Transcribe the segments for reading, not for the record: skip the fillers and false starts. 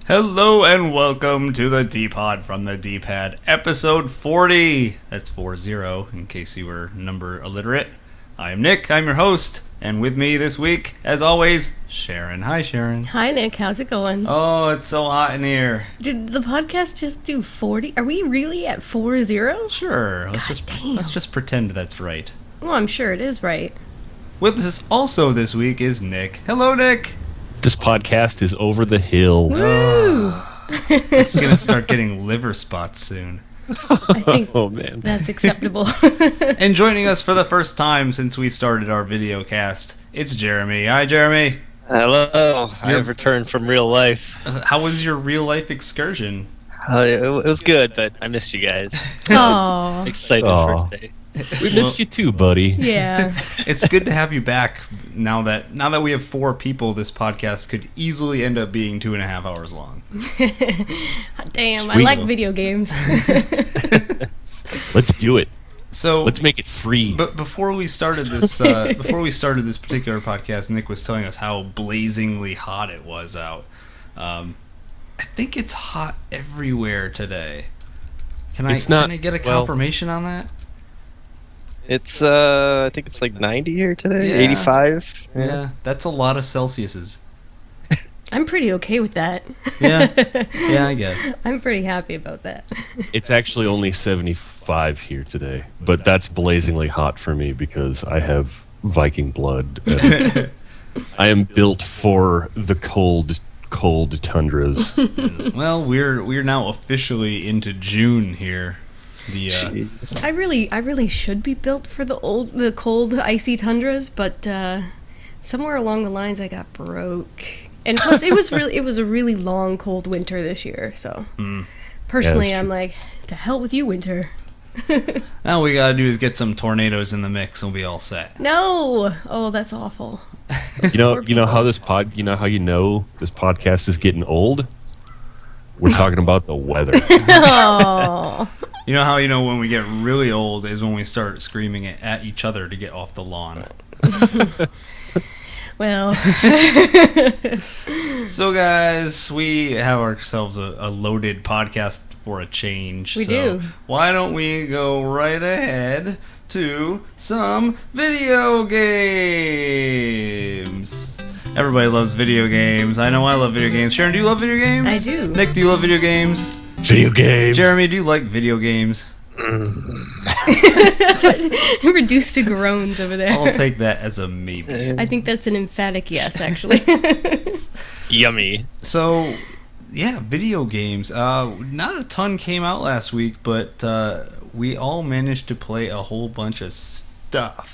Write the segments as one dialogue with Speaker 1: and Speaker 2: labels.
Speaker 1: Hello and welcome to the DPod from the DPad, episode 40. That's 40, in case you were number illiterate. I am Nick, I'm your host, and with me this week, as always, Sharon. Hi, Sharon.
Speaker 2: Hi, Nick. How's it going?
Speaker 1: Oh, it's so hot in here.
Speaker 2: Did the podcast just do 40? Are we really at 40?
Speaker 1: Sure, let's just pretend that's right.
Speaker 2: Well, I'm sure it is right.
Speaker 1: With us also this week is Nick. Hello, Nick.
Speaker 3: This podcast is over the hill.
Speaker 2: Woo!
Speaker 1: It's going to start getting liver spots soon.
Speaker 2: I think
Speaker 3: man.
Speaker 2: that's acceptable.
Speaker 1: And joining us for the first time since we started our VIDEOCAST, it's Jeremy. Hi, Jeremy.
Speaker 4: Hello. I have returned from real life.
Speaker 1: How was your real-life excursion?
Speaker 4: It was good, but I missed you guys.
Speaker 2: Aww.
Speaker 4: Excited
Speaker 3: Aw.
Speaker 4: for today.
Speaker 3: We missed you too, buddy.
Speaker 2: Yeah.
Speaker 1: It's good to have you back. Now that we have 4 people, this podcast could easily end up being 2.5 hours long.
Speaker 2: Damn,
Speaker 3: Sweet.
Speaker 2: I like video games.
Speaker 3: Let's do it.
Speaker 1: So
Speaker 3: Let's make it free.
Speaker 1: But before we started this particular podcast, Nick was telling us how blazingly hot it was out. I think it's hot everywhere today. Can I get a confirmation on that?
Speaker 4: It's I think it's like 90 here today.
Speaker 1: Yeah.
Speaker 4: 85.
Speaker 1: Yeah, that's a lot of Celsiuses.
Speaker 2: I'm pretty okay with that.
Speaker 1: Yeah, I guess.
Speaker 2: I'm pretty happy about that.
Speaker 3: It's actually only 75 here today, but that's blazingly hot for me because I have Viking blood. And I am built for the cold tundras.
Speaker 1: Well, we're now officially into June here.
Speaker 2: I really should be built for the cold, icy tundras, but somewhere along the lines I got broke. And plus, it was a really long, cold winter this year. So, personally,
Speaker 3: Yeah,
Speaker 2: I'm like, to hell with you, winter.
Speaker 1: All we gotta do is get some tornadoes in the mix, and we'll be all set.
Speaker 2: No, oh, that's awful.
Speaker 3: You know how this podcast is getting old? We're talking about the weather.
Speaker 2: Oh.
Speaker 1: You know how when we get really old is when we start screaming at each other to get off the lawn.
Speaker 2: Well.
Speaker 1: So, guys, we have ourselves a loaded podcast for a change.
Speaker 2: We do.
Speaker 1: Why don't we go right ahead to some video games? Everybody loves video games. I know I love video games. Sharon, do you love video games?
Speaker 2: I do.
Speaker 1: Nick, do you love video games?
Speaker 3: Video games.
Speaker 1: Jeremy, do you like video games?
Speaker 2: Reduced to groans over there.
Speaker 1: I'll take that as a maybe.
Speaker 2: I think that's an emphatic yes, actually.
Speaker 4: Yummy.
Speaker 1: So, yeah, video games. Not a ton came out last week, but we all managed to play a whole bunch of stuff.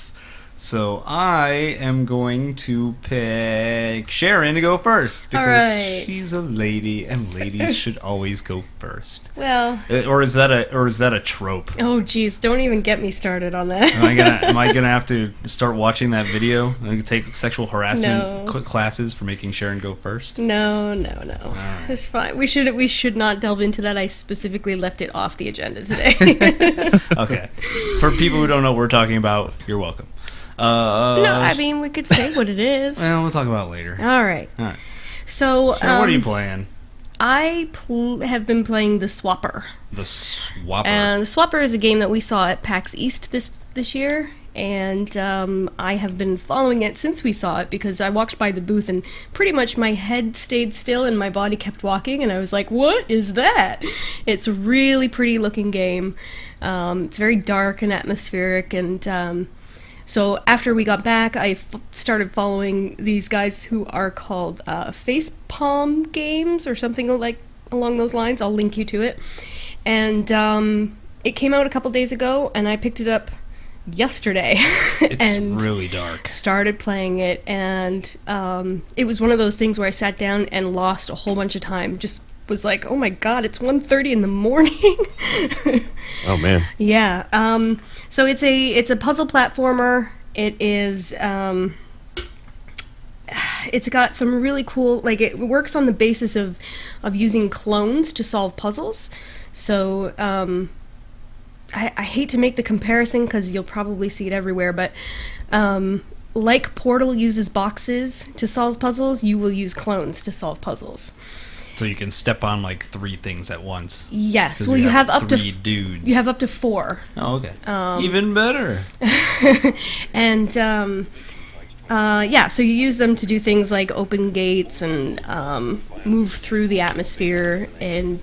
Speaker 1: So I am going to pick Sharon to go first because
Speaker 2: right.
Speaker 1: she's a lady and ladies should always go first.
Speaker 2: Well,
Speaker 1: Or is that a trope?
Speaker 2: oh geez, don't even get me started on that.
Speaker 1: Am I gonna have to start watching that video? Like, take sexual harassment
Speaker 2: No.
Speaker 1: classes for making Sharon go first?
Speaker 2: No.
Speaker 1: right.
Speaker 2: It's fine. We should not delve into that. I specifically left it off the agenda today.
Speaker 1: Okay. For people who don't know what we're talking about, you're welcome.
Speaker 2: No, I mean, we could say what it is.
Speaker 1: Well, we'll talk about it later.
Speaker 2: All right.
Speaker 1: Sharon,
Speaker 2: So,
Speaker 1: what are you playing?
Speaker 2: I have been playing The Swapper.
Speaker 1: The Swapper.
Speaker 2: And The Swapper is a game that we saw at PAX East this year, and I have been following it since we saw it because I walked by the booth and pretty much my head stayed still and my body kept walking, and I was like, what is that? It's a really pretty looking game. It's very dark and atmospheric, and so after we got back, I started following these guys who are called Facepalm Games or something like along those lines. I'll link you to it. And it came out a couple days ago, and I picked it up yesterday.
Speaker 1: It's
Speaker 2: and
Speaker 1: really dark.
Speaker 2: started playing it, and it was one of those things where I sat down and lost a whole bunch of time. Just was like, oh my god, it's 1:30 in the morning.
Speaker 3: Oh man.
Speaker 2: Yeah. So it's a puzzle platformer. It is it's got some really cool, like, it works on the basis of using clones to solve puzzles. So I hate to make the comparison because you'll probably see it everywhere, but like Portal uses boxes to solve puzzles, you will use clones to solve puzzles.
Speaker 1: So you can step on like 3 things at once.
Speaker 2: Yes.
Speaker 1: 'Cause
Speaker 2: Well, you have up to
Speaker 1: 3 dudes.
Speaker 2: You have up to 4.
Speaker 1: Oh, okay. Even better.
Speaker 2: And yeah, so you use them to do things like open gates and move through the atmosphere, and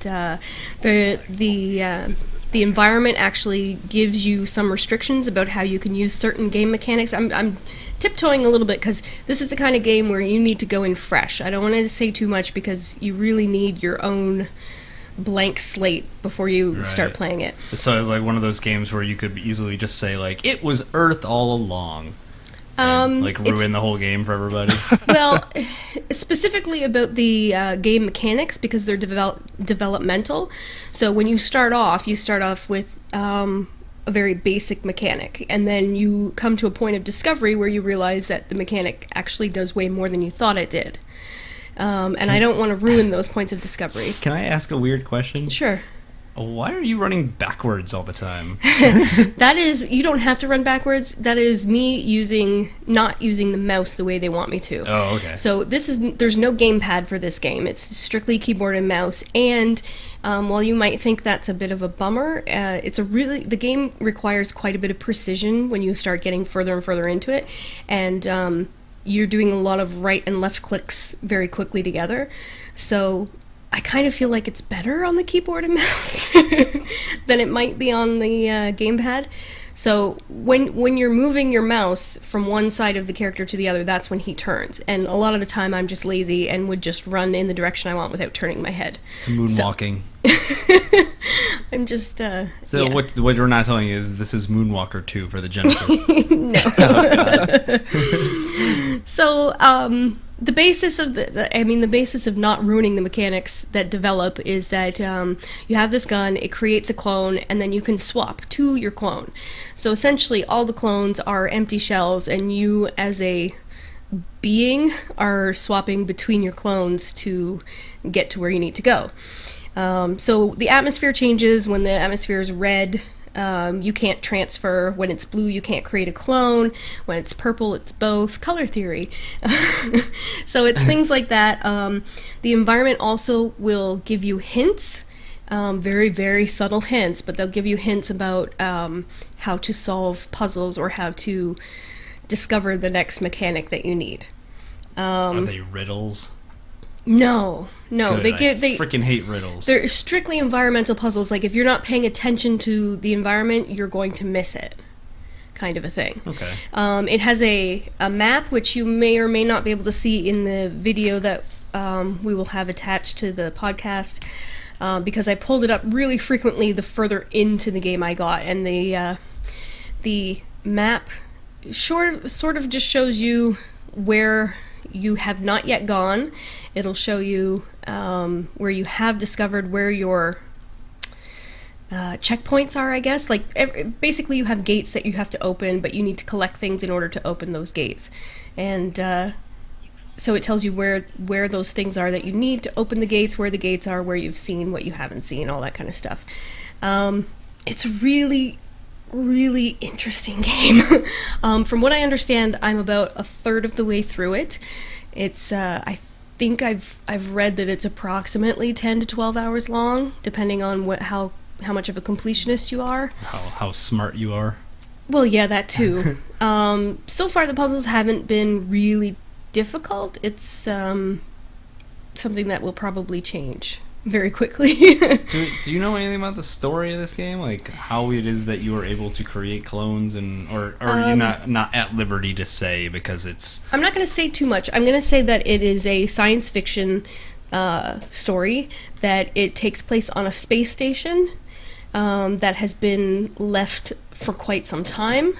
Speaker 2: the environment actually gives you some restrictions about how you can use certain game mechanics. I'm tiptoeing a little bit because this is the kind of game where you need to go in fresh. I don't want to say too much because you really need your own blank slate before you start playing it.
Speaker 1: So it's like one of those games where you could easily just say like, it was Earth all along. And, like ruin the whole game for everybody.
Speaker 2: Well, specifically about the game mechanics, because they're developmental. So when you start off with a very basic mechanic, and then you come to a point of discovery where you realize that the mechanic actually does way more than you thought it did. And I don't want to ruin those points of discovery.
Speaker 1: Can I ask a weird question?
Speaker 2: Sure.
Speaker 1: Why are you running backwards all the time?
Speaker 2: That is, you don't have to run backwards. That is me not using the mouse the way they want me to.
Speaker 1: Oh, okay.
Speaker 2: So there's no gamepad for this game. It's strictly keyboard and mouse. And while you might think that's a bit of a bummer, the game requires quite a bit of precision when you start getting further and further into it. And you're doing a lot of right and left clicks very quickly together. So I kind of feel like it's better on the keyboard and mouse than it might be on the gamepad. So when you're moving your mouse from one side of the character to the other, that's when he turns. And a lot of the time I'm just lazy and would just run in the direction I want without turning my head.
Speaker 1: It's moonwalking.
Speaker 2: I'm just...
Speaker 1: So yeah. What we're not telling you is this is Moonwalker 2 for the Genesis.
Speaker 2: No. So, the basis of the basis of not ruining the mechanics that develop is that you have this gun, it creates a clone, and then you can swap to your clone. So essentially, all the clones are empty shells, and you, as a being, are swapping between your clones to get to where you need to go. So the atmosphere changes. When the atmosphere is red, you can't transfer. When it's blue, you can't create a clone. When it's purple, it's both. Color theory. So it's things like that. The environment also will give you hints, very, very subtle hints, but they'll give you hints about how to solve puzzles or how to discover the next mechanic that you need.
Speaker 1: Are they riddles?
Speaker 2: No.
Speaker 1: Good. They freaking hate riddles.
Speaker 2: They're strictly environmental puzzles. Like, if you're not paying attention to the environment, you're going to miss it, kind of a thing.
Speaker 1: Okay.
Speaker 2: It has a map, which you may or may not be able to see in the video that we will have attached to the podcast, because I pulled it up really frequently the further into the game I got, and the map sort of just shows you where you have not yet gone. It'll show you where you have discovered where your checkpoints are, I guess. Like, basically you have gates that you have to open, but you need to collect things in order to open those gates. And so it tells you where those things are that you need to open the gates, where the gates are, where you've seen, what you haven't seen, all that kind of stuff. It's really interesting game. From what I understand, I'm about a third of the way through it. It's I think I've read that it's approximately 10 to 12 hours long, depending on how much of a completionist you are.
Speaker 1: How smart you are.
Speaker 2: Well, yeah, that too. So far the puzzles haven't been really difficult. It's something that will probably change very quickly.
Speaker 1: Do you know anything about the story of this game? Like how it is that you are able to create clones, or are you not at liberty to say because it's...
Speaker 2: I'm not going to say too much. I'm going to say that it is a science fiction story, that it takes place on a space station that has been left for quite some time.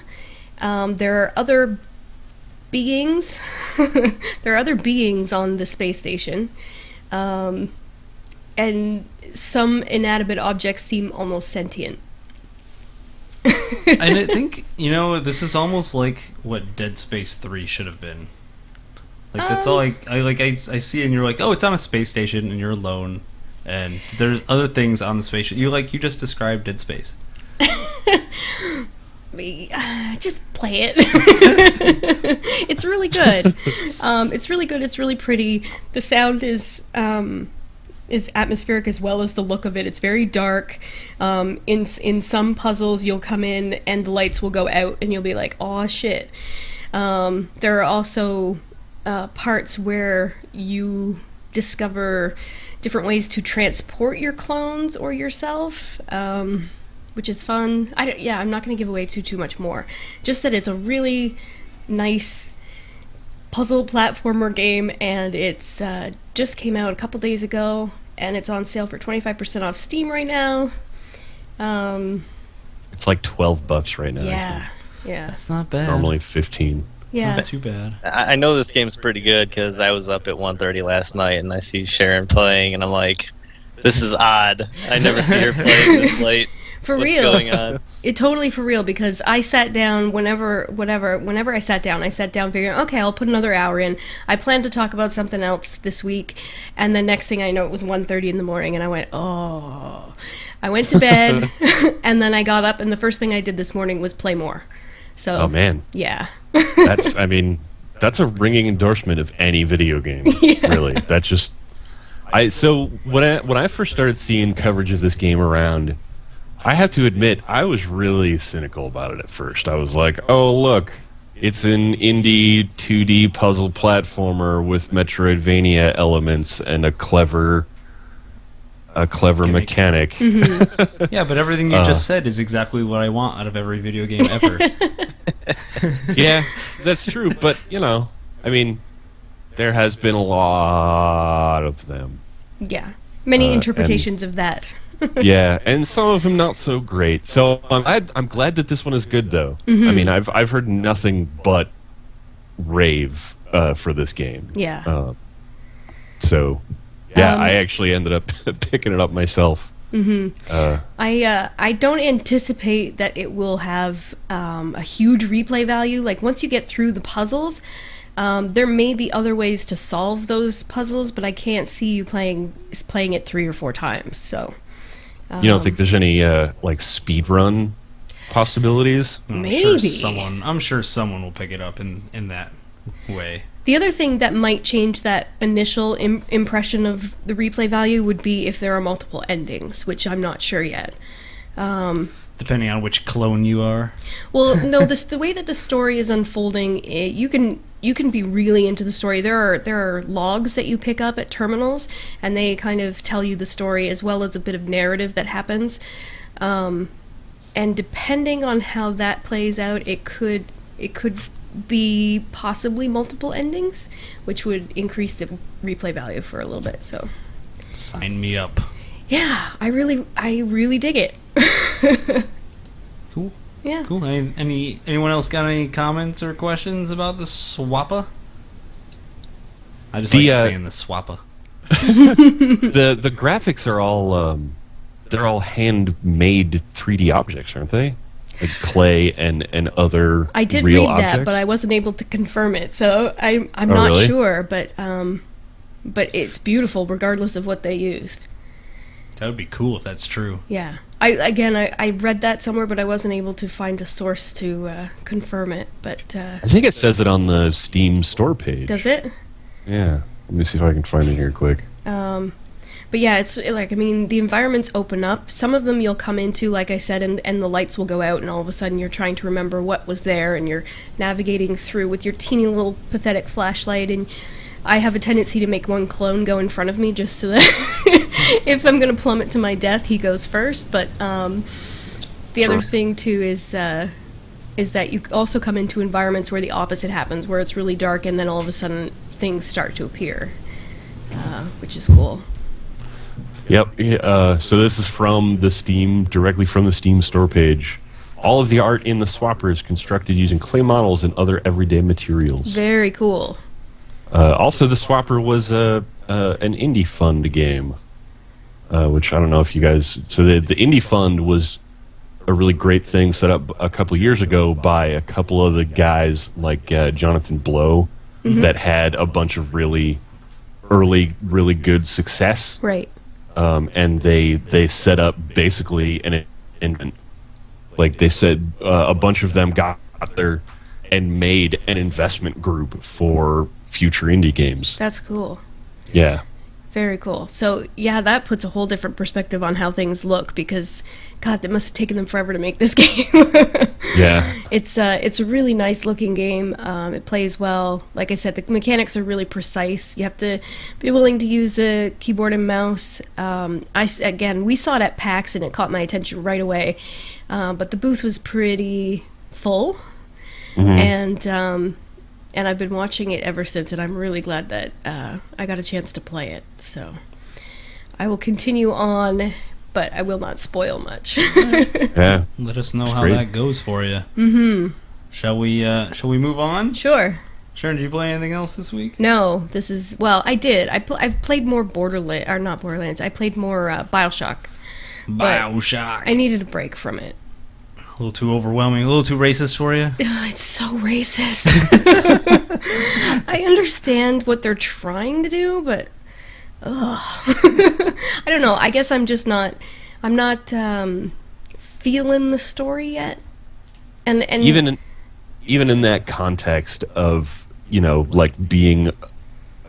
Speaker 2: There are other beings. There are other beings on the space station. And some inanimate objects seem almost sentient.
Speaker 1: And I think, this is almost like what Dead Space 3 should have been. Like, that's all I see, and you're like, oh, it's on a space station, and you're alone, and there's other things on the space. You just described Dead Space.
Speaker 2: Just play it. It's really good. It's really good. It's really pretty. The sound is... is atmospheric as well as the look of it. It's very dark. In some puzzles, you'll come in and the lights will go out, and you'll be like, "Oh shit!" There are also parts where you discover different ways to transport your clones or yourself, which is fun. I'm not going to give away too much more. Just that it's a really nice puzzle platformer game, and it's just came out a couple days ago, and it's on sale for 25% off Steam right now.
Speaker 3: It's like $12 right now.
Speaker 2: Yeah, yeah.
Speaker 1: That's not bad.
Speaker 3: Normally 15.
Speaker 2: Yeah.
Speaker 1: Not too bad.
Speaker 4: I know this game's pretty good because I was up at 1:30 last night and I see Sharon playing, and I'm like, this is odd. I never see her playing this late.
Speaker 2: For
Speaker 4: What's
Speaker 2: real.
Speaker 4: going on?
Speaker 2: It totally for real, because I sat down whenever I sat down figuring, okay, I'll put another hour in. I planned to talk about something else this week, and the next thing I know, it was 1:30 in the morning, and I went, oh. I went to bed, and then I got up, and the first thing I did this morning was play more. So,
Speaker 3: Oh man,
Speaker 2: yeah.
Speaker 3: that's that's a ringing endorsement of any video game.
Speaker 2: Yeah.
Speaker 3: Really, that's just. So when I first started seeing coverage of this game around, I have to admit I was really cynical about it at first. I was like, oh look, it's an indie 2D puzzle platformer with Metroidvania elements and a clever mechanic.
Speaker 2: Mm-hmm.
Speaker 1: Yeah, but everything you just said is exactly what I want out of every video game ever.
Speaker 3: Yeah, that's true. But there has been a lot of them.
Speaker 2: Yeah. Many interpretations of that.
Speaker 3: Yeah, and some of them not so great. So I'm glad that this one is good, though.
Speaker 2: Mm-hmm.
Speaker 3: I mean, I've heard nothing but rave for this game.
Speaker 2: Yeah.
Speaker 3: So, yeah, I actually ended up picking it up myself.
Speaker 2: Mm-hmm. I don't anticipate that it will have a huge replay value. Like, once you get through the puzzles, there may be other ways to solve those puzzles, but I can't see you playing it 3 or 4 times. So,
Speaker 3: you don't think there's any like speedrun possibilities?
Speaker 2: maybe.
Speaker 1: I'm sure someone will pick it up in that way.
Speaker 2: The other thing that might change that initial impression of the replay value would be if there are multiple endings, which I'm not sure yet.
Speaker 1: Depending on which clone you are.
Speaker 2: Well, no, the way that the story is unfolding, you can be really into the story. There are logs that you pick up at terminals, and they kind of tell you the story as well as a bit of narrative that happens. And depending on how that plays out, it could be possibly multiple endings, which would increase the replay value for a little bit. So,
Speaker 1: Sign me up.
Speaker 2: yeah, I really dig it.
Speaker 1: Cool.
Speaker 2: Yeah.
Speaker 1: Cool. Anyone else got any comments or questions about the Swappa? I just like saying the Swappa.
Speaker 3: The graphics are all they're all handmade 3D objects, aren't they? Like clay and other
Speaker 2: I did
Speaker 3: real
Speaker 2: read
Speaker 3: objects?
Speaker 2: that, but I wasn't able to confirm it, so I'm not
Speaker 3: really?
Speaker 2: sure. But it's beautiful regardless of what they used.
Speaker 1: That would be cool if that's true.
Speaker 2: Yeah. I read that somewhere, but I wasn't able to find a source to confirm it. But
Speaker 3: I think it says it on the Steam store page.
Speaker 2: does it?
Speaker 3: Yeah. Let me see if I can find it here quick.
Speaker 2: But yeah, it's like, the environments open up. Some of them you'll come into, like I said, and the lights will go out, and all of a sudden you're trying to remember what was there, and you're navigating through with your teeny little pathetic flashlight. And I have a tendency to make one clone go in front of me just so that if I'm going to plummet to my death, he goes first. But the other thing too is that you also come into environments where the opposite happens, where it's really dark, and then all of a sudden things start to appear, which is cool.
Speaker 3: Yep. So this is from the Steam, directly from the Steam store page. All of the art in the Swapper is constructed using clay models and other everyday materials.
Speaker 2: Very cool.
Speaker 3: Also, the Swapper was an indie fund game, which I don't know if you guys... So the indie fund was a really great thing set up a couple years ago by a couple of the guys like Jonathan Blow that had a bunch of really early, really good success.
Speaker 2: Right.
Speaker 3: And they set up basically an like they said a bunch of them got there and made an investment group for future indie games.
Speaker 2: That's cool.
Speaker 3: Yeah.
Speaker 2: Very cool. So, yeah, that puts a whole different perspective on how things look because, God, that must have taken them forever to make this game.
Speaker 3: Yeah.
Speaker 2: It's a really nice looking game. It plays well. Like I said, the mechanics are really precise. You have to be willing to use a keyboard and mouse. We saw it at PAX and it caught my attention right away. But the booth was pretty full. And I've been watching it ever since, and I'm really glad that I got a chance to play it. So I will continue on, but I will not spoil much.
Speaker 3: Yeah.
Speaker 1: Let us know
Speaker 3: It's
Speaker 1: how
Speaker 3: great.
Speaker 1: that goes for you. Mm-hmm. Shall we move on?
Speaker 2: Sure.
Speaker 1: Sharon, did you play anything else this week?
Speaker 2: No, this is... Well, I did. I've played more Borderlands... Or not Borderlands. I played more Bioshock.
Speaker 1: Bioshock.
Speaker 2: I needed a break from it.
Speaker 1: A little too overwhelming, a little too racist for you?
Speaker 2: It's so racist. I understand what they're trying to do, but I don't know. I guess I'm just not. I'm not feeling the story yet. And
Speaker 3: even in that context of like being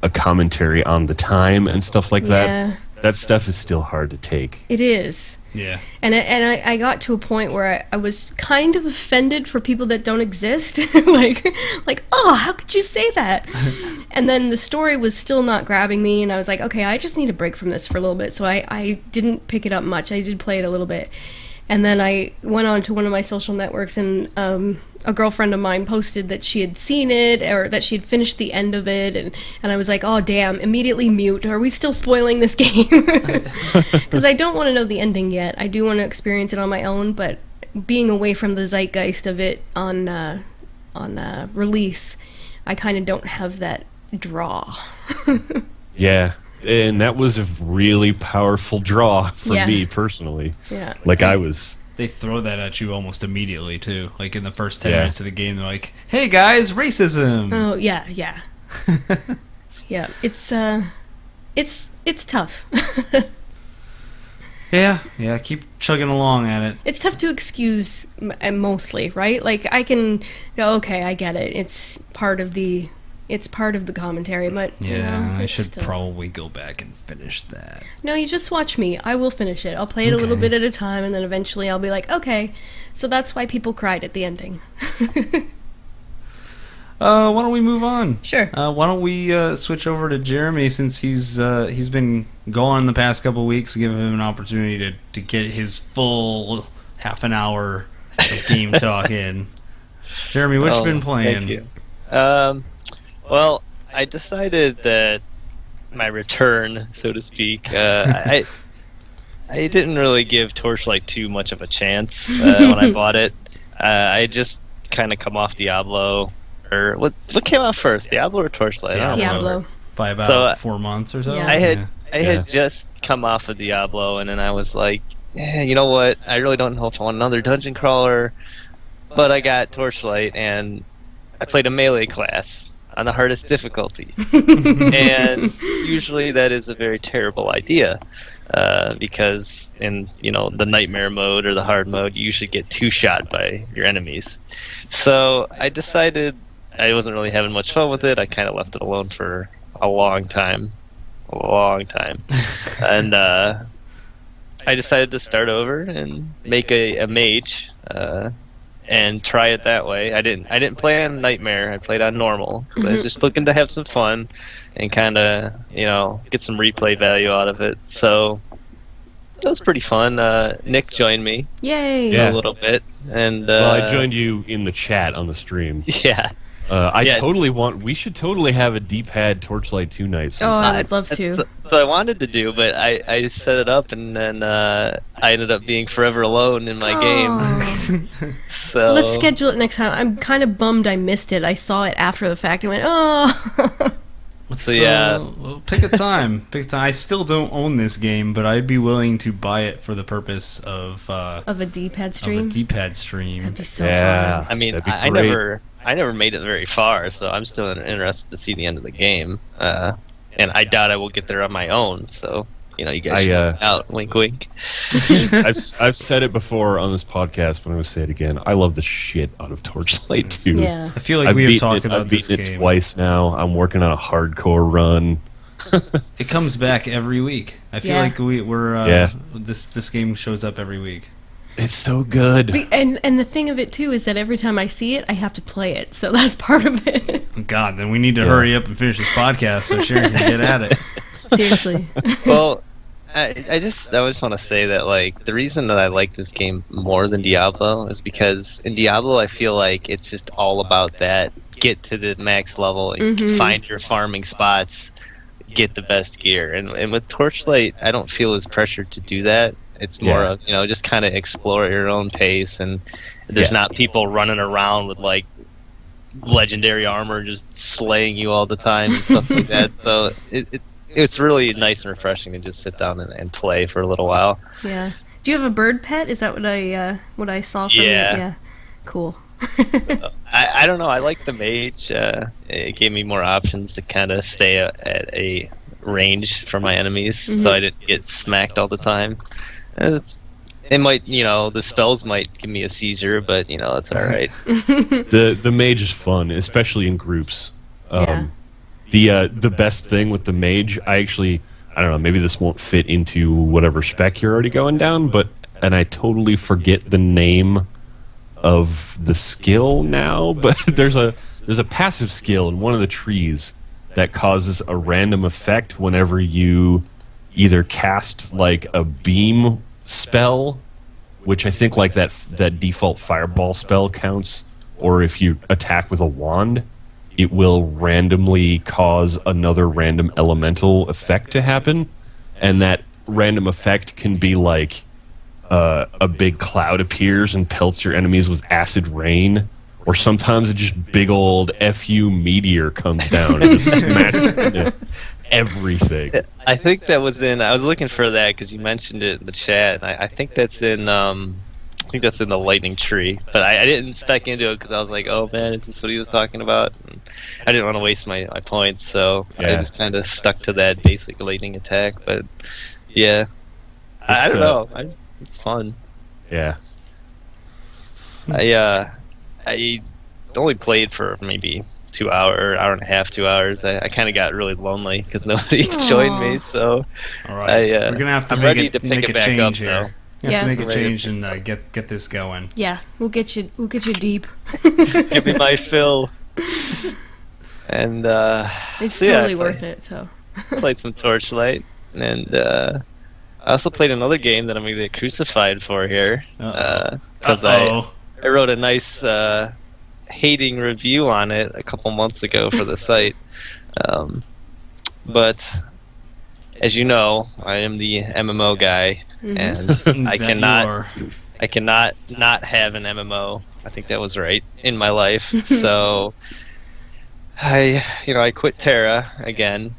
Speaker 3: a commentary on the time and stuff like that, that stuff is still hard to take.
Speaker 2: It is.
Speaker 1: Yeah.
Speaker 2: And I got to a point where I was kind of offended for people that don't exist. like, oh, how could you say that? And then the story was still not grabbing me, and I was like, okay, I just need a break from this for a little bit. So I didn't pick it up much. I did play it a little bit. And then I went on to one of my social networks, and a girlfriend of mine posted that she had seen it, or that she had finished the end of it, and I was like, oh, damn, immediately mute. Are we still spoiling this game? Because I don't want to know the ending yet. I do want to experience it on my own, but being away from the zeitgeist of it on release, I kind of don't have that draw.
Speaker 3: Yeah. And that was a really powerful draw for me personally.
Speaker 2: Yeah.
Speaker 3: Like I was...
Speaker 1: They throw that at you almost immediately, too. Like in the first 10 minutes of the game, they're like, hey guys, racism!
Speaker 2: Oh, yeah. Yeah, it's tough.
Speaker 1: Yeah, keep chugging along at it.
Speaker 2: It's tough to excuse mostly, right? Like, I can go, okay, I get it. It's part of the commentary, but
Speaker 1: I should probably go back and finish that.
Speaker 2: No, you just watch me. I will finish it. I'll play it a little bit at a time, and then eventually I'll be like, okay, so that's why people cried at the ending.
Speaker 1: Why don't we move on?
Speaker 2: Sure.
Speaker 1: Why don't we switch over to Jeremy, since he's been gone the past couple of weeks, give him an opportunity to get his full half an hour of game talk in. Jeremy, what you been playing?
Speaker 4: Thank you. Well, I decided that my return, so to speak, I didn't really give Torchlight too much of a chance when I bought it. I just kind of come off Diablo, or what came out first, Diablo or Torchlight?
Speaker 2: Diablo.
Speaker 1: By about 4 months or so.
Speaker 2: Yeah.
Speaker 4: I had just come off of Diablo, and then I was like, you know what? I really don't know if I want another dungeon crawler, but I got Torchlight, and I played a melee class on the hardest difficulty. And usually that is a very terrible idea, because in the nightmare mode or the hard mode, you usually get two-shot by your enemies. So I decided I wasn't really having much fun with it. I kind of left it alone for a long time. And I decided to start over and make a mage, and try it that way. I didn't play on Nightmare. I played on Normal. So I was just looking to have some fun and kind of, get some replay value out of it. So that was pretty fun. Nick joined me.
Speaker 2: Yay!
Speaker 3: Yeah.
Speaker 4: A little bit, and
Speaker 3: well, I joined you in the chat on the stream.
Speaker 4: Yeah.
Speaker 3: We should totally have a DPod Torchlight 2 night sometime.
Speaker 2: Oh, I'd love to.
Speaker 4: That's what I wanted to do, but I set it up, and then I ended up being forever alone in my game. So,
Speaker 2: let's schedule it next time. I'm kind of bummed I missed it. I saw it after the fact and went, oh.
Speaker 1: Well, pick a time. I still don't own this game, but I'd be willing to buy it for the purpose of
Speaker 2: a D-pad stream. That'd be so fun.
Speaker 4: I mean, I never made it very far, so I'm still interested to see the end of the game. And I doubt I will get there on my own. So you guys should help me out. Wink, wink.
Speaker 3: I've said it before on this podcast, but I'm going to say it again. I love the shit out of Torchlight 2.
Speaker 2: Yeah.
Speaker 1: I feel like we have talked about this game.
Speaker 3: I've beaten it twice now. I'm working on a hardcore run.
Speaker 1: It comes back every week. I feel like we're this game shows up every week.
Speaker 3: It's so good.
Speaker 2: And the thing of it too is that every time I see it, I have to play it. So that's part of it.
Speaker 1: God, then we need to hurry up and finish this podcast so Sharon can get at it.
Speaker 2: Seriously.
Speaker 4: Well, I just want to say that like the reason that I like this game more than Diablo is because in Diablo I feel like it's just all about that get to the max level and find your farming spots, get the best gear, and with Torchlight I don't feel as pressured to do that. It's more of just kind of explore at your own pace, and there's not people running around with like legendary armor just slaying you all the time and stuff like that. So it's really nice and refreshing to just sit down and play for a little while.
Speaker 2: Yeah. Do you have a bird pet? Is that what I saw from it? Yeah. Cool.
Speaker 4: I don't know. I like the mage. It gave me more options to kind of stay at a range for my enemies, so I didn't get smacked all the time. It might, the spells might give me a seizure, but it's all right.
Speaker 3: The mage is fun, especially in groups. The best thing with the mage, I don't know, maybe this won't fit into whatever spec you're already going down, and I totally forget the name of the skill now, but there's a passive skill in one of the trees that causes a random effect whenever you either cast like a beam spell, which I think like that default fireball spell counts, or if you attack with a wand, it will randomly cause another random elemental effect to happen, and that random effect can be like a big cloud appears and pelts your enemies with acid rain, or sometimes a just big old FU meteor comes down and just smashes into everything.
Speaker 4: I think that was I was looking for that because you mentioned it in the chat. I think that's in the lightning tree, but I didn't spec into it because I was like, oh man, is this what he was talking about? And I didn't want to waste my points, so I just kind of stuck to that basic lightning attack. But yeah, I don't know. It's fun.
Speaker 3: Yeah.
Speaker 4: I only played for maybe 2 hour and a half, 2 hours. I kind of got really lonely because nobody joined me. So,
Speaker 1: all right, we're gonna have to make a change here.
Speaker 4: Now.
Speaker 1: You have to make a change and get this going.
Speaker 2: Yeah, we'll get you deep.
Speaker 4: Give me my fill. And
Speaker 2: it's totally worth it. So
Speaker 4: played some Torchlight, and I also played another game that I'm gonna get crucified for here because I wrote a nice hating review on it a couple months ago for the site. But as you know, I am the MMO guy, and I cannot not have an MMO. I think that was right in my life. So I quit Terra again,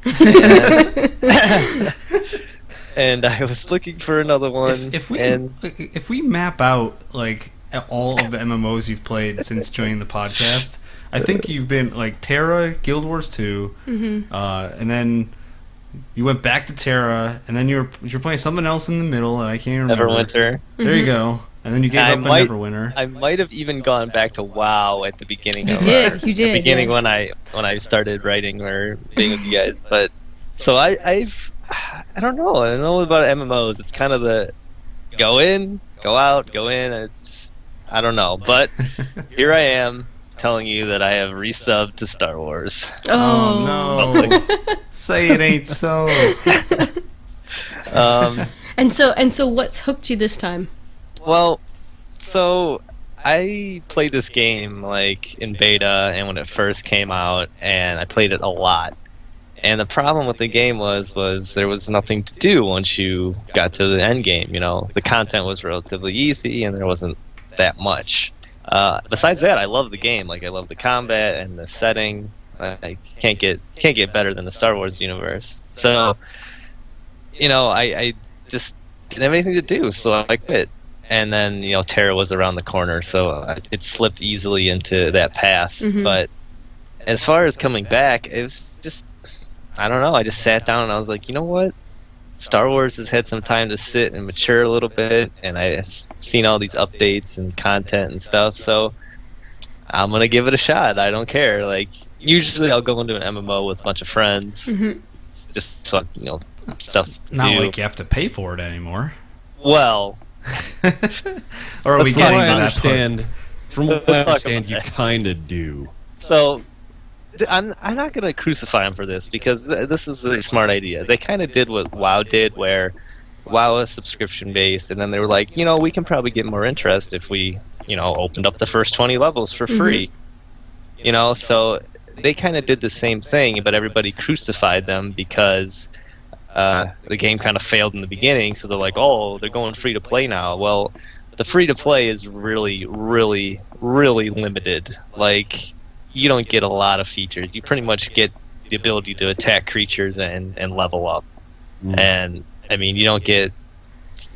Speaker 4: and I was looking for another one.
Speaker 1: If we map out like all of the MMOs you've played since joining the podcast, I think you've been like Terra, Guild Wars 2, and then you went back to Terra, and then you're playing something else in the middle, and I can't remember.
Speaker 4: Neverwinter.
Speaker 1: There you go. And then you gave up on Neverwinter.
Speaker 4: I might have even gone back to WoW at the beginning.
Speaker 2: You did. The
Speaker 4: beginning when I started writing or being with you guys. But so I don't know. I don't know about MMOs. It's kind of the go in, go out, go in. It's I don't know. But here I am telling you that I have resubbed to Star Wars.
Speaker 2: Oh
Speaker 1: no! Say it ain't so.
Speaker 2: And so what's hooked you this time?
Speaker 4: Well, so I played this game like in beta and when it first came out, and I played it a lot. And the problem with the game was there was nothing to do once you got to the end game. The content was relatively easy, and there wasn't that much. Besides that, I love the game. Like I love the combat and the setting. I can't get better than the Star Wars universe. So, I just didn't have anything to do, so I quit. And then Terra was around the corner, so it slipped easily into that path. But as far as coming back, it was just I don't know. I just sat down and I was like, you know what? Star Wars has had some time to sit and mature a little bit, and I've seen all these updates and content and stuff, so I'm gonna give it a shot. I don't care. Like usually I'll go into an MMO with a bunch of friends, just so stuff.
Speaker 1: It's not
Speaker 4: new.
Speaker 1: like you have to pay for it anymore.
Speaker 4: Well,
Speaker 1: Or are we
Speaker 3: From
Speaker 1: getting
Speaker 3: what
Speaker 1: to
Speaker 3: I
Speaker 1: that part?
Speaker 3: understand, you kind of do.
Speaker 4: so I'm not gonna crucify them for this because this is a smart idea. They kind of did what WoW did, where WoW is subscription based, and then they were like, we can probably get more interest if we, opened up the first 20 levels for free. So they kind of did the same thing, but everybody crucified them because the game kind of failed in the beginning. So they're like, oh, they're going free to play now. Well, the free to play is really, really, really limited. Like, you don't get a lot of features. You pretty much get the ability to attack creatures and level up. And I mean, you don't get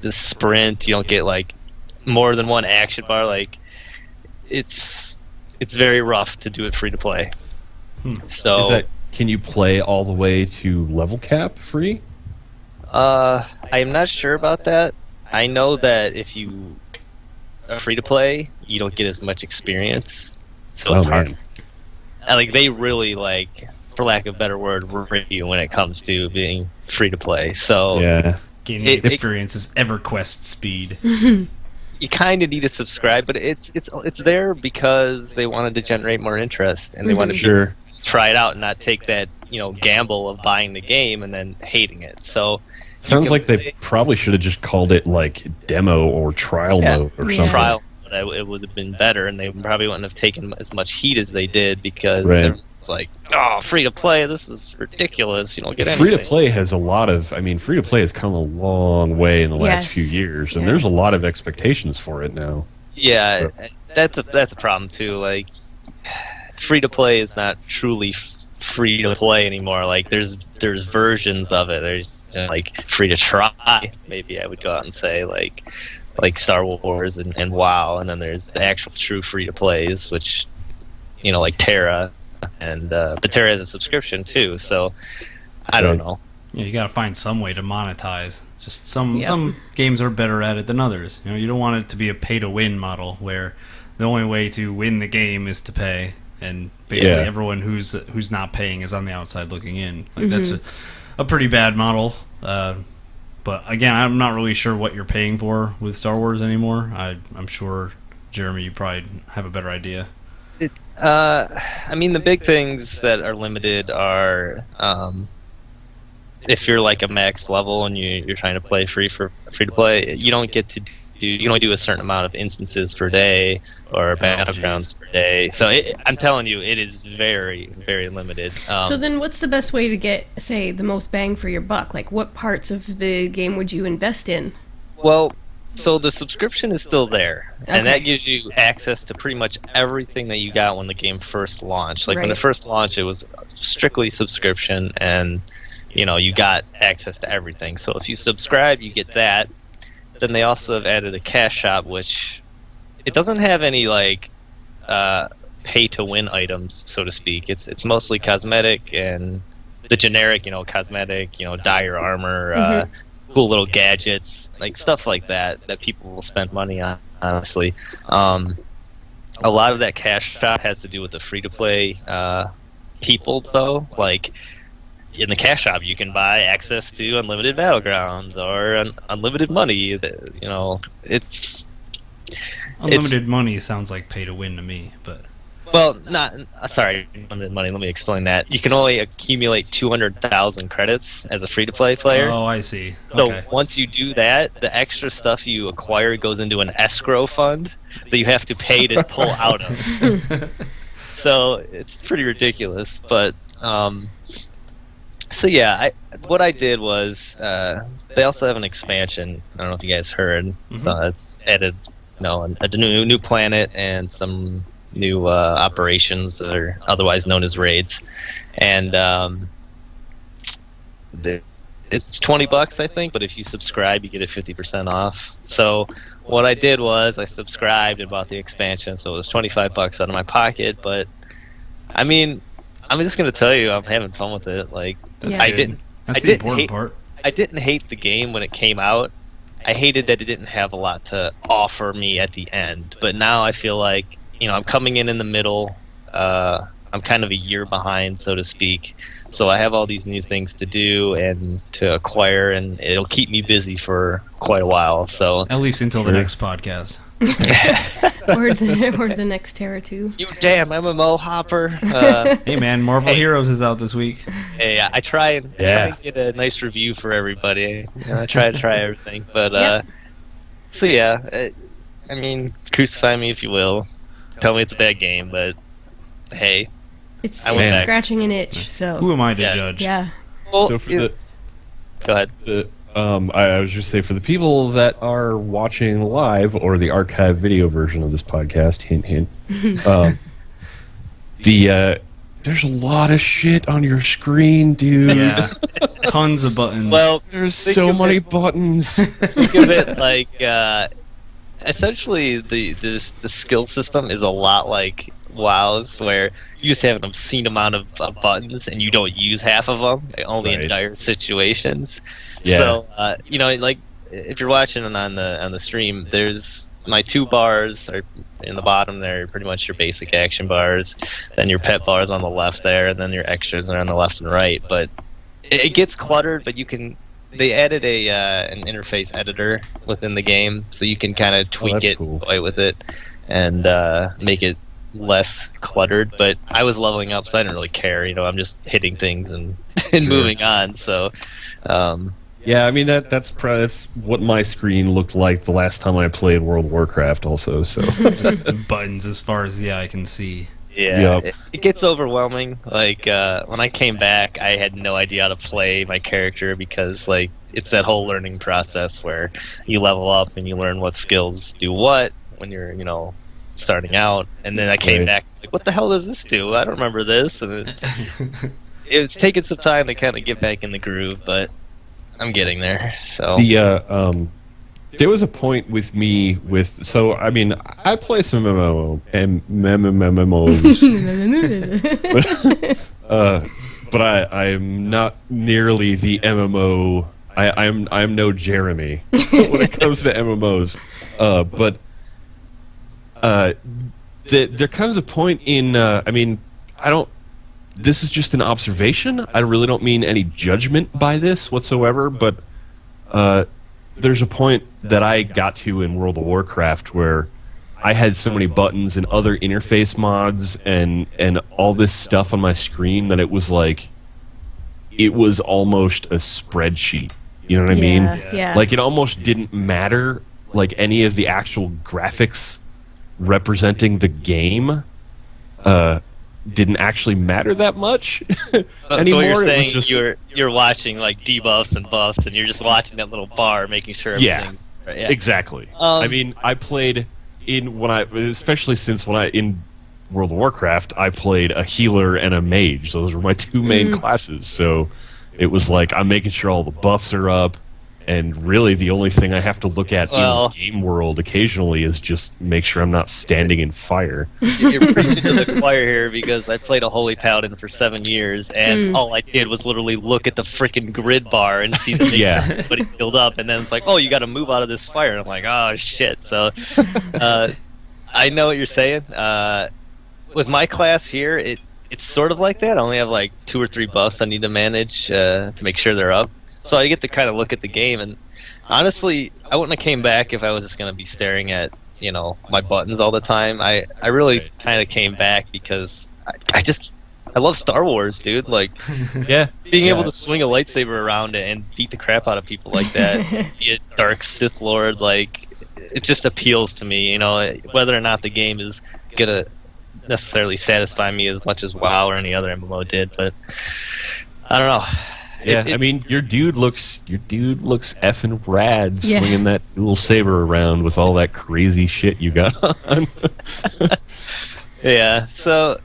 Speaker 4: the sprint. You don't get like more than one action bar. Like, it's very rough to do it free to play. So
Speaker 3: can you play all the way to level cap free?
Speaker 4: I'm not sure about that. I know that if you are free to play, you don't get as much experience. So it's hard. Like, they really, for lack of a better word, rip you when it comes to being free to play. So
Speaker 3: yeah.
Speaker 1: Gaining experience is EverQuest speed.
Speaker 4: You kind of need to subscribe, but it's there because they wanted to generate more interest, and they wanted to try it out and not take that gamble of buying the game and then hating it. So
Speaker 3: sounds like they probably should have just called it like demo or trial mode or something.
Speaker 4: Trial, it would have been better, and they probably wouldn't have taken as much heat as they did because it's like, oh, free to play, this is ridiculous. You don't get anything.
Speaker 3: Free to play has a lot of. I mean, free to play has come a long way in the last few years, and there's a lot of expectations for it now. Yeah,
Speaker 4: so that's a problem too. Like, free to play is not truly free to play anymore. Like, there's versions of it. There's like free to try. Maybe I would go out and say like Star Wars and WoW, and then there's the actual true free to plays, which like Terra. And but Terra has a subscription too, so I don't know.
Speaker 1: Yeah, you gotta find some way to monetize. Just some games are better at it than others. You don't want it to be a pay-to-win model where the only way to win the game is to pay, and basically everyone who's not paying is on the outside looking in. Like that's a pretty bad model. But again, I'm not really sure what you're paying for with Star Wars anymore. I'm sure, Jeremy, you probably have a better idea.
Speaker 4: I mean, the big things that are limited are if you're like a max level and you're trying to play free to play, you don't get to you can only do a certain amount of instances per day or battlegrounds per day. So I'm telling you, it is very, very limited.
Speaker 2: So then what's the best way to get, say, the most bang for your buck? Like, what parts of the game would you invest in?
Speaker 4: Well, so the subscription is still there, and that gives you access to pretty much everything that you got when the game first launched. Like, when it first launched, it was strictly subscription, and you got access to everything. So if you subscribe, you get that. Then they also have added a cash shop, which it doesn't have any pay-to-win items, so to speak. It's mostly cosmetic and the generic, cosmetic, dye your armor, cool little gadgets, like stuff like that people will spend money on, honestly. A lot of that cash shop has to do with the free-to-play people, though. Like, in the cash shop, you can buy access to unlimited battlegrounds or unlimited money. It's...
Speaker 1: Unlimited money sounds like pay-to-win to me, but...
Speaker 4: Well, sorry, unlimited money. Let me explain that. You can only accumulate 200,000 credits as a free-to-play player.
Speaker 1: Oh, I see.
Speaker 4: So once you do that, the extra stuff you acquire goes into an escrow fund that you have to pay to pull out of. So it's pretty ridiculous. But so yeah, what I did was they also have an expansion. I don't know if you guys heard. So it's added, a new planet and some new operations, or otherwise known as raids, and it's $20, I think, but if you subscribe, you get it 50% off. So what I did was I subscribed and bought the expansion, so it was $25 out of my pocket. But I mean, I'm just gonna tell you, I'm having fun with it. Like, I didn't hate the game when it came out. I hated that it didn't have a lot to offer me at the end. But now I feel like, I'm coming in the middle. I'm kind of a year behind, so to speak. So I have all these new things to do and to acquire, and it'll keep me busy for quite a while. So
Speaker 1: At least until the next podcast.
Speaker 2: or the next Terra 2.
Speaker 4: You damn MMO hopper.
Speaker 1: Hey man, Marvel Heroes is out this week.
Speaker 4: Hey, I try and get a nice review for everybody. I try everything, but so yeah, I mean, crucify me if you will. Tell me it's a bad game, but hey,
Speaker 2: it's scratching an itch. So
Speaker 1: who am I to judge?
Speaker 2: Yeah.
Speaker 3: Well, so for
Speaker 4: go ahead.
Speaker 3: I was just say for the people that are watching live or the archive video version of this podcast, hint hint. There's a lot of shit on your screen, dude.
Speaker 1: Yeah, tons of buttons.
Speaker 3: Well, there's so many buttons.
Speaker 4: Think of it like essentially the skill system is a lot like WoW's, where you just have an obscene amount of buttons and you don't use half of them, only in dire situations. Yeah. So like if you're watching on the stream, there's my 2 bars are in the bottom there, pretty much your basic action bars. Then your pet bars on the left there, and then your extras are on the left and right. But it gets cluttered, but you can. They added an interface editor within the game, so you can kind of tweak it, play with it, and make it less cluttered. But I was leveling up, so I didn't really care. I'm just hitting things and moving on. So.
Speaker 3: Yeah, I mean that's what my screen looked like the last time I played World of Warcraft. Also, so
Speaker 1: just the buttons as far as the eye can see.
Speaker 4: Yeah, it gets overwhelming. Like when I came back, I had no idea how to play my character because it's that whole learning process where you level up and you learn what skills do what when you're starting out. And then I came back like, what the hell does this do? I don't remember this. And it's taken some time to kind of get back in the groove, but I'm getting there. So
Speaker 3: there was a point with me I mean, I play some MMOs, but I'm not nearly the MMO. I'm no Jeremy when it comes to MMOs. But there comes a point in I mean, I don't. This is just an observation. I really don't mean any judgment by this whatsoever, but there's a point that I got to in World of Warcraft where I had so many buttons and other interface mods and all this stuff on my screen that it was almost a spreadsheet. You know what I mean?
Speaker 2: Yeah.
Speaker 3: Like it almost didn't matter, like any of the actual graphics representing the game didn't actually matter that much anymore.
Speaker 4: So you're saying
Speaker 3: it was just,
Speaker 4: you're watching like debuffs and buffs, and you're just watching that little bar, making sure everything.
Speaker 3: Yeah, exactly. I mean, I played especially since in World of Warcraft, I played a healer and a mage. Those were my 2 main classes. So it was like I'm making sure all the buffs are up. And really, the only thing I have to look at in the game world occasionally is just make sure I'm not standing in fire.
Speaker 4: You're preaching to the choir here because I played a Holy Paladin for 7 years, and all I did was literally look at the freaking grid bar and see that everybody filled up, and then it's like, oh, you got to move out of this fire. And I'm like, oh, shit. So I know what you're saying. With my class here, it's sort of like that. I only have like 2 or 3 buffs I need to manage to make sure they're up. So I get to kind of look at the game, and honestly, I wouldn't have came back if I was just going to be staring at, my buttons all the time. I really kind of came back because I love Star Wars, dude. Like, being able to swing a lightsaber around and beat the crap out of people like that, be a dark Sith Lord, like, it just appeals to me, whether or not the game is going to necessarily satisfy me as much as WoW or any other MMO did, but I don't know.
Speaker 3: Yeah, I mean, your dude looks effing rad swinging that dual saber around with all that crazy shit you got on.
Speaker 4: Yeah, so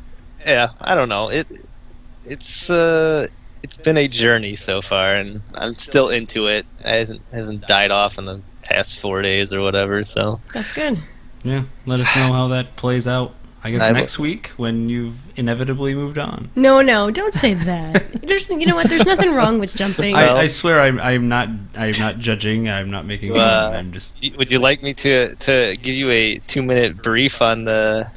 Speaker 4: I don't know. It's been a journey so far, and I'm still into it. It hasn't died off in the past 4 days or whatever. So
Speaker 2: that's good.
Speaker 1: Yeah, let us know how that plays out. I guess next week when you've inevitably moved on.
Speaker 2: No, don't say that. You know what? There's nothing wrong with jumping.
Speaker 1: I swear I'm not judging. I'm not making fun. I'm just.
Speaker 4: Would you like me to give you a 2-minute brief on the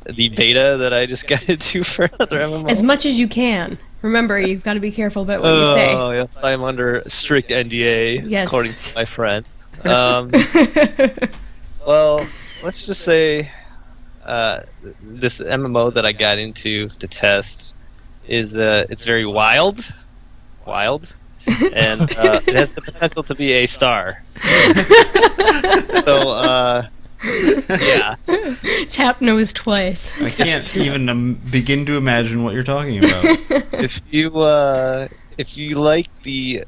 Speaker 4: the beta that I just got into for another MMO.
Speaker 2: As much as you can. Remember, you've got to be careful about what you say.
Speaker 4: Oh, yes, I'm under strict NDA,
Speaker 2: Yes.
Speaker 4: according to my friend. Well, let's just say this MMO that I got into to test is it's very wild, and it has the potential to be a star. So, yeah.
Speaker 2: Tap knows twice.
Speaker 1: I can't even begin to imagine what you're talking about.
Speaker 4: If you like the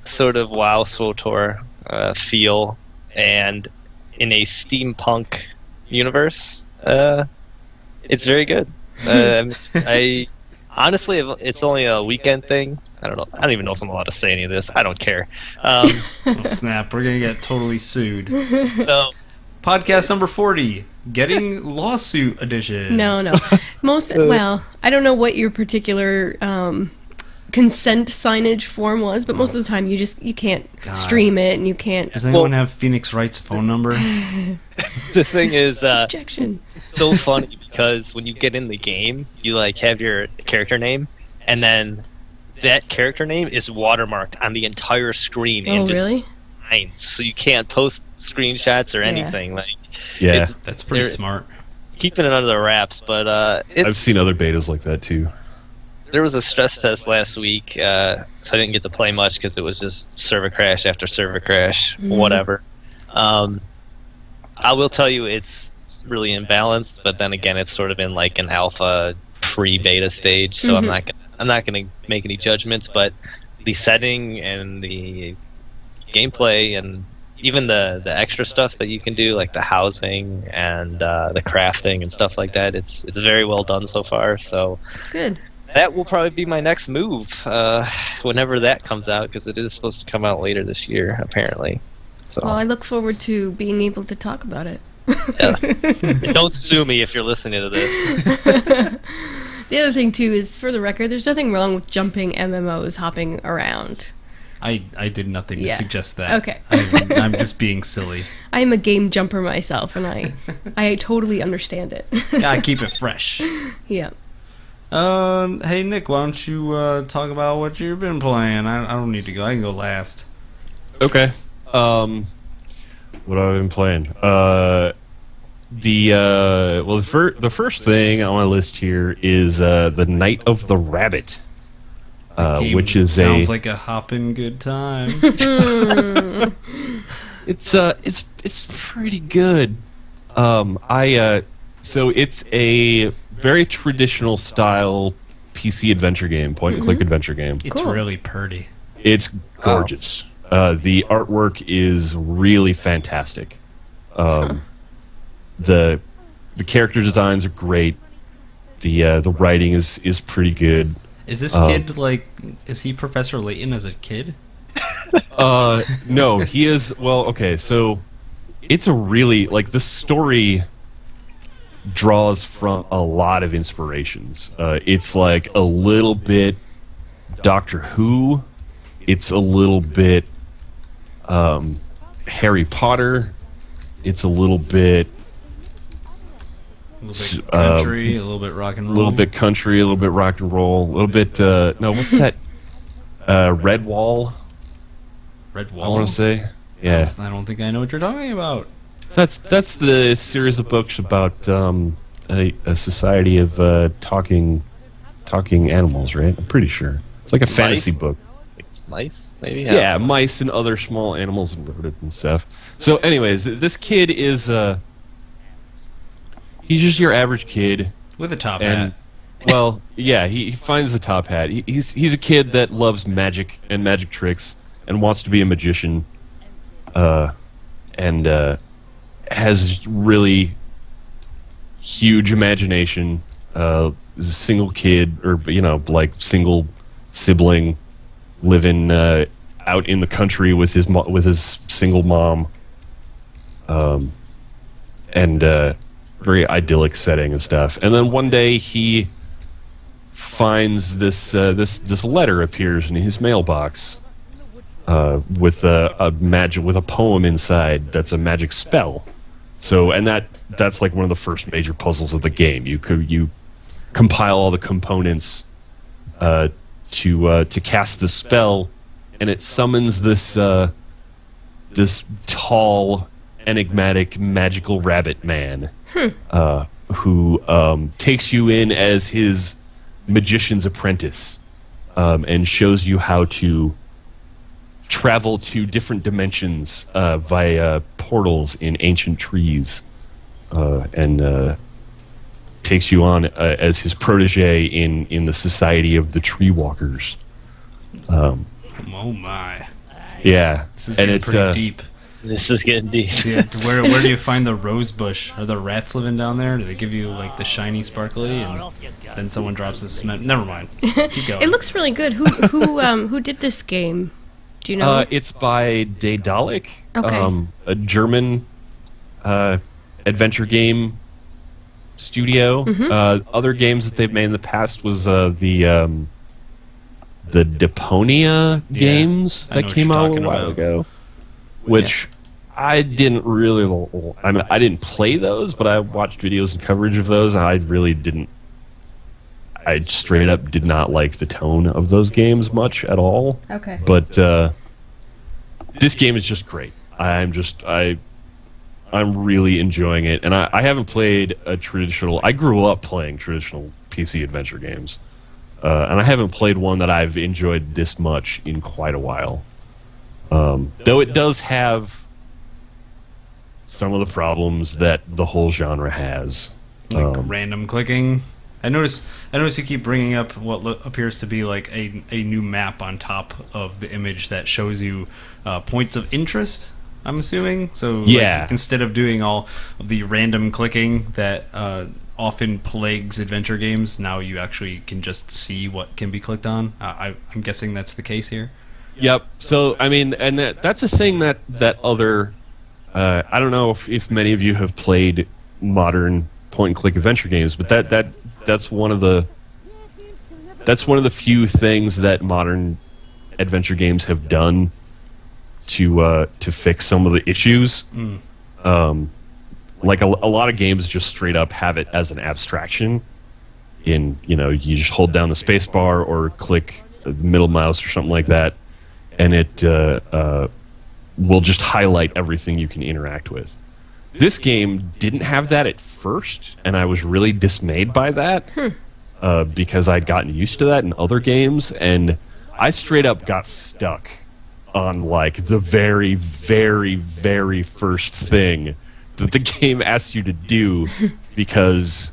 Speaker 4: sort of WoW SWTOR feel, and in a steampunk universe, it's very good. I honestly, it's only a weekend thing. I don't know. I don't even know if I'm allowed to say any of this. I don't care.
Speaker 1: Oh, snap! We're gonna get totally sued.
Speaker 4: So,
Speaker 1: Podcast number 40, getting lawsuit edition.
Speaker 2: No. Well, I don't know what your particular consent signage form was, but most of the time you can't stream it and you can't.
Speaker 1: Does anyone have Phoenix Wright's phone number?
Speaker 4: the thing is,
Speaker 2: Objection.
Speaker 4: it's so funny because when you get in the game, you like have your character name, and then that character name is watermarked on the entire screen.
Speaker 2: Oh,
Speaker 4: and just
Speaker 2: really?
Speaker 4: lines, so you can't post screenshots or anything. Like,
Speaker 3: Yeah,
Speaker 1: That's pretty
Speaker 4: they're
Speaker 1: smart.
Speaker 4: keeping it under the wraps. But
Speaker 3: I've seen other betas like that too.
Speaker 4: there was a stress test last week, so I didn't get to play much because it was just server crash after server crash, whatever. I will tell you it's really imbalanced, but then again, it's sort of in like an alpha pre-beta stage, so I'm not gonna make any judgments. But the setting and the gameplay and even the extra stuff that you can do, like the housing and the crafting and stuff like that, it's very well done so far. So
Speaker 2: Good.
Speaker 4: that will probably be my next move whenever that comes out, because it is supposed to come out later this year, apparently. So
Speaker 2: Well, I look forward to being able to talk about it.
Speaker 4: yeah. Don't sue me if you're listening to this.
Speaker 2: The other thing, too, is, for the record, there's nothing wrong with jumping MMOs, hopping around.
Speaker 1: I did nothing to
Speaker 2: Yeah.
Speaker 1: suggest that.
Speaker 2: Okay.
Speaker 1: I'm just being silly.
Speaker 2: I am a game jumper myself, and I totally understand it.
Speaker 1: Gotta keep it fresh.
Speaker 2: Yeah.
Speaker 1: Hey Nick, why don't you talk about what you've been playing? I don't need to go. I can go last.
Speaker 3: Okay. What have I been playing? The first thing on my list here is the Night of the Rabbit,
Speaker 1: Game
Speaker 3: which is
Speaker 1: sounds like a hopping good time.
Speaker 3: it's pretty good. So it's a very traditional style PC adventure game, point and click adventure game.
Speaker 1: It's
Speaker 2: Cool.
Speaker 1: really pretty.
Speaker 3: It's gorgeous. The artwork is really fantastic. The character designs are great. The writing is pretty good.
Speaker 1: Is this kid is he Professor Layton as a kid?
Speaker 3: No, he is. Well, okay, so it's a really the story draws from a lot of inspirations. It's like a little bit Doctor Who. It's a little bit Harry Potter. It's a little bit
Speaker 1: Country, a little bit rock and roll.
Speaker 3: A little bit country, a little bit rock and roll, a little bit. No, what's that? Redwall.
Speaker 1: Redwall.
Speaker 3: I want to say. Yeah,
Speaker 1: I don't think I know what you're talking about.
Speaker 3: that's the series of books about a society of talking animals, right? I'm pretty sure it's like a fantasy book.
Speaker 4: It's mice, maybe.
Speaker 3: Yeah, mice and other small animals and rodents and stuff. So, anyways, this kid is he's just your average kid.
Speaker 1: With a top
Speaker 3: And,
Speaker 1: hat.
Speaker 3: well, yeah, he finds the top hat. He's a kid that loves magic and magic tricks and wants to be a magician, and has really huge imagination. Is a single kid, or single sibling, living out in the country with his single mom, and very idyllic setting and stuff. And then one day he finds this letter appears in his mailbox with a poem inside that's a magic spell. So, and that's like one of the first major puzzles of the game. You compile all the components to cast the spell, and it summons this tall, enigmatic, magical rabbit man who takes you in as his magician's apprentice and shows you how to travel to different dimensions via portals in ancient trees, and takes you on as his protege in the Society of the Tree Walkers.
Speaker 1: Oh my!
Speaker 3: Yeah,
Speaker 1: This is getting pretty deep.
Speaker 4: This is getting deep.
Speaker 1: Yeah, where do you find the rose bush? Are there rats living down there? Do they give you like the shiny sparkly, and then someone drops the cement? Never mind. Keep going.
Speaker 2: It looks really good. Who did this game? Do you know?
Speaker 3: It's by Daedalic,
Speaker 2: Okay.
Speaker 3: a German adventure game studio. Other games that they've made in the past was the Deponia games
Speaker 1: I know
Speaker 3: that
Speaker 1: what
Speaker 3: came
Speaker 1: you're
Speaker 3: out a
Speaker 1: talking
Speaker 3: while
Speaker 1: about.
Speaker 3: ago, which I didn't really. I mean, I didn't play those, but I watched videos and coverage of those, and I really didn't. I straight up did not like the tone of those games much at all.
Speaker 2: Okay.
Speaker 3: But this game is just great. I'm really enjoying it, and I haven't played a traditional. I grew up playing traditional PC adventure games, and I haven't played one that I've enjoyed this much in quite a while. Though it does have some of the problems that the whole genre has.
Speaker 1: Like random clicking. I notice you keep bringing up what appears to be like a new map on top of the image that shows you points of interest, I'm assuming. So
Speaker 3: Yeah.
Speaker 1: like, instead of doing all of the random clicking that often plagues adventure games, now you actually can just see what can be clicked on. I'm guessing that's the case here.
Speaker 3: Yep. So I mean, and that's a thing that other. I don't know if many of you have played modern point-and-click adventure games, but that's one of the few things that modern adventure games have done to fix some of the issues. Like a lot of games just straight up have it as an abstraction. You just hold down the space bar or click the middle mouse or something like that, and it will just highlight everything you can interact with. This game didn't have that at first, and I was really dismayed by that because I'd gotten used to that in other games, and I straight up got stuck on like the very, very, very first thing that the game asks you to do because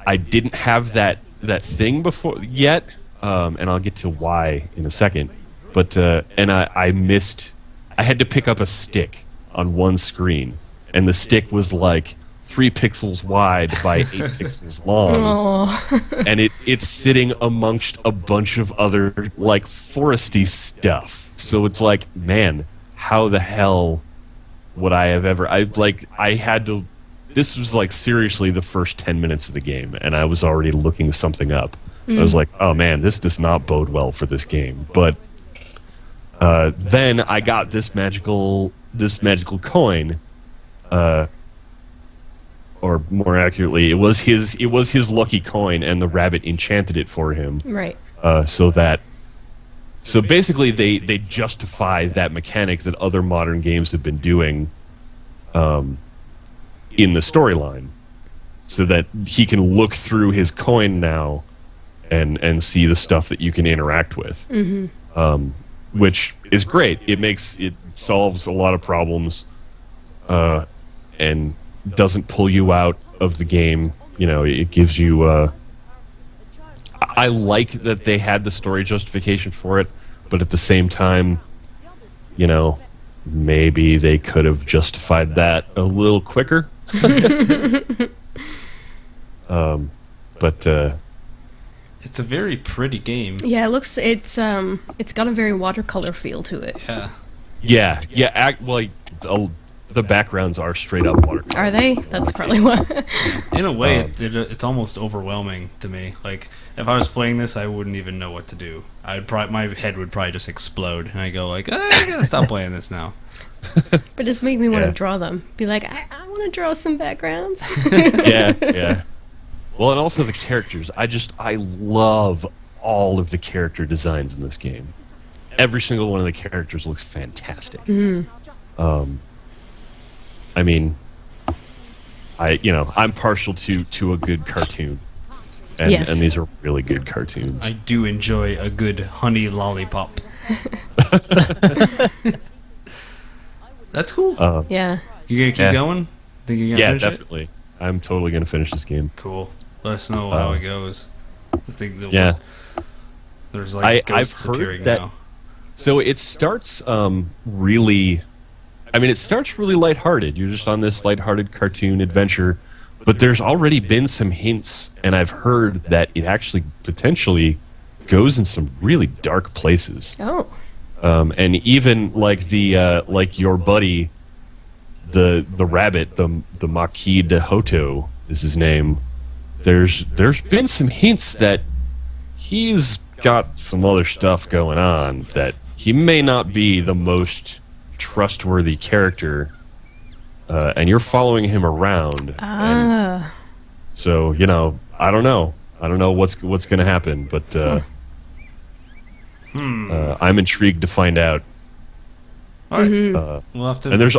Speaker 3: I didn't have that thing before yet, and I'll get to why in a second. But and I missed. I had to pick up a stick on one screen, and the stick was like 3 pixels wide by 8 pixels long.
Speaker 2: Oh.
Speaker 3: And it's sitting amongst a bunch of other like foresty stuff. So it's like, man, how the hell would I have ever? I had to. This was like seriously the first 10 minutes of the game, and I was already looking something up. I was like, oh man, this does not bode well for this game. But then I got this magical coin. Or more accurately, it was his lucky coin, and the rabbit enchanted it for him.
Speaker 2: Right.
Speaker 3: So basically, they justify that mechanic that other modern games have been doing in the storyline, so that he can look through his coin now and see the stuff that you can interact with, which is great. It solves a lot of problems, and doesn't pull you out of the game. It gives you. I like that they had the story justification for it, but at the same time, maybe they could have justified that a little quicker. But
Speaker 2: it's a very pretty game. Yeah, it's got a very watercolor feel to it.
Speaker 1: Yeah.
Speaker 3: The backgrounds are straight up watercolor.
Speaker 2: Are they? That's probably what.
Speaker 1: In a way, it's almost overwhelming to me. Like, if I was playing this, I wouldn't even know what to do. My head would probably just explode, and I go like, I gotta stop playing this now.
Speaker 2: But it's making me want to draw them. Be like, I want to draw some backgrounds.
Speaker 3: Yeah. Well, and also the characters. I love all of the character designs in this game. Every single one of the characters looks fantastic. I mean, I'm partial to a good cartoon, and these are really good cartoons.
Speaker 1: I do enjoy a good honey lollipop. That's cool.
Speaker 2: Yeah.
Speaker 1: You gonna keep going? Think you gonna finish
Speaker 3: definitely. I'm totally gonna finish this game.
Speaker 1: Cool. Let us know how it goes. I think there's like ghosts
Speaker 3: I've heard
Speaker 1: appearing
Speaker 3: that.
Speaker 1: now.
Speaker 3: So it starts really. I mean, it starts really lighthearted. You're just on this lighthearted cartoon adventure, but there's already been some hints, and I've heard that it actually potentially goes in some really dark places.
Speaker 2: Oh.
Speaker 3: And even like like your buddy, the rabbit, the Marquis de Hoto is his name. There's been some hints that he's got some other stuff going on, that he may not be the most trustworthy character, and you're following him around. So I don't know what's going to happen, but I'm intrigued to find out.
Speaker 1: All right. We'll have to.
Speaker 3: And there's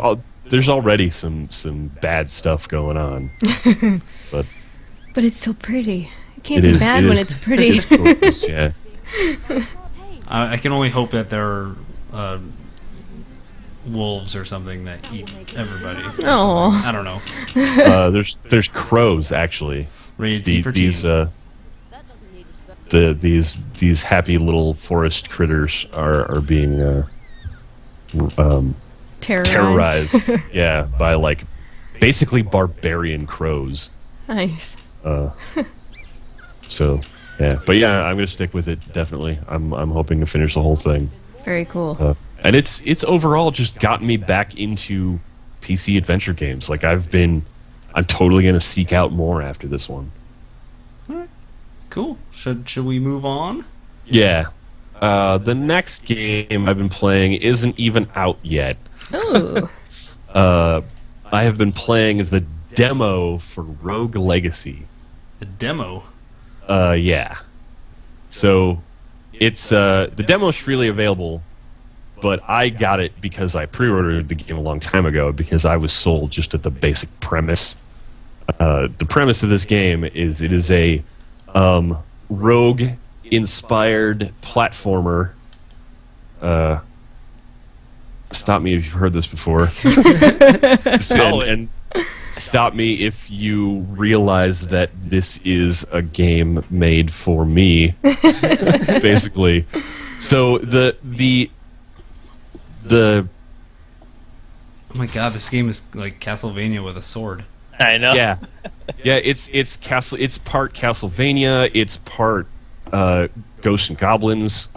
Speaker 3: already some bad stuff going on, but
Speaker 2: it's so pretty. It can't be bad when it's pretty.
Speaker 3: It's gorgeous, yeah.
Speaker 1: I can only hope that there are wolves or something that eat everybody.
Speaker 2: Oh,
Speaker 1: I don't know.
Speaker 3: There's crows actually.
Speaker 1: Rated T for teen.
Speaker 3: These happy little forest critters are being terrorized. Yeah, by like basically barbarian crows.
Speaker 2: Nice.
Speaker 3: So yeah, but yeah, I'm gonna stick with it definitely. I'm hoping to finish the whole thing.
Speaker 2: Very cool.
Speaker 3: And it's overall just gotten me back into PC adventure games. Like I'm totally gonna seek out more after this one.
Speaker 1: All right. Cool. Should we move on?
Speaker 3: Yeah. The next game I've been playing isn't even out yet.
Speaker 2: Oh.
Speaker 3: I have been playing the demo for Rogue Legacy.
Speaker 1: The demo?
Speaker 3: Yeah. So it's the demo is freely available, but I got it because I pre-ordered the game a long time ago because I was sold just at the basic premise. The premise of this game is it is a rogue-inspired platformer. Stop me if you've heard this before. and stop me if you realize that this is a game made for me, basically. So the
Speaker 1: oh my god, this game is like Castlevania with a sword.
Speaker 4: I know.
Speaker 3: Yeah, it's part Castlevania, it's part Ghosts and Goblins.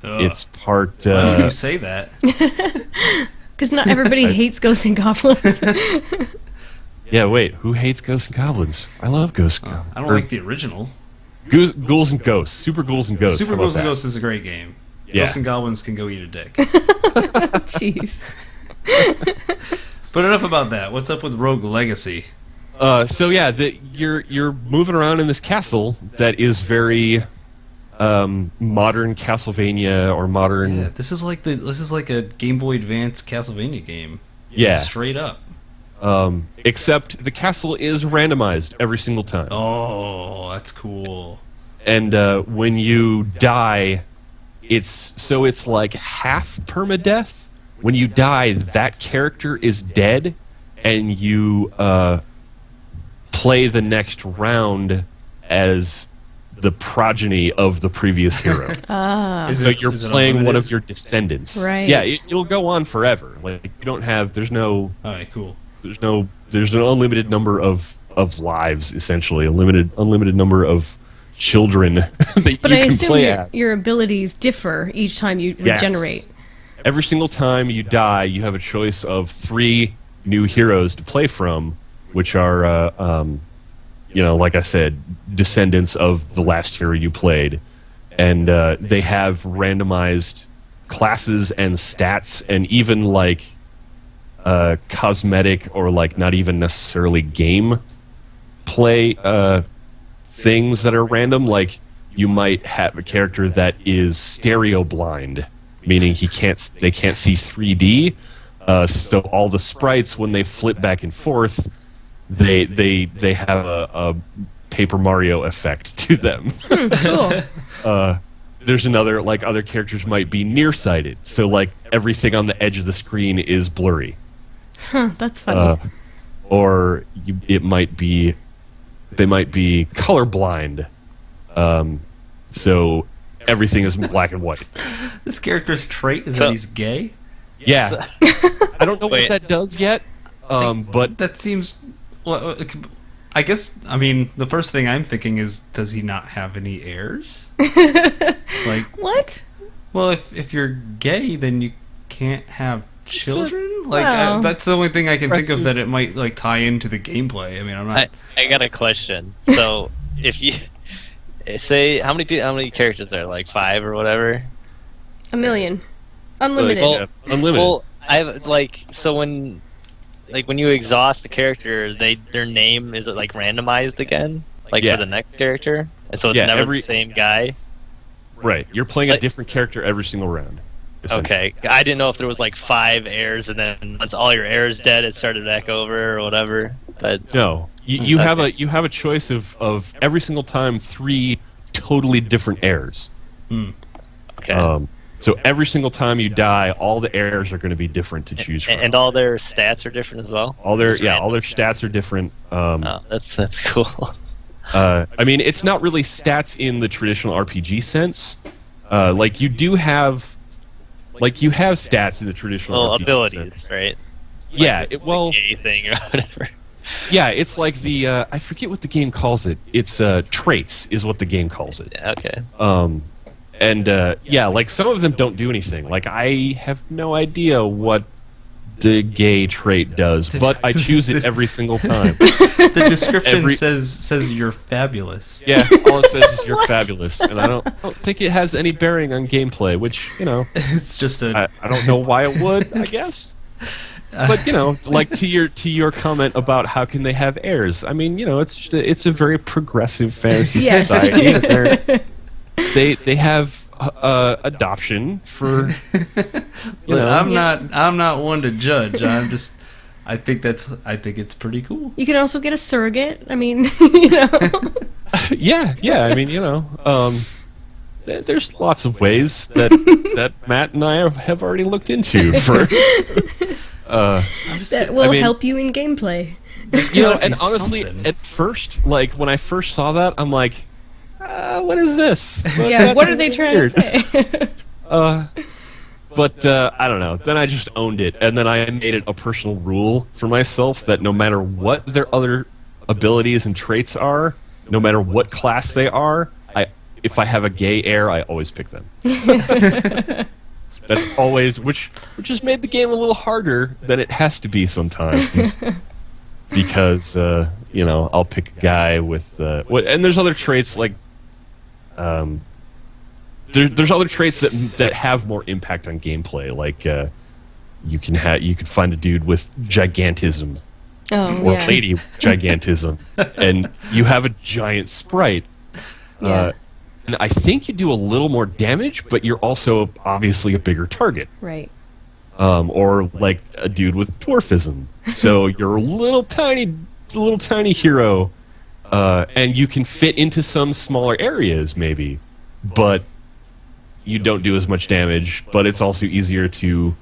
Speaker 1: Ugh.
Speaker 3: It's part.
Speaker 1: Why do you say that?
Speaker 2: Because not everybody hates Ghosts and Goblins.
Speaker 3: Yeah, wait. Who hates Ghosts and Goblins? I love Ghosts and Goblins.
Speaker 1: I don't like the original.
Speaker 3: Ghouls and Ghosts. Super Ghouls and Ghosts.
Speaker 1: Super Ghouls and Ghosts is a great game.
Speaker 3: Yeah.
Speaker 1: Ghosts and Goblins can go eat a dick.
Speaker 2: Jeez.
Speaker 1: But enough about that. What's up with Rogue Legacy?
Speaker 3: So yeah, you're moving around in this castle that is very modern Castlevania or modern.
Speaker 1: Yeah, this is like a Game Boy Advance Castlevania game.
Speaker 3: Yeah,
Speaker 1: straight up.
Speaker 3: Except the castle is randomized every single time.
Speaker 1: Oh, that's cool.
Speaker 3: And when you die, it's like half permadeath. When you die, that character is dead, and you play the next round as the progeny of the previous hero. So you're playing one of your descendants.
Speaker 2: Right.
Speaker 3: Yeah, it'll go on forever. Like you don't have. There's no.
Speaker 1: All right, cool.
Speaker 3: There's an unlimited number of lives, essentially, a unlimited number of children that
Speaker 2: but
Speaker 3: you
Speaker 2: I
Speaker 3: can
Speaker 2: assume
Speaker 3: play at.
Speaker 2: your abilities differ each time you regenerate.
Speaker 3: Every single time you die, you have a choice of 3 new heroes to play from, which are, like I said, descendants of the last hero you played. And they have randomized classes and stats and even, like, cosmetic or like not even necessarily game play things that are random. Like you might have a character that is stereo blind, meaning they can't see 3D. So all the sprites, when they flip back and forth, they have a Paper Mario effect to them.
Speaker 2: Cool.
Speaker 3: There's another, like, other characters might be nearsighted, so like everything on the edge of the screen is blurry.
Speaker 2: Huh, that's funny.
Speaker 3: Or they might be colorblind, so everything is black and white.
Speaker 1: This character's trait is that he's gay?
Speaker 3: Yeah. I don't know what that does yet, but
Speaker 1: that seems... Well, I guess, I mean, the first thing I'm thinking is, does he not have any heirs? Like,
Speaker 2: what?
Speaker 1: Well, if you're gay, then you can't have children? Like,
Speaker 2: Well.
Speaker 1: that's the only thing I can think of that it might, like, tie into the gameplay. I mean, I'm not...
Speaker 4: I got a question. So, if you... Say, how many characters are there? Like 5 or whatever?
Speaker 2: 1 million. Unlimited.
Speaker 4: Well,
Speaker 3: unlimited.
Speaker 4: Well, I have, like, so when you exhaust the character, their name, is it, like, randomized again? Like,
Speaker 3: Yeah.
Speaker 4: for the next character? And so it's
Speaker 3: Yeah,
Speaker 4: never
Speaker 3: every-
Speaker 4: the same guy?
Speaker 3: Right. You're playing a different character every single round.
Speaker 4: Okay. I didn't know if there was, like, 5 heirs, and then once all your heirs dead, it started back over or whatever. But
Speaker 3: No. You have a choice of every single time 3 totally different heirs.
Speaker 4: okay.
Speaker 3: So every single time you die, all the heirs are going to be different to choose from.
Speaker 4: And all their stats are different as well?
Speaker 3: all their
Speaker 4: Just random?
Speaker 3: all their stats are different.
Speaker 4: Oh, that's cool.
Speaker 3: I mean, it's not really stats in the traditional RPG sense. Like you have stats in the traditional
Speaker 4: Well,
Speaker 3: RPG
Speaker 4: abilities,
Speaker 3: sense.
Speaker 4: right?
Speaker 3: Yeah.
Speaker 4: The gay thing or whatever.
Speaker 3: Yeah, it's like the I forget what the game calls it. It's traits is what the game calls it.
Speaker 4: Yeah, okay.
Speaker 3: And yeah, like some of them don't do anything. Like I have no idea what the gay trait does, but I choose it every single time.
Speaker 1: The description says you're fabulous.
Speaker 3: Yeah, all it says is you're fabulous, and I don't think it has any bearing on gameplay. Which
Speaker 1: It's just a...
Speaker 3: I don't know why it would. I guess. But like to your comment about how can they have heirs? I mean, it's a very progressive fantasy
Speaker 2: Yes.
Speaker 3: society. They have adoption for.
Speaker 1: I'm not one to judge. I think it's pretty cool.
Speaker 2: You can also get a surrogate. I mean,
Speaker 3: Yeah. I mean, there's lots of ways that Matt and I have already looked into for.
Speaker 2: that will help you in gameplay.
Speaker 3: And honestly, at first, like when I first saw that, I'm like, what is this?
Speaker 2: Yeah, what are they trying to say?
Speaker 3: But I don't know. Then I just owned it, and then I made it a personal rule for myself that no matter what their other abilities and traits are, no matter what class they are, if I have a gay heir, I always pick them. That's always, which has made the game a little harder than it has to be sometimes. Because, I'll pick a guy with, and there's other traits like, there's other traits that have more impact on gameplay. Like, you could find a dude with gigantism, or a lady with gigantism, and you have a giant sprite.
Speaker 2: Yeah.
Speaker 3: And I think you do a little more damage, but you're also obviously a bigger target.
Speaker 2: Right.
Speaker 3: Or like a dude with dwarfism. So you're a little tiny hero, and you can fit into some smaller areas maybe, but you don't do as much damage. But it's also easier to,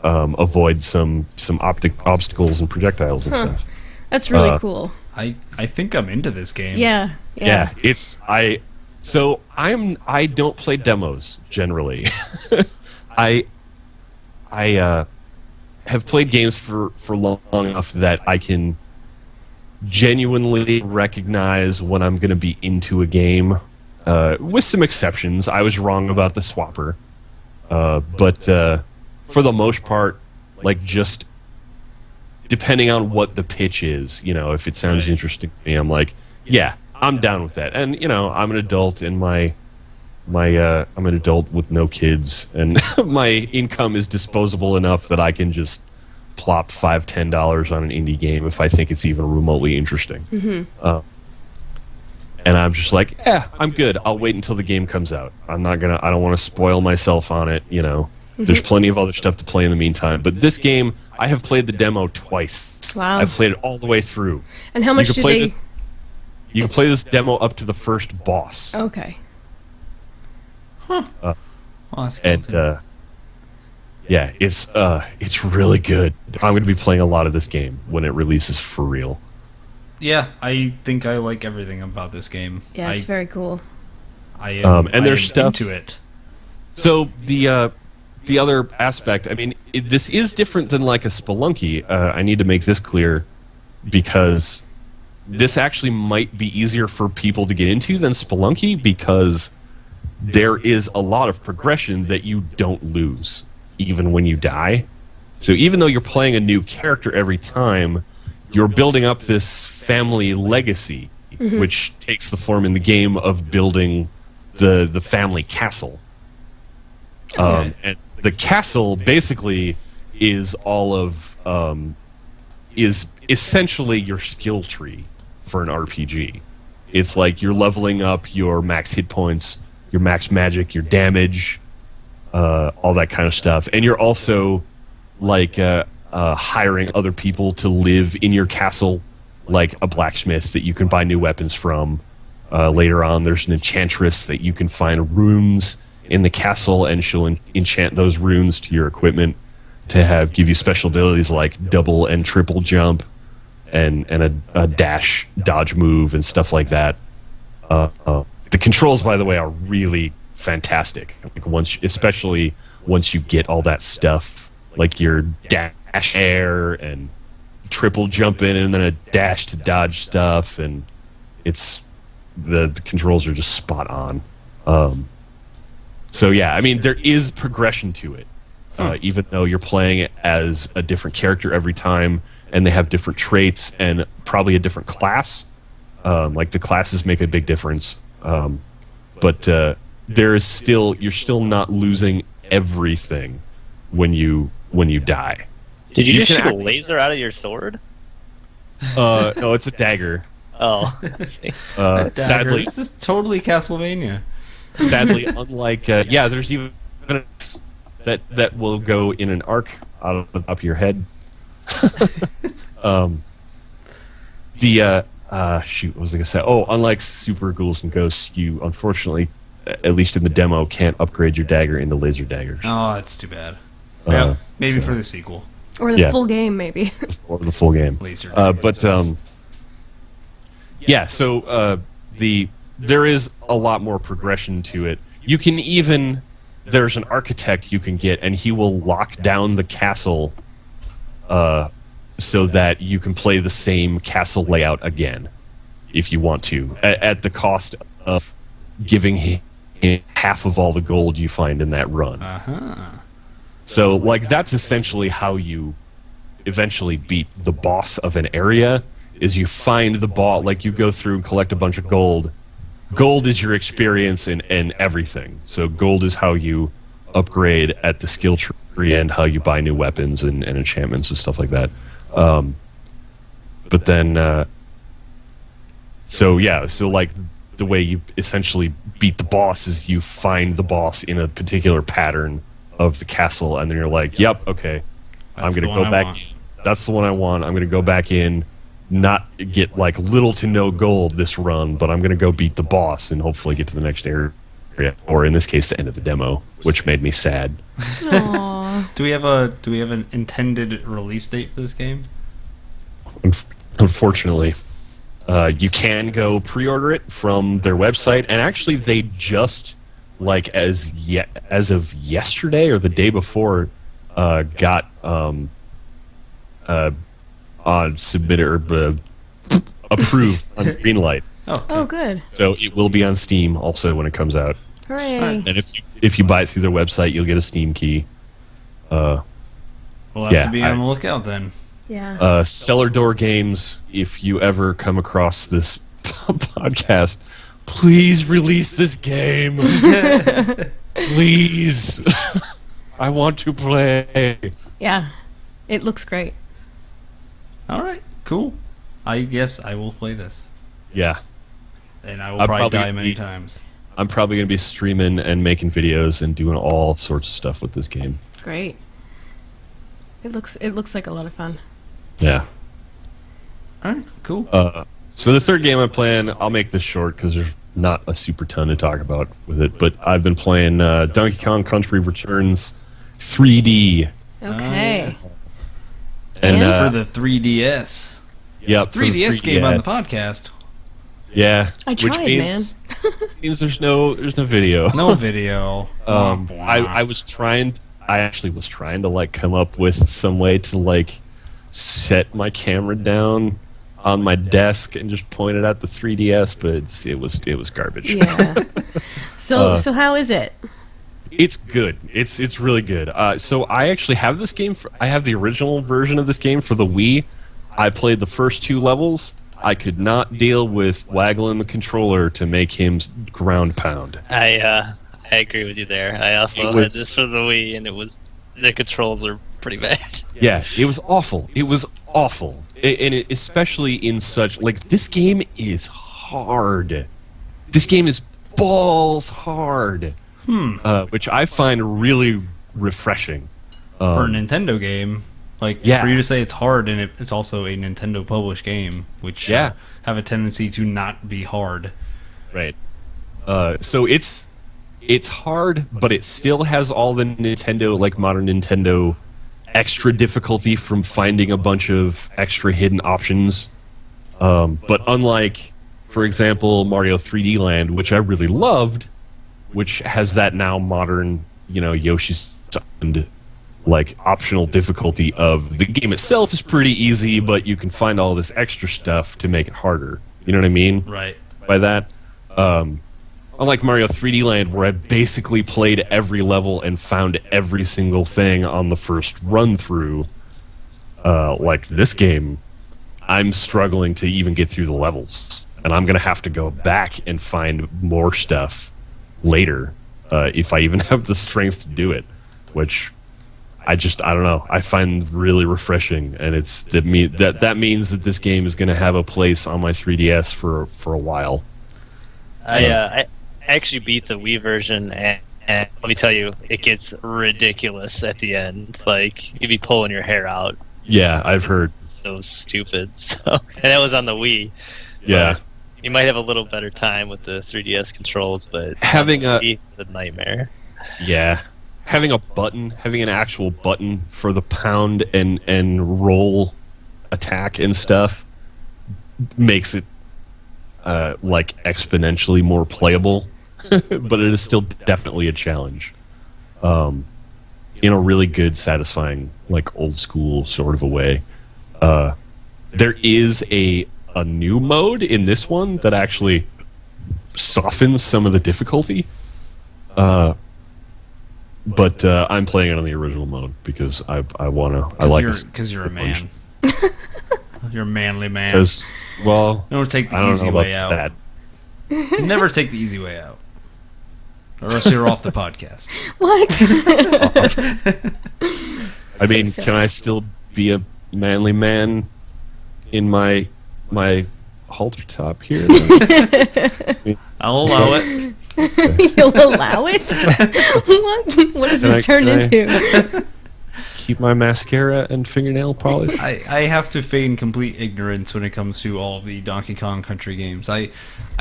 Speaker 3: avoid some obstacles and projectiles and stuff.
Speaker 2: That's really cool.
Speaker 1: I think I'm into this game.
Speaker 2: Yeah.
Speaker 3: Yeah, I don't play demos generally. I have played games for long enough that I can genuinely recognize when I'm going to be into a game. With some exceptions, I was wrong about the swapper, but for the most part, like just depending on what the pitch is, if it sounds interesting to me, I'm like, yeah, I'm down with that. And I'm an adult in my I'm an adult with no kids, and my income is disposable enough that I can just plop $5-10 on an indie game if I think it's even remotely interesting.
Speaker 2: Mm-hmm.
Speaker 3: And I'm just like, I'm good. I'll wait until the game comes out. I don't want to spoil myself on it.
Speaker 2: Mm-hmm.
Speaker 3: There's plenty of other stuff to play in the meantime. But this game, I have played the demo twice.
Speaker 2: Wow.
Speaker 3: I've played it all the way through.
Speaker 2: And how much did they?
Speaker 3: You can play this demo up to the first boss.
Speaker 2: Okay.
Speaker 1: Huh. That's cool
Speaker 3: And
Speaker 1: too.
Speaker 3: yeah, it's really good. I'm going to be playing a lot of this game when it releases for real.
Speaker 1: Yeah, I think I like everything about this game.
Speaker 2: Yeah, it's very cool.
Speaker 1: And
Speaker 3: there's stuff
Speaker 1: into it.
Speaker 3: So the other aspect, I mean, this is different than like a Spelunky. I need to make this clear because this actually might be easier for people to get into than Spelunky because there is a lot of progression that you don't lose even when you die. So even though you're playing a new character every time, you're building up this family legacy, which takes the form in the game of building the family castle.
Speaker 2: Okay.
Speaker 3: And the castle basically is all of is essentially your skill tree for an RPG. It's like you're leveling up your max hit points, your max magic, your damage, all that kind of stuff, and you're also like hiring other people to live in your castle, like a blacksmith that you can buy new weapons from. Later on, there's an enchantress that you can find runes in the castle, and she'll enchant those runes to your equipment to give you special abilities like double and triple jump and a dash dodge move and stuff like that. The controls, by the way, are really fantastic. Like especially once you get all that stuff, like your dash air and triple jump in and then a dash to dodge stuff, and it's the controls are just spot on. So yeah, I mean, there is progression to it, even though you're playing it as a different character every time, and they have different traits and probably a different class. Like the classes make a big difference, but you're still not losing everything when you die.
Speaker 4: Did you just
Speaker 3: can
Speaker 4: shoot a laser out of your sword?
Speaker 3: No, it's a dagger.
Speaker 4: Oh.
Speaker 1: Dagger.
Speaker 3: Sadly,
Speaker 1: This is totally Castlevania.
Speaker 3: unlike there's even that will go in an arc out of the top of your head. Shoot, what was I gonna say? Oh, unlike Super Ghouls and Ghosts, you unfortunately, at least in the demo, can't upgrade your dagger into laser daggers.
Speaker 1: Oh, that's too bad. Yeah, maybe for the sequel.
Speaker 2: Or the full game, maybe.
Speaker 3: Or the full game.
Speaker 1: Laser
Speaker 3: there is a lot more progression to it. You can even, there's an architect you can get, and he will lock down the castle so that you can play the same castle layout again, if you want to, at the cost of giving him half of all the gold you find in that run. So, like, that's essentially how you eventually beat the boss of an area, is you find the boss, like, you go through and collect a bunch of gold. Gold is your experience in everything. So gold is how you upgrade at the skill tree and how you buy new weapons and enchantments and stuff like that. But then, so like the way you essentially beat the boss is you find the boss in a particular pattern of the castle, and then you're like, yep, okay, I'm going to go back in. That's the one I want. I'm going to go back in, not get like little to no gold this run, but I'm going to go beat the boss and hopefully get to the next area, or in this case, the end of the demo, which made me sad.
Speaker 2: Aww.
Speaker 1: Do we have an intended release date for this game?
Speaker 3: Unfortunately, you can go pre-order it from their website, and actually, they just as of yesterday or the day before got submitted or approved on Greenlight.
Speaker 2: Oh, good.
Speaker 3: So it will be on Steam also when it comes out.
Speaker 2: Hooray.
Speaker 3: And if you buy it through their website, you'll get a Steam key.
Speaker 1: We'll have to be on the lookout then.
Speaker 2: Yeah.
Speaker 3: Cellar Door Games, if you ever come across this podcast, please release this game. Please. I want to play.
Speaker 2: Yeah, it looks great.
Speaker 1: All right, cool. I guess I will play this.
Speaker 3: Yeah.
Speaker 1: And I will probably die many times.
Speaker 3: I'm probably going to be streaming and making videos and doing all sorts of stuff with this game.
Speaker 2: Great. It looks like a lot of fun.
Speaker 3: Yeah.
Speaker 1: All right, cool.
Speaker 3: So the third game I'm playing, I'll make this short because there's not a super ton to talk about with it, but I've been playing Donkey Kong Country Returns 3D.
Speaker 2: Okay.
Speaker 3: And
Speaker 1: for the 3DS.
Speaker 3: Yep,
Speaker 1: 3DS game on the podcast.
Speaker 3: Yeah.
Speaker 2: I tried,
Speaker 3: means there's no video.
Speaker 1: No video.
Speaker 3: I actually was trying to like come up with some way to like set my camera down on my desk and just point it at the 3DS, but it was garbage.
Speaker 2: Yeah. So how is it?
Speaker 3: It's good. It's really good. So I actually have this game. I have the original version of this game for the Wii. I played the first 2 levels. I could not deal with waggling the controller to make him ground pound.
Speaker 4: I agree with you there. I also had this for the Wii, and the controls were pretty bad.
Speaker 3: Yeah, it was awful. It was awful, especially in such this game is hard. This game is balls hard, which I find really refreshing
Speaker 1: For a Nintendo game. For you to say it's hard, and it's also a Nintendo published game, which have a tendency to not be hard.
Speaker 3: Right. So it's hard, but it still has all the Nintendo, modern Nintendo, extra difficulty from finding a bunch of extra hidden options. But unlike, for example, Mario 3D Land, which I really loved, which has that now modern, Yoshi's Island, optional difficulty of the game itself is pretty easy, but you can find all this extra stuff to make it harder. You know what I mean?
Speaker 1: Right.
Speaker 3: By that, unlike Mario 3D Land, where I basically played every level and found every single thing on the first run through, this game, I'm struggling to even get through the levels, and I'm gonna have to go back and find more stuff later if I even have the strength to do it, which I don't know. I find really refreshing, and that means that this game is going to have a place on my 3DS for a while.
Speaker 4: I actually beat the Wii version, and let me tell you, it gets ridiculous at the end. You'd be pulling your hair out.
Speaker 3: Yeah, I've heard.
Speaker 4: It was stupid. And that was on the Wii.
Speaker 3: Yeah.
Speaker 4: You might have a little better time with the 3DS controls, but
Speaker 3: having
Speaker 4: a nightmare.
Speaker 3: Yeah. Having an actual button for the pound and roll attack and stuff makes it exponentially more playable, but it is still definitely a challenge. In a really good, satisfying, old school sort of a way. There is a new mode in this one that actually softens some of the difficulty. But I'm playing it on the original mode because I want to.
Speaker 1: Because you're a man. You're a manly man.
Speaker 3: Because,
Speaker 1: don't take the easy way out.
Speaker 3: That.
Speaker 1: Never take the easy way out, or else you're off the podcast.
Speaker 2: What?
Speaker 3: I mean, can I still be a manly man in my halter top here?
Speaker 1: I'll allow it.
Speaker 2: You'll allow it? What does this turn into?
Speaker 3: Keep my mascara and fingernail polish?
Speaker 1: I have to feign complete ignorance when it comes to all of the Donkey Kong Country games. I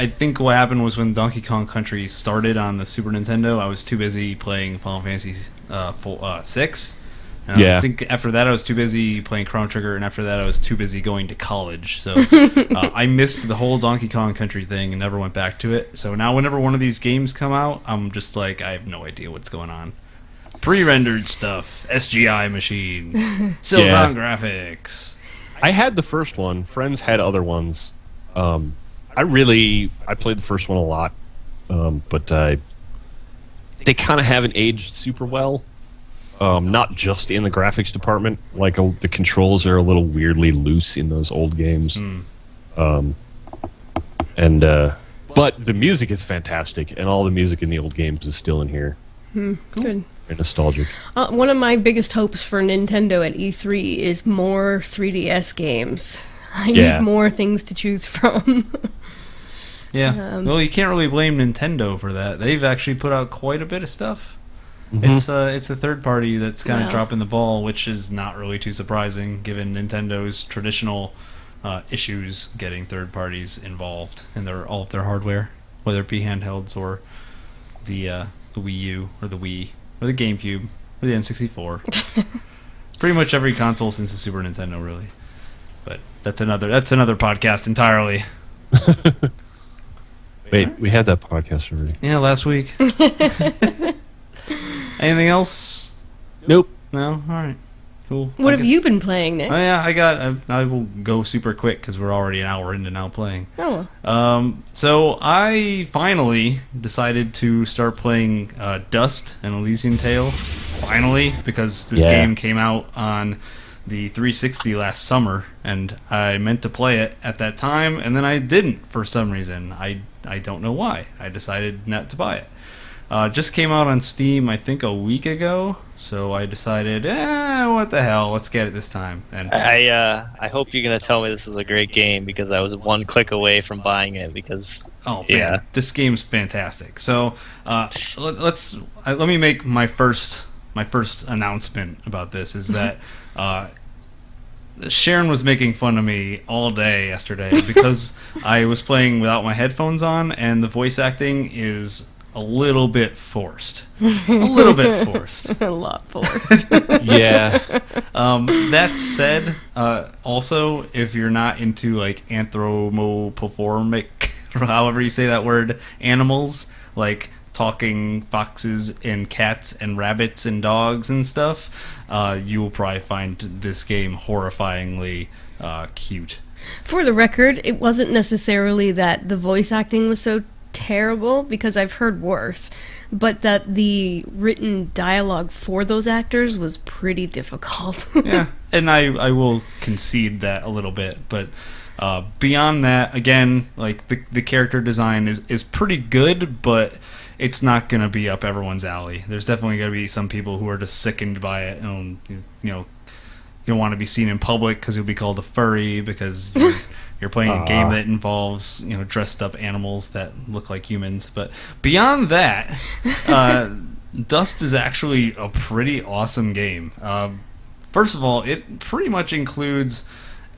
Speaker 1: think what happened was when Donkey Kong Country started on the Super Nintendo, I was too busy playing Final Fantasy 6. And I think after that I was too busy playing Chrono Trigger, and after that I was too busy going to college. So I missed the whole Donkey Kong Country thing and never went back to it. So now whenever one of these games come out, I'm just I have no idea what's going on. Pre-rendered stuff, SGI machines, Silicon graphics.
Speaker 3: I had the first one. Friends had other ones. I played the first one a lot, but they kind of haven't aged super well. Not just in the graphics department. The controls are a little weirdly loose in those old games. But But the music is fantastic, and all the music in the old games is still in here.
Speaker 2: Good.
Speaker 3: Very nostalgic.
Speaker 2: One of my biggest hopes for Nintendo at E3 is more 3DS games. I need more things to choose from.
Speaker 1: Yeah. Well, you can't really blame Nintendo for that. They've actually put out quite a bit of stuff. Mm-hmm. It's a third party that's kind of dropping the ball, which is not really too surprising given Nintendo's traditional issues getting third parties involved in all of their hardware, whether it be handhelds or the Wii U or the Wii or the GameCube or the N64. Pretty much every console since the Super Nintendo, really. But that's another podcast entirely.
Speaker 3: Wait, we had that podcast already.
Speaker 1: Yeah, last week. Anything else?
Speaker 3: Nope.
Speaker 1: No? All right. Cool.
Speaker 2: What have you been playing, Nick?
Speaker 1: Oh, yeah, I will go super quick because we're already an hour into now playing.
Speaker 2: Oh.
Speaker 1: So I finally decided to start playing Dust and Elysian Tale. Finally, because this game came out on the 360 last summer, and I meant to play it at that time, and then I didn't for some reason. I don't know why. I decided not to buy it. Just came out on Steam, I think, a week ago, so I decided, what the hell, let's get it this time. And
Speaker 4: I hope you're gonna tell me this is a great game because I was one click away from buying it. Because
Speaker 1: man, this game's fantastic. So let me make my first announcement about this is that Sharon was making fun of me all day yesterday because I was playing without my headphones on, and the voice acting is a little bit forced. A little bit forced.
Speaker 2: A lot forced.
Speaker 3: Yeah.
Speaker 1: That said, also, if you're not into like anthropomorphic, or however you say that word, animals, like talking foxes and cats and rabbits and dogs and stuff, you will probably find this game horrifyingly cute.
Speaker 2: For the record, it wasn't necessarily that the voice acting was so terrible, because I've heard worse, but that the written dialogue for those actors was pretty difficult.
Speaker 1: Yeah, and I will concede that a little bit, but beyond that, again, like the character design is pretty good, but it's not going to be up everyone's alley. There's definitely going to be some people who are just sickened by it, and you don't want to be seen in public because you'll be called a furry because you're playing a game that involves dressed up animals that look like humans. But beyond that, Dust is actually a pretty awesome game. First of all, it pretty much includes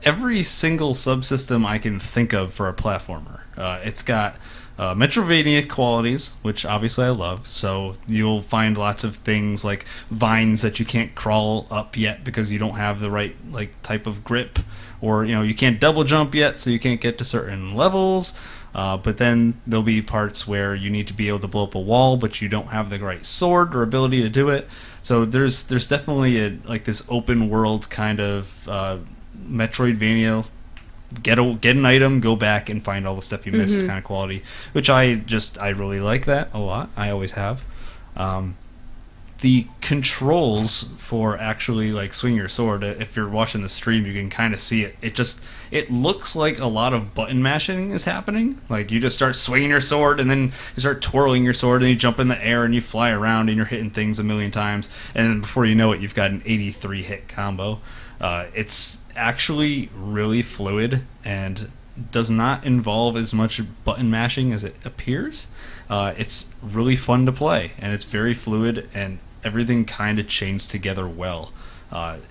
Speaker 1: every single subsystem I can think of for a platformer. It's got Metroidvania qualities, which obviously I love. So you'll find lots of things like vines that you can't crawl up yet because you don't have the right type of grip, or you can't double jump yet, so you can't get to certain levels. But then there'll be parts where you need to be able to blow up a wall, but you don't have the right sword or ability to do it. So there's definitely this open world kind of Metroidvania. Get an item, go back and find all the stuff you missed kind of quality, which I really like that a lot. I always have. The controls for actually swinging your sword, if you're watching the stream, you can kind of see it. It looks like a lot of button mashing is happening. Like you just start swinging your sword, and then you start twirling your sword, and you jump in the air, and you fly around, and you're hitting things a million times, and then before you know it, you've got an 83 hit combo. It's actually really fluid and does not involve as much button mashing as it appears. It's really fun to play, and it's very fluid, and everything kind of chains together well.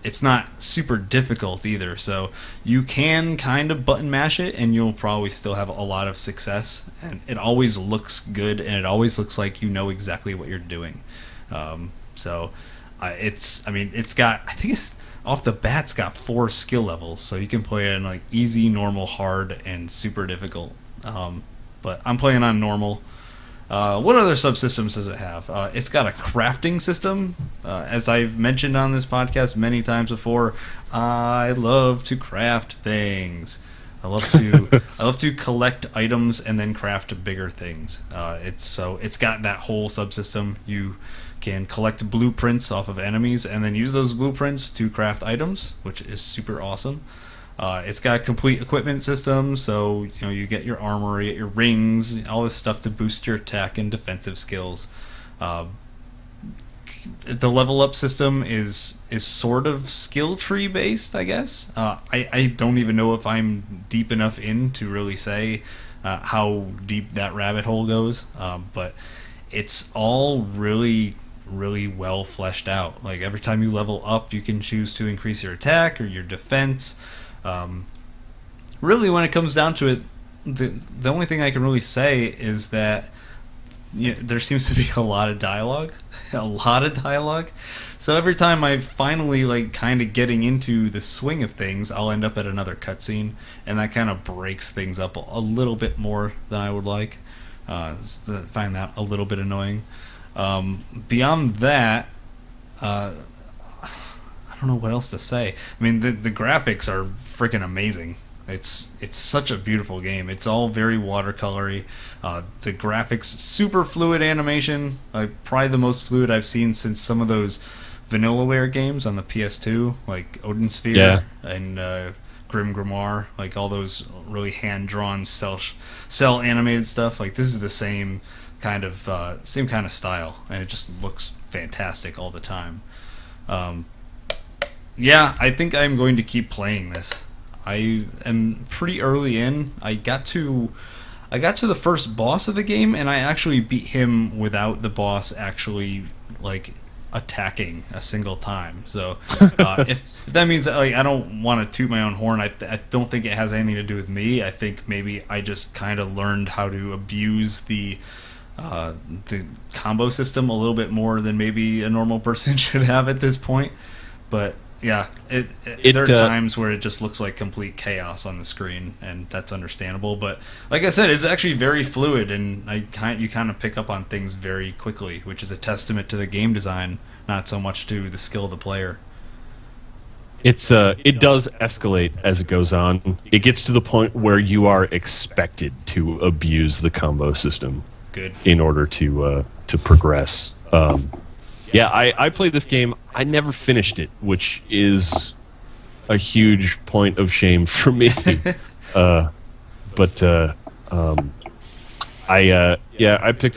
Speaker 1: It's not super difficult either, so you can kind of button mash it, and you'll probably still have a lot of success. And it always looks good, and it always looks like you know exactly what you're doing. It's got, I think it's off the bat, it's got 4 skill levels, so you can play it in easy, normal, hard, and super difficult. But I'm playing on normal. What other subsystems does it have? It's got a crafting system. As I've mentioned on this podcast many times before, I love to craft things. I love to collect items and then craft bigger things. It's got that whole subsystem. You can collect blueprints off of enemies and then use those blueprints to craft items, which is super awesome. It's got a complete equipment system, so you get your armor, you get your rings, all this stuff to boost your attack and defensive skills. The level up system is sort of skill tree based, I guess. I don't even know if I'm deep enough in to really say how deep that rabbit hole goes, but it's all really well fleshed out. Like every time you level up, you can choose to increase your attack or your defense. Really, when it comes down to it, the only thing I can really say is that there seems to be a lot of dialogue. So every time I finally kind of getting into the swing of things, I'll end up at another cutscene, and that kind of breaks things up a little bit more than I would like. I find that a little bit annoying. Beyond that, I don't know what else to say. I mean, the graphics are freaking amazing. It's such a beautiful game. It's all very watercolory. The graphics, super fluid animation. Probably the most fluid I've seen since some of those Vanillaware games on the PS2, like Odin Sphere and Grim Grimoire, like all those really hand-drawn cell animated stuff. Like this is the same kind of style, and it just looks fantastic all the time. Yeah, I think I'm going to keep playing this. I am pretty early in. I got to the first boss of the game, and I actually beat him without the boss actually attacking a single time. So if that means that, I don't want to toot my own horn, I don't think it has anything to do with me. I think maybe I just kind of learned how to abuse the combo system a little bit more than maybe a normal person should have at this point. But yeah, there are times where it just looks like complete chaos on the screen, and that's understandable. But like I said, it's actually very fluid, and you kind of pick up on things very quickly, which is a testament to the game design, not so much to the skill of the player.
Speaker 3: It does escalate as it goes on. It gets to the point where you are expected to abuse the combo system.
Speaker 1: Good.
Speaker 3: In order to progress. Yeah, I played this game. I never finished it, which is a huge point of shame for me. I picked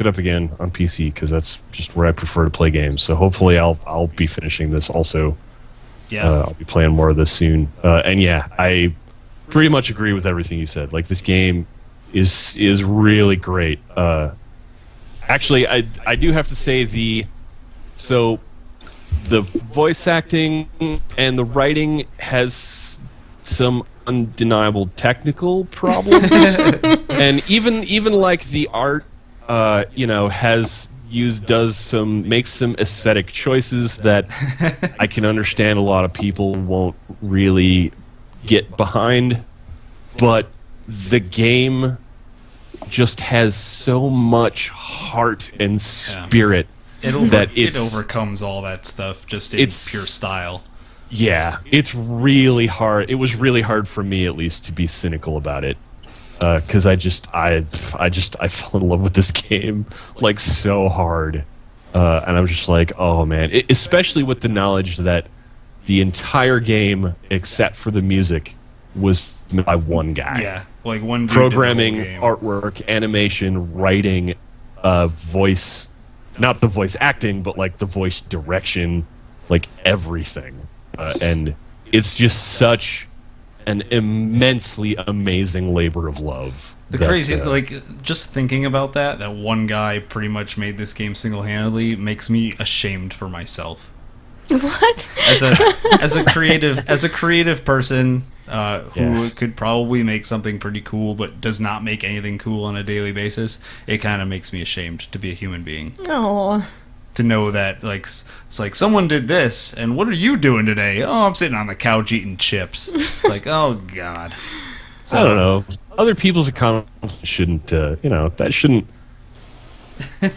Speaker 3: it up again on PC because that's just where I prefer to play games. So hopefully I'll be finishing this also. Yeah, I'll be playing more of this soon. And yeah, I pretty much agree with everything you said. Like this game is really great. Actually, I do have to say the voice acting and the writing has some undeniable technical problems, and even like the art, makes some aesthetic choices that I can understand a lot of people won't really get behind, but the game just has so much heart and spirit. It
Speaker 1: overcomes all that stuff just in pure style.
Speaker 3: Yeah, it's really hard. It was really hard for me, at least, to be cynical about it, because I fell in love with this game like so hard, and I'm just like, oh man, especially with the knowledge that the entire game, except for the music, was made by one guy.
Speaker 1: Yeah, like one dude
Speaker 3: programming, artwork, animation, writing, voice. Not the voice acting, but like the voice direction, like everything. And it's just such an immensely amazing labor of love.
Speaker 1: Just thinking about that one guy pretty much made this game single-handedly makes me ashamed for myself.
Speaker 2: What?
Speaker 1: As a creative person who could probably make something pretty cool but does not make anything cool on a daily basis, it kind of makes me ashamed to be a human being.
Speaker 2: Oh.
Speaker 1: To know that it's like someone did this, and what are you doing today? Oh, I'm sitting on the couch eating chips. It's like, oh god.
Speaker 3: So, I don't know. Other people's accomplishments shouldn't. That shouldn't.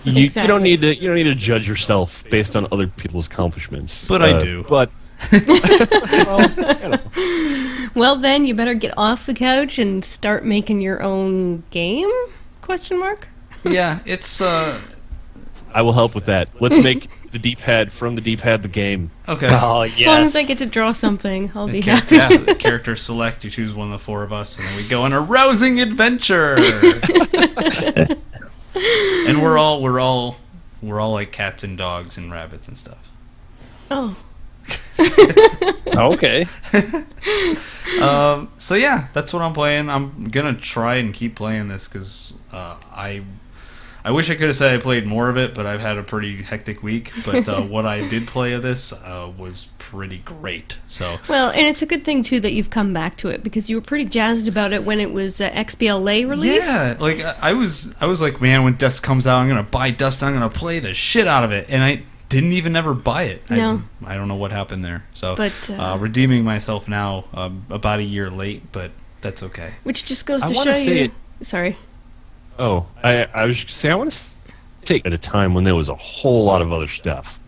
Speaker 3: You don't need to judge yourself based on other people's accomplishments.
Speaker 1: But I do.
Speaker 3: But
Speaker 2: well, then you better get off the couch and start making your own game? ?
Speaker 1: Yeah, it's.
Speaker 3: I will help with that. Let's make the D-pad from the D-pad the game.
Speaker 1: Okay.
Speaker 4: Oh,
Speaker 2: As long as
Speaker 4: yes.
Speaker 2: I get to draw something, I'll be happy.
Speaker 1: Character select. You choose one of the four of us, and then we go on a rousing adventure. And we're all like cats and dogs and rabbits and stuff.
Speaker 2: Oh.
Speaker 4: Okay.
Speaker 1: So yeah, that's what I'm playing. I'm gonna try and keep playing this because I wish I could have said I played more of it, but I've had a pretty hectic week. But what I did play of this was pretty great. So
Speaker 2: Well, and it's a good thing too that you've come back to it because you were pretty jazzed about it when it was XBLA release.
Speaker 1: yeah, like I was like, man, when Dust comes out, I'm gonna buy Dust. I'm gonna play the shit out of it, and I didn't even ever buy it.
Speaker 2: No.
Speaker 1: I don't know what happened there. So
Speaker 2: But,
Speaker 1: redeeming myself now, about a year late, but that's okay.
Speaker 2: Which just goes
Speaker 3: I
Speaker 2: to show
Speaker 3: wanna say
Speaker 2: you.
Speaker 3: it-
Speaker 2: Sorry.
Speaker 3: Oh, I was just saying, I want to take at a time when there was a whole lot of other stuff.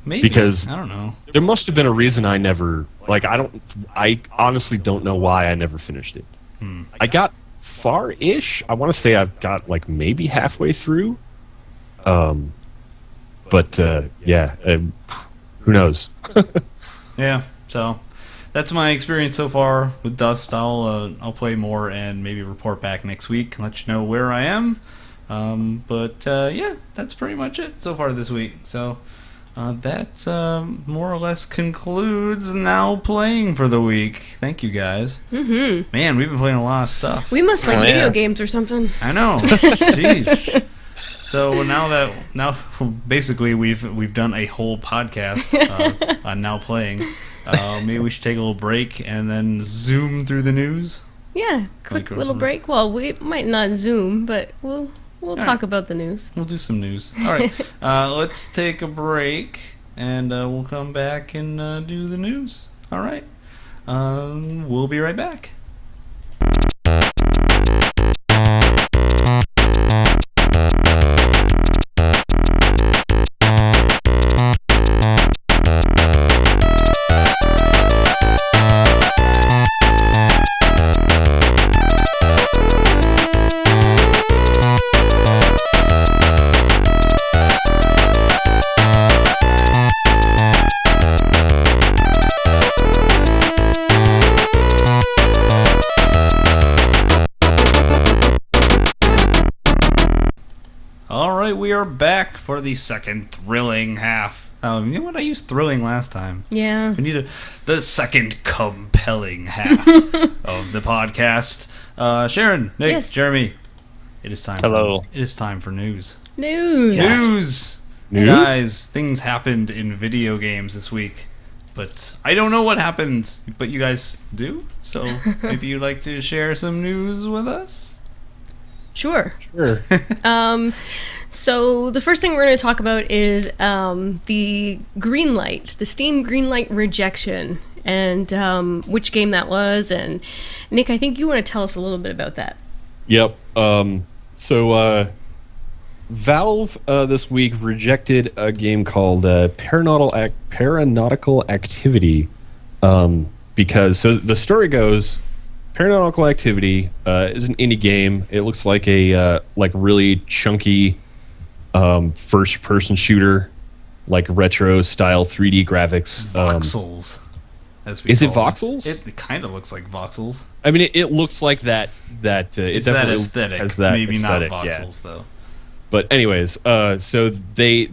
Speaker 1: Maybe
Speaker 3: Because-
Speaker 1: I don't know.
Speaker 3: There must have been a reason I never, like, I honestly don't know why I never finished it. I got far-ish. I want to say I've got, like, maybe halfway through. But, yeah, who knows?
Speaker 1: Yeah, so that's my experience so far with Dust. I'll play more and maybe report back next week and let you know where I am. But yeah, that's pretty much it so far this week. So that more or less concludes Now Playing for the week. Thank you guys.
Speaker 2: Mm-hmm.
Speaker 1: Man, we've been playing a lot of stuff.
Speaker 2: We must like
Speaker 4: Oh,
Speaker 2: video
Speaker 4: yeah.
Speaker 2: games or something.
Speaker 1: I know. Jeez. So now basically we've done a whole podcast on Now Playing. Maybe we should take a little break and then zoom through the news.
Speaker 2: Yeah, quick
Speaker 1: Like,
Speaker 2: little break. Well, we might not zoom, but we'll talk
Speaker 1: right.
Speaker 2: about the news.
Speaker 1: We'll do some news. All right, let's take a break and we'll come back and do the news. All right, we'll be right back. All right, we are back for the second thrilling half. You know what? I used thrilling last time.
Speaker 2: Yeah.
Speaker 1: We need the second compelling half of the podcast. Sharon, Nick,
Speaker 2: Yes.
Speaker 1: Jeremy, it is time.
Speaker 4: Hello.
Speaker 1: It is time for news.
Speaker 2: News.
Speaker 1: News.
Speaker 3: News?
Speaker 1: Guys, things happened in video games this week, but I don't know what happened. But you guys do, so maybe you'd like to share some news with us.
Speaker 2: Sure.
Speaker 3: Sure.
Speaker 2: So the first thing we're going to talk about is the Greenlight, the Steam Greenlight rejection, and which game that was. And Nick, I think you want to tell us a little bit about that.
Speaker 3: Yep. So Valve this week rejected a game called Paranautical Activity because the story goes, Paranautical Activity is an indie game. It looks like a really chunky first-person shooter, like retro style 3D graphics.
Speaker 1: Voxels. As we
Speaker 3: Is it
Speaker 1: call
Speaker 3: voxels?
Speaker 1: It kind of looks like voxels.
Speaker 3: I mean, it looks like that. It
Speaker 1: It's that
Speaker 3: definitely
Speaker 1: aesthetic.
Speaker 3: has that
Speaker 1: Maybe
Speaker 3: aesthetic,
Speaker 1: not
Speaker 3: yeah.
Speaker 1: voxels though.
Speaker 3: But anyways, so they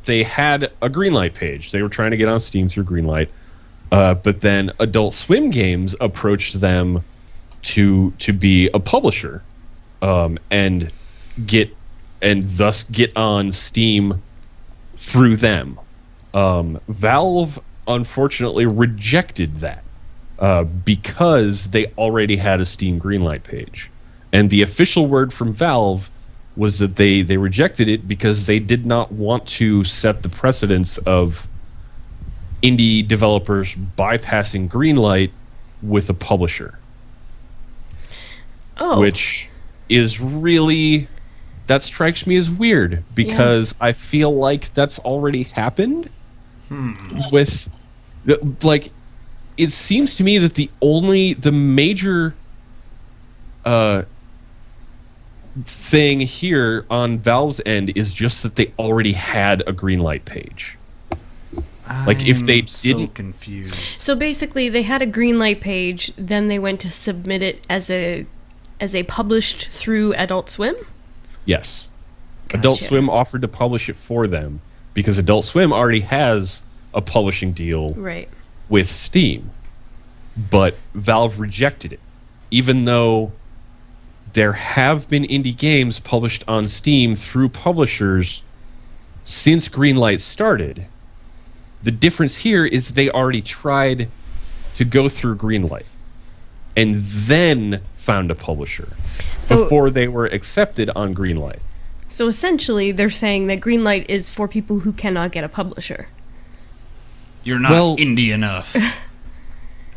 Speaker 3: had a Greenlight page. They were trying to get on Steam through Greenlight, but then Adult Swim Games approached them to be a publisher, and thus get on Steam through them. Valve unfortunately rejected that because they already had a Steam Greenlight page, and the official word from Valve was that they rejected it because they did not want to set the precedence of indie developers bypassing Greenlight with a publisher.
Speaker 2: Oh.
Speaker 3: Which is really, that strikes me as weird because I feel like that's already happened with, like, it seems to me that the thing here on Valve's end is just that they already had a Greenlight page. Like if they didn't,
Speaker 1: confused.
Speaker 2: So basically, they had a Greenlight page, then they went to submit it as a published through Adult Swim.
Speaker 3: yes,
Speaker 2: Gotcha.
Speaker 3: Adult Swim offered to publish it for them because Adult Swim already has a publishing deal
Speaker 2: Right.
Speaker 3: with Steam, but Valve rejected it, even though there have been indie games published on Steam through publishers since Greenlight started. The difference here is they already tried to go through Greenlight and then found a publisher before they were accepted on Greenlight.
Speaker 2: So essentially, they're saying that Greenlight is for people who cannot get a publisher.
Speaker 1: You're not indie enough.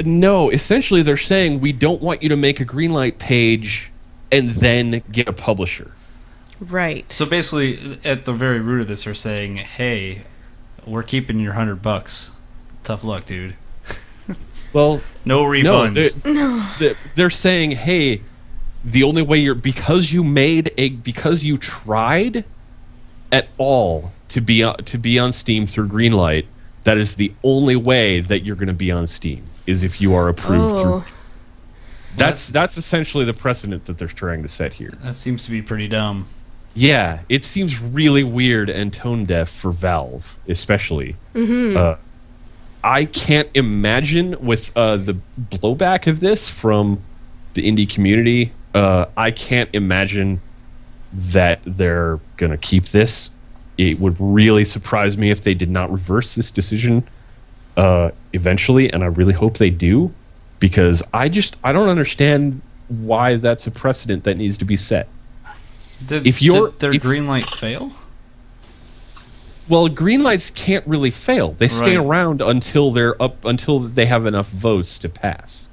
Speaker 3: No, essentially they're saying we don't want you to make a Greenlight page and then get a publisher.
Speaker 2: Right.
Speaker 1: So basically, at the very root of this, they're saying, "Hey, we're keeping your $100. Tough luck, dude.
Speaker 3: Well,
Speaker 1: No refunds."
Speaker 3: they're saying, hey, the only way because you tried at all to be on Steam through Greenlight, that is the only way that you're going to be on Steam is if you are approved through. That's essentially the precedent that they're trying to set here.
Speaker 1: That seems to be pretty dumb.
Speaker 3: Yeah, it seems really weird and tone deaf for Valve, especially. I can't imagine with the blowback of this from the indie community. I can't imagine that they're gonna keep this. It would really surprise me if they did not reverse this decision eventually, and I really hope they do, because I don't understand why that's a precedent that needs to be set.
Speaker 1: Did their Greenlight fail?
Speaker 3: Well, Greenlights can't really fail. They stay around until they have enough votes to pass.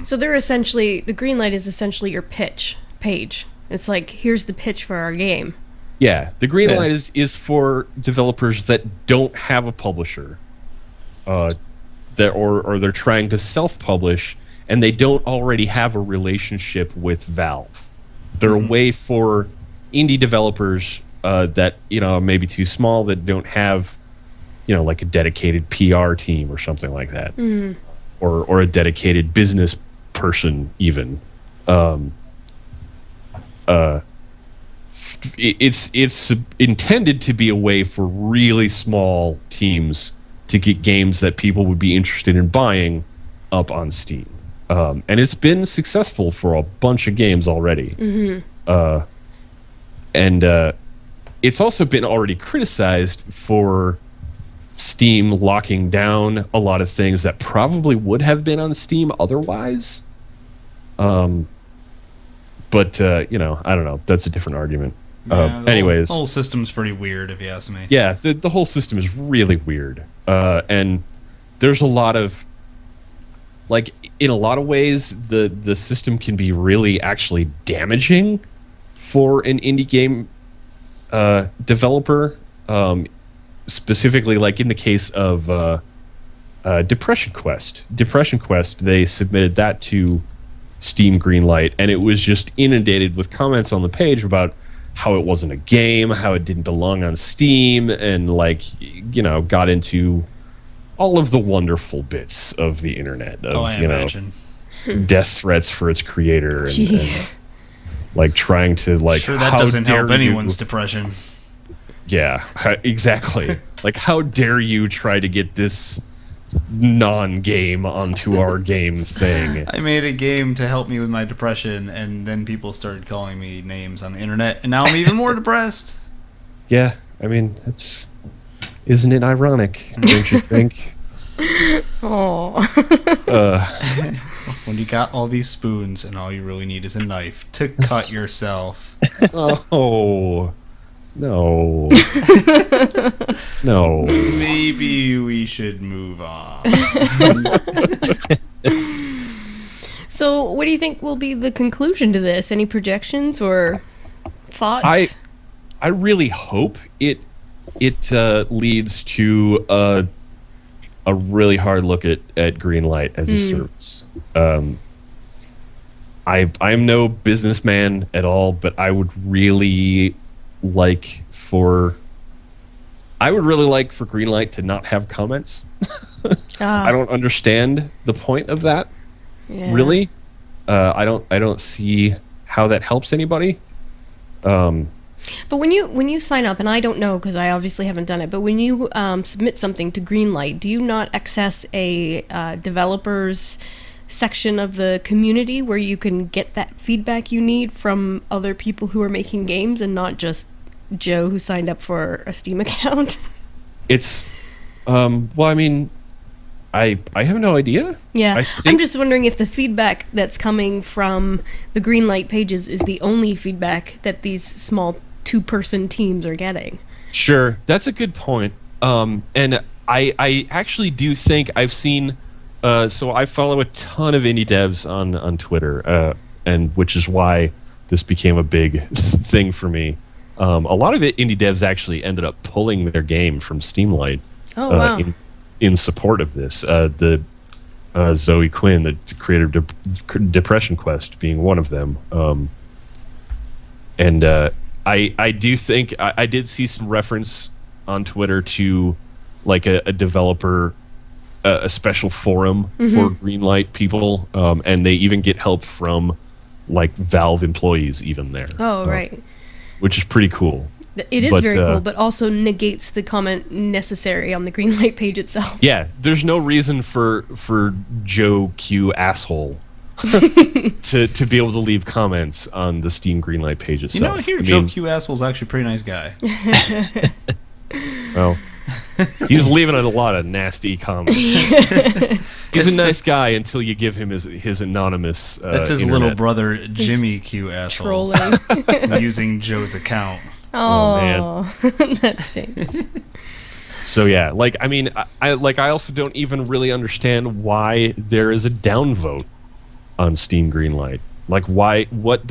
Speaker 2: So they're essentially, the Greenlight is essentially your pitch page. It's like, here's the pitch for our game.
Speaker 3: Yeah, the Greenlight is for developers that don't have a publisher, or they're trying to self-publish and they don't already have a relationship with Valve. They're a way for indie developers that maybe too small, that don't have like a dedicated PR team or something like that, or a dedicated business person even. It's intended to be a way for really small teams to get games that people would be interested in buying up on Steam. And it's been successful for a bunch of games already. And it's also been already criticized for Steam locking down a lot of things that probably would have been on Steam otherwise. But I don't know. That's a different argument. Anyways,
Speaker 1: the whole system's pretty weird, if you ask me.
Speaker 3: Yeah, the whole system is really weird. And there's a lot of, like, in a lot of ways, the system can be really actually damaging for an indie game developer. Specifically, like in the case of Depression Quest. Depression Quest, they submitted that to Steam Greenlight, and it was just inundated with comments on the page about how it wasn't a game, how it didn't belong on Steam, and got into all of the wonderful bits of the internet of
Speaker 1: imagine.
Speaker 3: Death threats for its creator and like trying to
Speaker 1: sure that doesn't help anyone's depression.
Speaker 3: Yeah, exactly. Like, how dare you try to get this non-game onto our game thing?
Speaker 1: I made a game to help me with my depression, and then people started calling me names on the internet, and now I'm even more depressed.
Speaker 3: Yeah, I mean, isn't it ironic, don't you think?
Speaker 2: Oh.
Speaker 1: When you got all these spoons and all you really need is a knife to cut yourself.
Speaker 3: Oh. No. No.
Speaker 1: Maybe we should move on.
Speaker 2: So, what do you think will be the conclusion to this? Any projections or thoughts?
Speaker 3: I really hope it leads to a really hard look at Greenlight as a service. I'm no businessman at all, but I would really like for Greenlight to not have comments. I don't understand the point of that.
Speaker 2: Yeah.
Speaker 3: Really, I don't see how that helps anybody.
Speaker 2: But when you sign up, and I don't know because I obviously haven't done it, but when you submit something to Greenlight, do you not access a developers section of the community where you can get that feedback you need from other people who are making games and not just Joe who signed up for a Steam account?
Speaker 3: It's well, I mean, I have no idea.
Speaker 2: Yeah, I'm just wondering if the feedback that's coming from the Greenlight pages is the only feedback that these small two-person teams are getting.
Speaker 3: Sure, that's a good point. And I actually do think I've seen. So I follow a ton of indie devs on Twitter, and which is why this became a big thing for me. A lot of indie devs actually ended up pulling their game from Steamlight.
Speaker 2: Oh wow!
Speaker 3: In support of this, the Zoe Quinn, the creator of Depression Quest, being one of them. And I do think I did see some reference on Twitter to like a developer. A special forum for Greenlight people, and they even get help from like Valve employees even there.
Speaker 2: Oh, right. Which
Speaker 3: is pretty cool.
Speaker 2: It is very cool, but also negates the comment necessary on the Greenlight page itself.
Speaker 3: Yeah, there's no reason for Joe Q asshole to be able to leave comments on the Steam Greenlight page itself.
Speaker 1: You know, I hear Joe Q asshole's actually a pretty nice guy.
Speaker 3: Well, he's leaving a lot of nasty comments. He's a nice guy until you give him his anonymous
Speaker 1: that's his
Speaker 3: internet.
Speaker 1: little brother Jimmy Q asshole
Speaker 2: trolling.
Speaker 1: using Joe's account.
Speaker 2: Oh man, that stinks.
Speaker 3: So yeah, like I mean, I also don't even really understand why there is a downvote on Steam Greenlight. Like why? What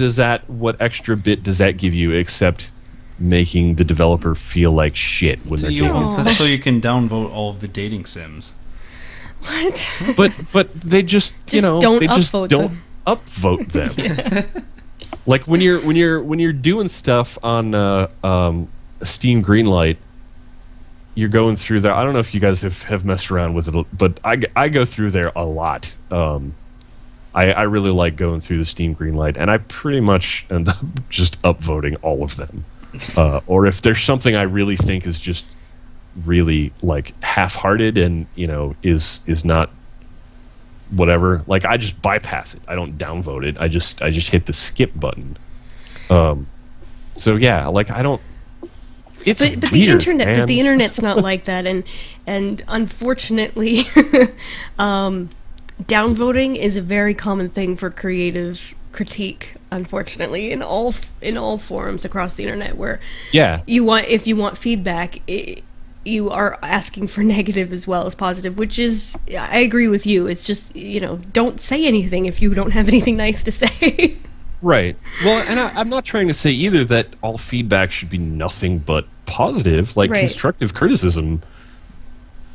Speaker 3: extra bit does that give you except making the developer feel like shit when they're doing it?
Speaker 1: That's so you can downvote all of the dating sims.
Speaker 2: What?
Speaker 3: But they just don't upvote them. Yeah. Like when you're doing stuff on Steam Greenlight, you're going through there. I don't know if you guys have messed around with it, but I go through there a lot. I really like going through the Steam Greenlight, and I pretty much end up just upvoting all of them. Or if there's something I really think is just really like half-hearted and is not whatever, like I just bypass it. I don't downvote it. I just hit the skip button. So yeah, like I don't. It's
Speaker 2: but
Speaker 3: weird,
Speaker 2: the internet,
Speaker 3: man.
Speaker 2: but the internet's not like that, and unfortunately, downvoting is a very common thing for creative critique. Unfortunately, in all forums across the internet, where if you want feedback, you are asking for negative as well as positive, which is, I agree with you. It's just don't say anything if you don't have anything nice to say. Right.
Speaker 3: Well, and I'm not trying to say either that all feedback should be nothing but positive, like constructive criticism.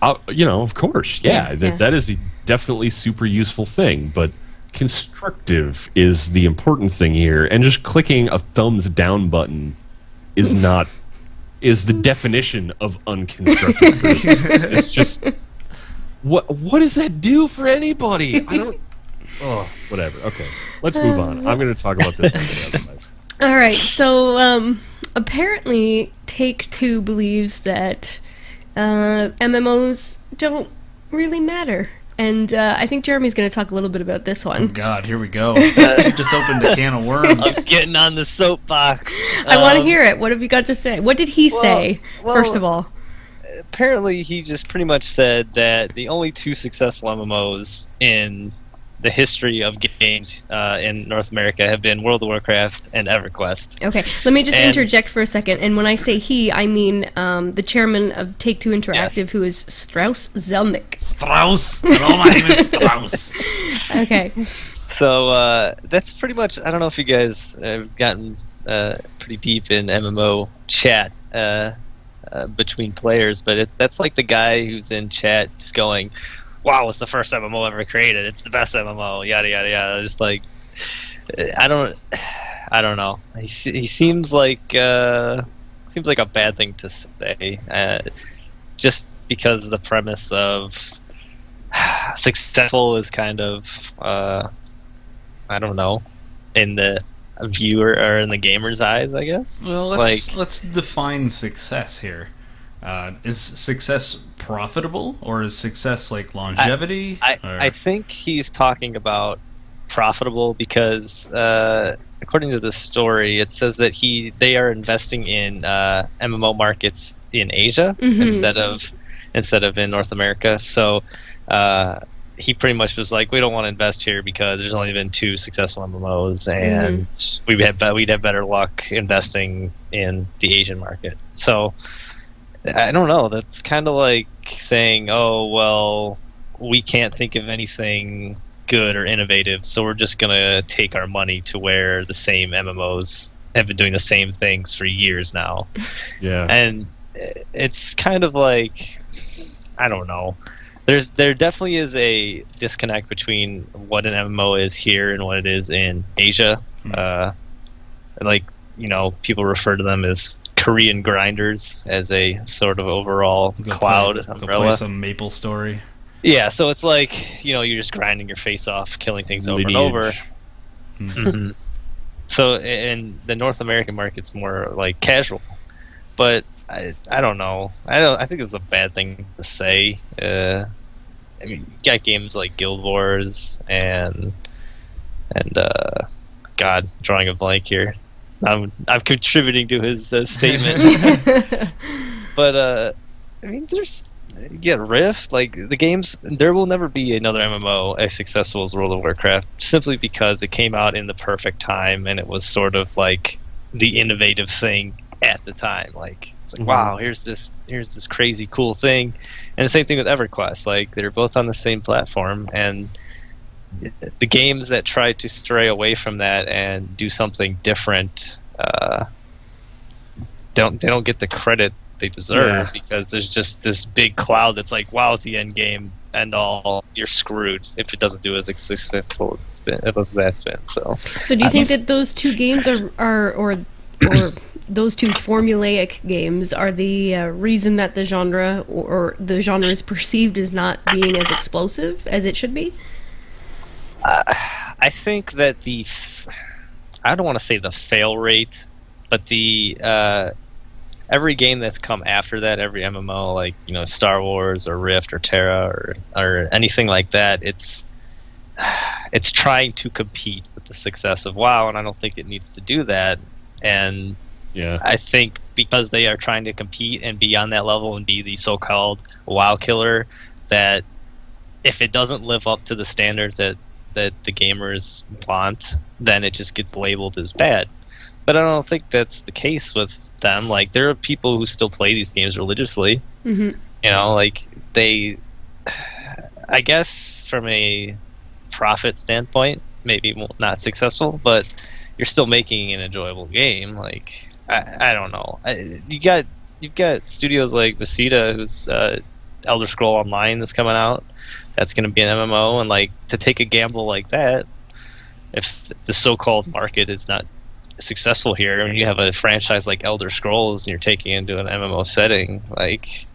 Speaker 3: Of course, that is a definitely super useful thing, but constructive is the important thing here, and just clicking a thumbs down button is the definition of unconstructive criticism. It's just what does that do for anybody? I don't. Oh, whatever. Okay, let's move on. I'm going to talk about this.
Speaker 2: All right. So apparently, Take-Two believes that MMOs don't really matter. And I think Jeremy's going to talk a little bit about this one.
Speaker 1: Oh God, here we go. You just opened a can of worms.
Speaker 4: I'm getting on the soapbox.
Speaker 2: I want to hear it. What have you got to say? What did he say, first of all?
Speaker 4: Apparently, he just pretty much said that the only two successful MMOs in the history of games in North America have been World of Warcraft and EverQuest.
Speaker 2: Okay, let me just interject for a second. And when I say he, I mean the chairman of Take-Two Interactive, who is Strauss Zelnick.
Speaker 1: Strauss! Hello, my name is Strauss.
Speaker 2: Okay.
Speaker 4: So that's pretty much, I don't know if you guys have gotten pretty deep in MMO chat between players, but that's like the guy who's in chat just going, wow, it's the first MMO ever created. It's the best MMO. Yada yada yada. Just like, I don't know. He seems like a bad thing to say, just because the premise of successful is kind of I don't know, in the viewer or in the gamer's eyes, I guess.
Speaker 1: Well, let's define success here. Is success profitable, or is success like longevity?
Speaker 4: I think he's talking about profitable because according to the story, it says that they are investing in MMO markets in Asia instead of in North America. So he pretty much was like, we don't want to invest here because there's only been 2 successful MMOs, and we'd have better luck investing in the Asian market. So I don't know. That's kind of like saying, oh, well, we can't think of anything good or innovative, so we're just going to take our money to where the same MMOs have been doing the same things for years now.
Speaker 3: Yeah.
Speaker 4: And it's kind of like, I don't know. There definitely is a disconnect between what an MMO is here and what it is in Asia. Like, people refer to them as Korean grinders as a sort of overall umbrella.
Speaker 1: Go play some Maple Story.
Speaker 4: Yeah, so it's like, you're just grinding your face off, killing things over and over. Mm-hmm. So in the North American market's more like casual. But I don't know. I think it's a bad thing to say. I mean, you got games like Guild Wars and God, drawing a blank here. I'm contributing to his statement. But I mean, you get Rift, like the games. There will never be another MMO as successful as World of Warcraft, simply because it came out in the perfect time and it was sort of like the innovative thing at the time. Like, it's like, wow, here's this crazy cool thing. And the same thing with EverQuest. Like, they're both on the same platform, and the games that try to stray away from that and do something different, they don't get the credit they deserve, because there's just this big cloud that's like, wow, it's the end game, end all. You're screwed if it doesn't do as successful as that's been. So
Speaker 2: do you think that those two games are or those two formulaic games are the reason that the genre or the genre is perceived as not being as explosive as it should be?
Speaker 4: I think that I don't want to say the fail rate, but the every game that's come after that, every MMO, like Star Wars or Rift or Terra or anything like that, it's trying to compete with the success of WoW, and I don't think it needs to do that. And I think because they are trying to compete and be on that level and be the so-called WoW killer, that if it doesn't live up to the standards that the gamers want, then it just gets labeled as bad. But I don't think that's the case with them. Like, there are people who still play these games religiously. Like, I guess from a profit standpoint, maybe not successful, but you're still making an enjoyable game. Like, I don't know. You've got studios like Bethesda, who's Elder Scroll Online that's coming out. That's going to be an MMO, and like, to take a gamble like that, if the so-called market is not successful here, and you have a franchise like Elder Scrolls, and you're taking into an MMO setting, like,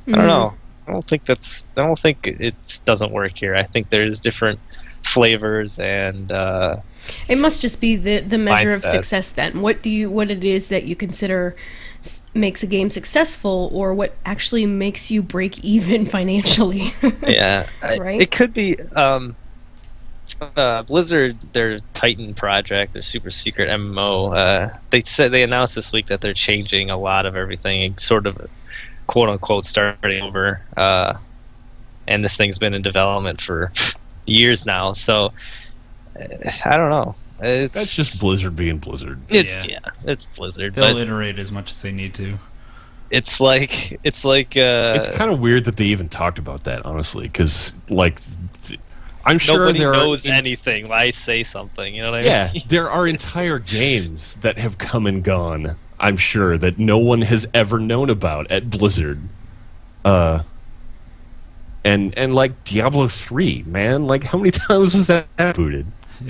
Speaker 4: I don't know. I don't think it doesn't work here. I think there's different flavors, and
Speaker 2: it must just be the measure of success then. What it is that you consider makes a game successful, or what actually makes you break even financially.
Speaker 4: Right? It could be Blizzard, their Titan project, their super secret MMO, they announced this week that they're changing a lot of everything and sort of quote unquote starting over, and this thing's been in development for years now, so I don't know.
Speaker 3: That's just Blizzard being Blizzard.
Speaker 4: It's Blizzard.
Speaker 1: They'll iterate as much as they need to.
Speaker 4: It's like
Speaker 3: it's kind of weird that they even talked about that, honestly, because like I'm sure
Speaker 4: nobody knows anything. Why say something? You know what I mean?
Speaker 3: There are entire games that have come and gone, I'm sure, that no one has ever known about at Blizzard. And like Diablo 3, man, like how many times was that booted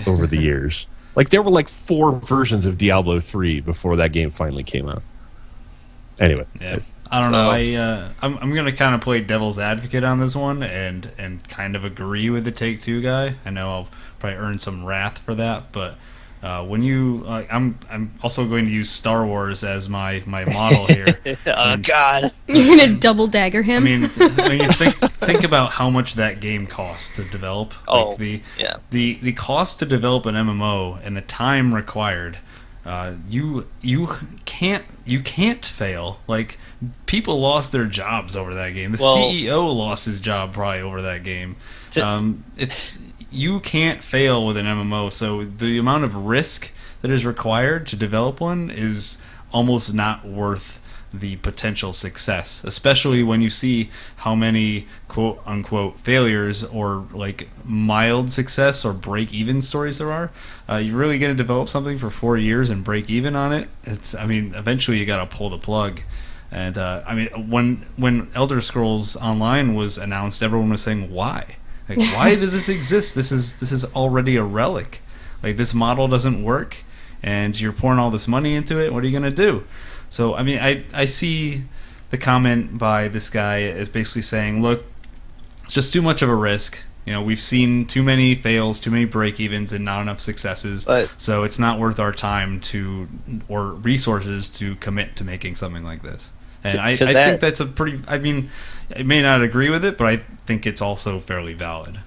Speaker 3: over the years? Like there were like 4 versions of Diablo 3 before that game finally came out. Anyway,
Speaker 1: yeah. I don't know. I'm gonna kind of play devil's advocate on this one and kind of agree with the Take-Two guy. I know I'll probably earn some wrath for that, but when you, I'm also going to use Star Wars as my model here.
Speaker 4: God!
Speaker 2: You're gonna double dagger him.
Speaker 1: I mean, when you think about how much that game costs to develop. The cost to develop an MMO and the time required. You can't fail. Like, people lost their jobs over that game. The CEO lost his job probably over that game. You can't fail with an MMO. So the amount of risk that is required to develop one is almost not worth the potential success, especially when you see how many quote unquote failures or like mild success or break even stories there are. You're really going to develop something for 4 years and break even on it. Eventually you got to pull the plug. And when Elder Scrolls Online was announced, everyone was saying, why? Like, why does this exist? This is already a relic. Like, this model doesn't work and you're pouring all this money into it. What are you going to do? So, I mean, I see the comment by this guy as basically saying, look, it's just too much of a risk. You know, we've seen too many fails, too many break-evens, and not enough successes. So it's not worth our time or resources to commit to making something like this. And I think that's a pretty... I mean, I may not agree with it, but I think it's also fairly valid.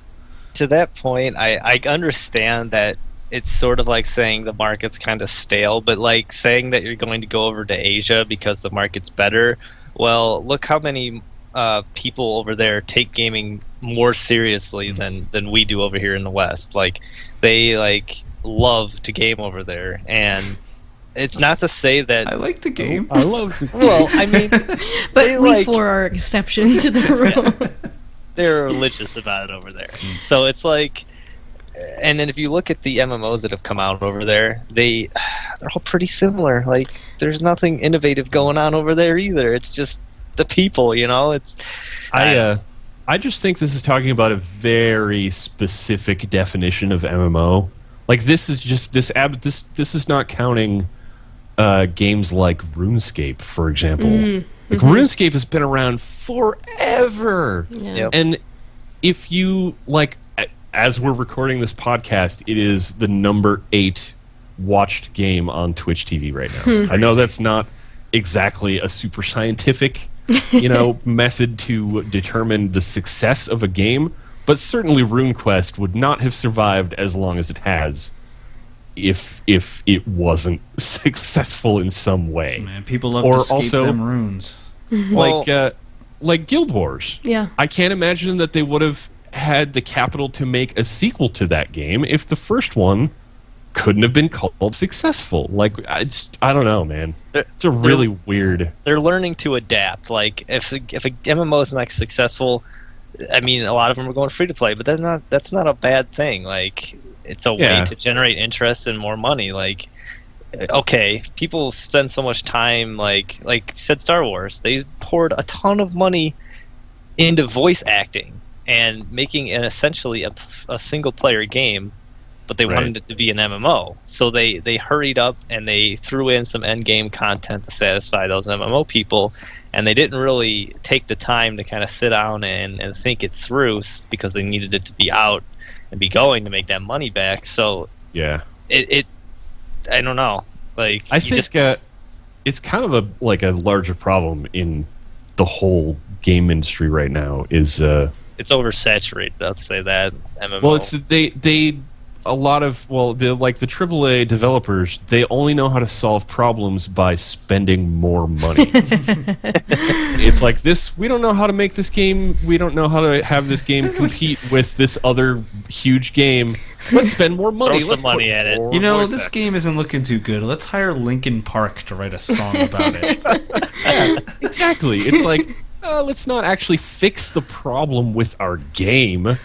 Speaker 4: To that point, I understand that it's sort of like saying the market's kind of stale, but like saying that you're going to go over to Asia because the market's better. Well, look how many people over there take gaming more seriously than we do over here in the West. Like, they love to game over there, and it's not to say that
Speaker 1: I like to game.
Speaker 3: I love to game.
Speaker 4: Well, I mean,
Speaker 2: but we 4 are exception to the rule.
Speaker 4: They're religious about it over there. So it's like, and then if you look at the MMOs that have come out over there, they're all pretty similar. Like, there's nothing innovative going on over there either. It's just the people, you know. It's
Speaker 3: I just think this is talking about a very specific definition of MMO. Like, this is just this is not counting games like RuneScape, for example. Like, RuneScape has been around forever.
Speaker 2: Yeah.
Speaker 4: Yep.
Speaker 3: And if you, like, as we're recording this podcast, it is the number 8 watched game on Twitch TV right now. I know that's not exactly a super scientific, method to determine the success of a game, but certainly RuneQuest would not have survived as long as it has if it wasn't successful in some way.
Speaker 1: Man, people love to escape them runes.
Speaker 3: Like Guild Wars.
Speaker 2: Yeah.
Speaker 3: I can't imagine that they would have had the capital to make a sequel to that game if the first one couldn't have been called successful. Like, I don't know, man. It's a really weird...
Speaker 4: They're learning to adapt. Like, if a MMO is not successful, I mean, a lot of them are going free to play, but that's not a bad thing. Like, it's a way to generate interest and more money. Like, okay, people spend so much time, like you said, Star Wars. They poured a ton of money into voice acting and making an essentially a single player game, but they wanted it to be an MMO. So they hurried up and they threw in some end game content to satisfy those MMO people, and they didn't really take the time to kind of sit down and think it through, because they needed it to be out and be going to make that money back. So
Speaker 3: yeah,
Speaker 4: it I don't know. Like,
Speaker 3: I think it's kind of a larger problem in the whole game industry right now is
Speaker 4: it's oversaturated. I'll say that MMO.
Speaker 3: Well, it's a lot of the AAA developers, they only know how to solve problems by spending more money. It's like this. We don't know how to make this game. We don't know how to have this game compete with this other huge game. Let's spend more money.
Speaker 4: Throw
Speaker 3: Let's
Speaker 4: some money at it.
Speaker 1: This game isn't looking too good. Let's hire Linkin Park to write a song about it.
Speaker 3: Yeah, exactly. It's like, let's not actually fix the problem with our game.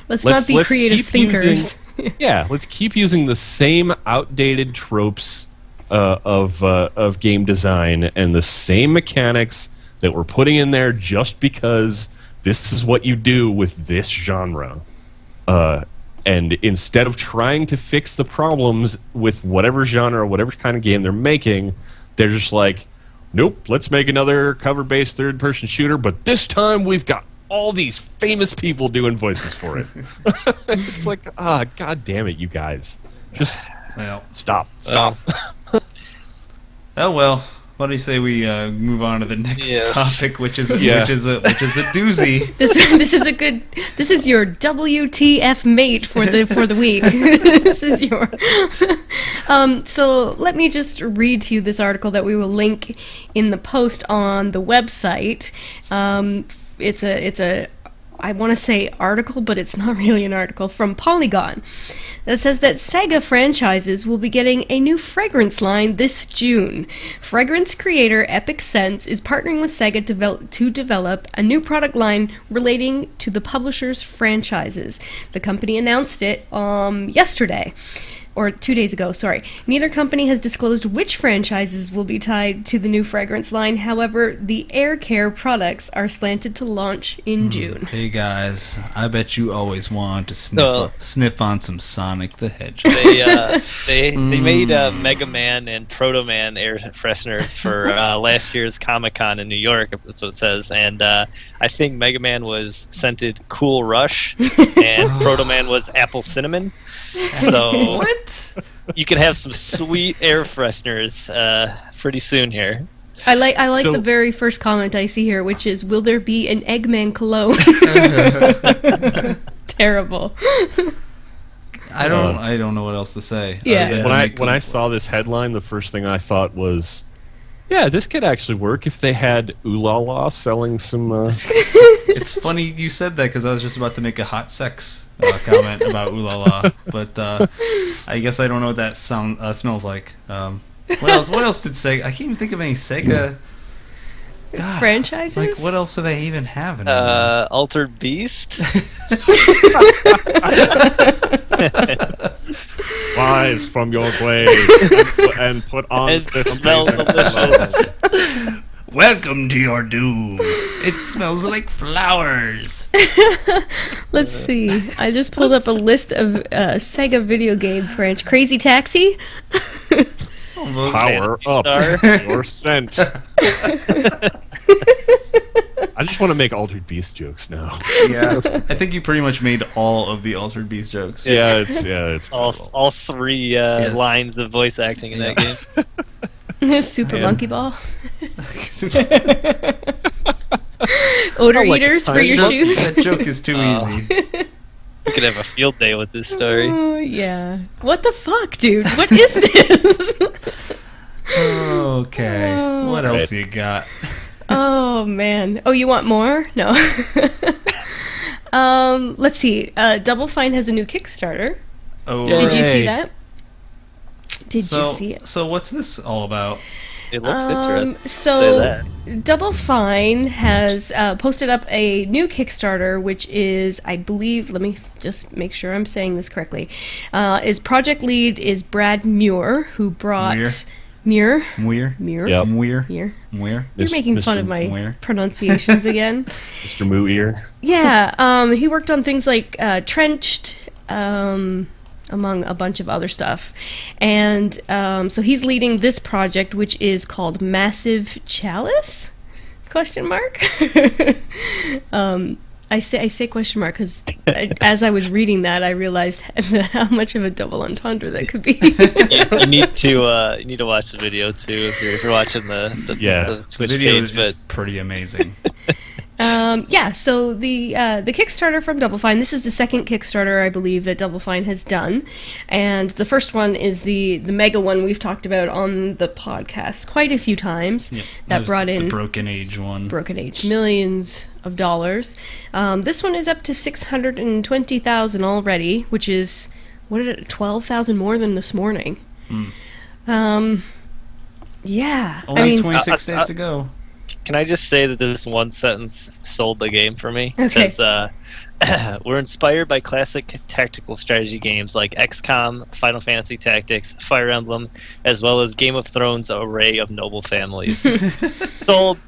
Speaker 2: Let's not be creative thinkers.
Speaker 3: Let's keep using the same outdated tropes of game design and the same mechanics that we're putting in there just because this is what you do with this genre. And instead of trying to fix the problems with whatever genre or whatever kind of game they're making, they're just like, nope, let's make another cover-based third-person shooter, but this time we've got all these famous people doing voices for it. It's like, god damn it, you guys. Just stop.
Speaker 1: Oh well. Why do you say we move on to the next topic, which is a doozy.
Speaker 2: This is your WTF mate for the week. This is your. So let me just read to you this article that we will link in the post on the website. It's a I want to say article, but it's not really an article, from Polygon, that says that Sega franchises will be getting a new fragrance line this June. Fragrance creator Epic Scents is partnering with Sega to develop a new product line relating to the publisher's franchises. The company announced it yesterday. Or 2 days ago, sorry. Neither company has disclosed which franchises will be tied to the new fragrance line. However, the Air Care products are slanted to launch in June.
Speaker 1: Hey guys, I bet you always wanted to sniff on some Sonic the Hedgehog.
Speaker 4: They made Mega Man and Proto Man air fresheners for last year's Comic-Con in New York, that's what it says. And I think Mega Man was scented Cool Rush, and Proto Man was Apple Cinnamon. So
Speaker 1: what?
Speaker 4: You can have some sweet air fresheners pretty soon here.
Speaker 2: I like the very first comment I see here, which is, "Will there be an Eggman cologne?" Terrible.
Speaker 1: I don't know what else to say.
Speaker 2: Yeah.
Speaker 3: When I saw this headline, the first thing I thought was, yeah, this could actually work if they had Ooh La La selling some...
Speaker 1: It's funny you said that, because I was just about to make a hot sex comment about Ooh La La, but I guess I don't know what that smells like. What else did Sega... I can't even think of any Sega... God,
Speaker 2: franchises?
Speaker 1: Like, what else do they even have anymore?
Speaker 4: Altered Beast?
Speaker 3: Rise from your graves and put on
Speaker 4: It smells delicious.
Speaker 1: Welcome to your doom. It smells like flowers.
Speaker 2: Let's see. I just pulled up a list of Sega video game franchise. Crazy Taxi?
Speaker 3: Power up your scent. I just want to make Altered Beast jokes now.
Speaker 1: Yeah, I think you pretty much made all of the Altered Beast jokes.
Speaker 3: It's
Speaker 4: all three lines of voice acting in that game.
Speaker 2: Super Monkey Ball. Odor eaters for your shoes.
Speaker 1: That joke is too easy.
Speaker 4: We could have a field day with this story.
Speaker 2: Oh, yeah. What the fuck, dude? What is this?
Speaker 1: Okay. What else you got?
Speaker 2: Oh, man. Oh, you want more? No. Let's see. Double Fine has a new Kickstarter.
Speaker 1: Oh,
Speaker 2: did you see that? Did you see it?
Speaker 1: So what's this all about?
Speaker 4: It looked interesting.
Speaker 2: So Double Fine has posted up a new Kickstarter, which is, I believe, let me just make sure I'm saying this correctly, is project lead is Brad Muir, who brought... Muir.
Speaker 1: Yep. Muir.
Speaker 2: You're
Speaker 3: Mr.
Speaker 2: making fun of my pronunciations again.
Speaker 3: Mr. Muir.
Speaker 2: Yeah, he worked on things like Trenched, among a bunch of other stuff. And so he's leading this project, which is called Massive Chalice? Question mark? I say question mark because as I was reading that, I realized how much of a double entendre that could be.
Speaker 4: You need to watch the video too if you're watching the
Speaker 1: video is pretty amazing.
Speaker 2: So the Kickstarter from Double Fine, this is the second Kickstarter I believe that Double Fine has done, and the first one is the mega one we've talked about on the podcast quite a few times.
Speaker 1: Yeah,
Speaker 2: that brought in
Speaker 1: the Broken Age one.
Speaker 2: Broken Age, millions of dollars. This one is up to 620,000 already, which is 12,000 more than this morning. Yeah,
Speaker 1: only 26 days to go.
Speaker 4: Can I just say that this one sentence sold the game for me?
Speaker 2: Okay.
Speaker 4: It says, we're inspired by classic tactical strategy games like XCOM, Final Fantasy Tactics, Fire Emblem, as well as Game of Thrones' array of noble families. Sold.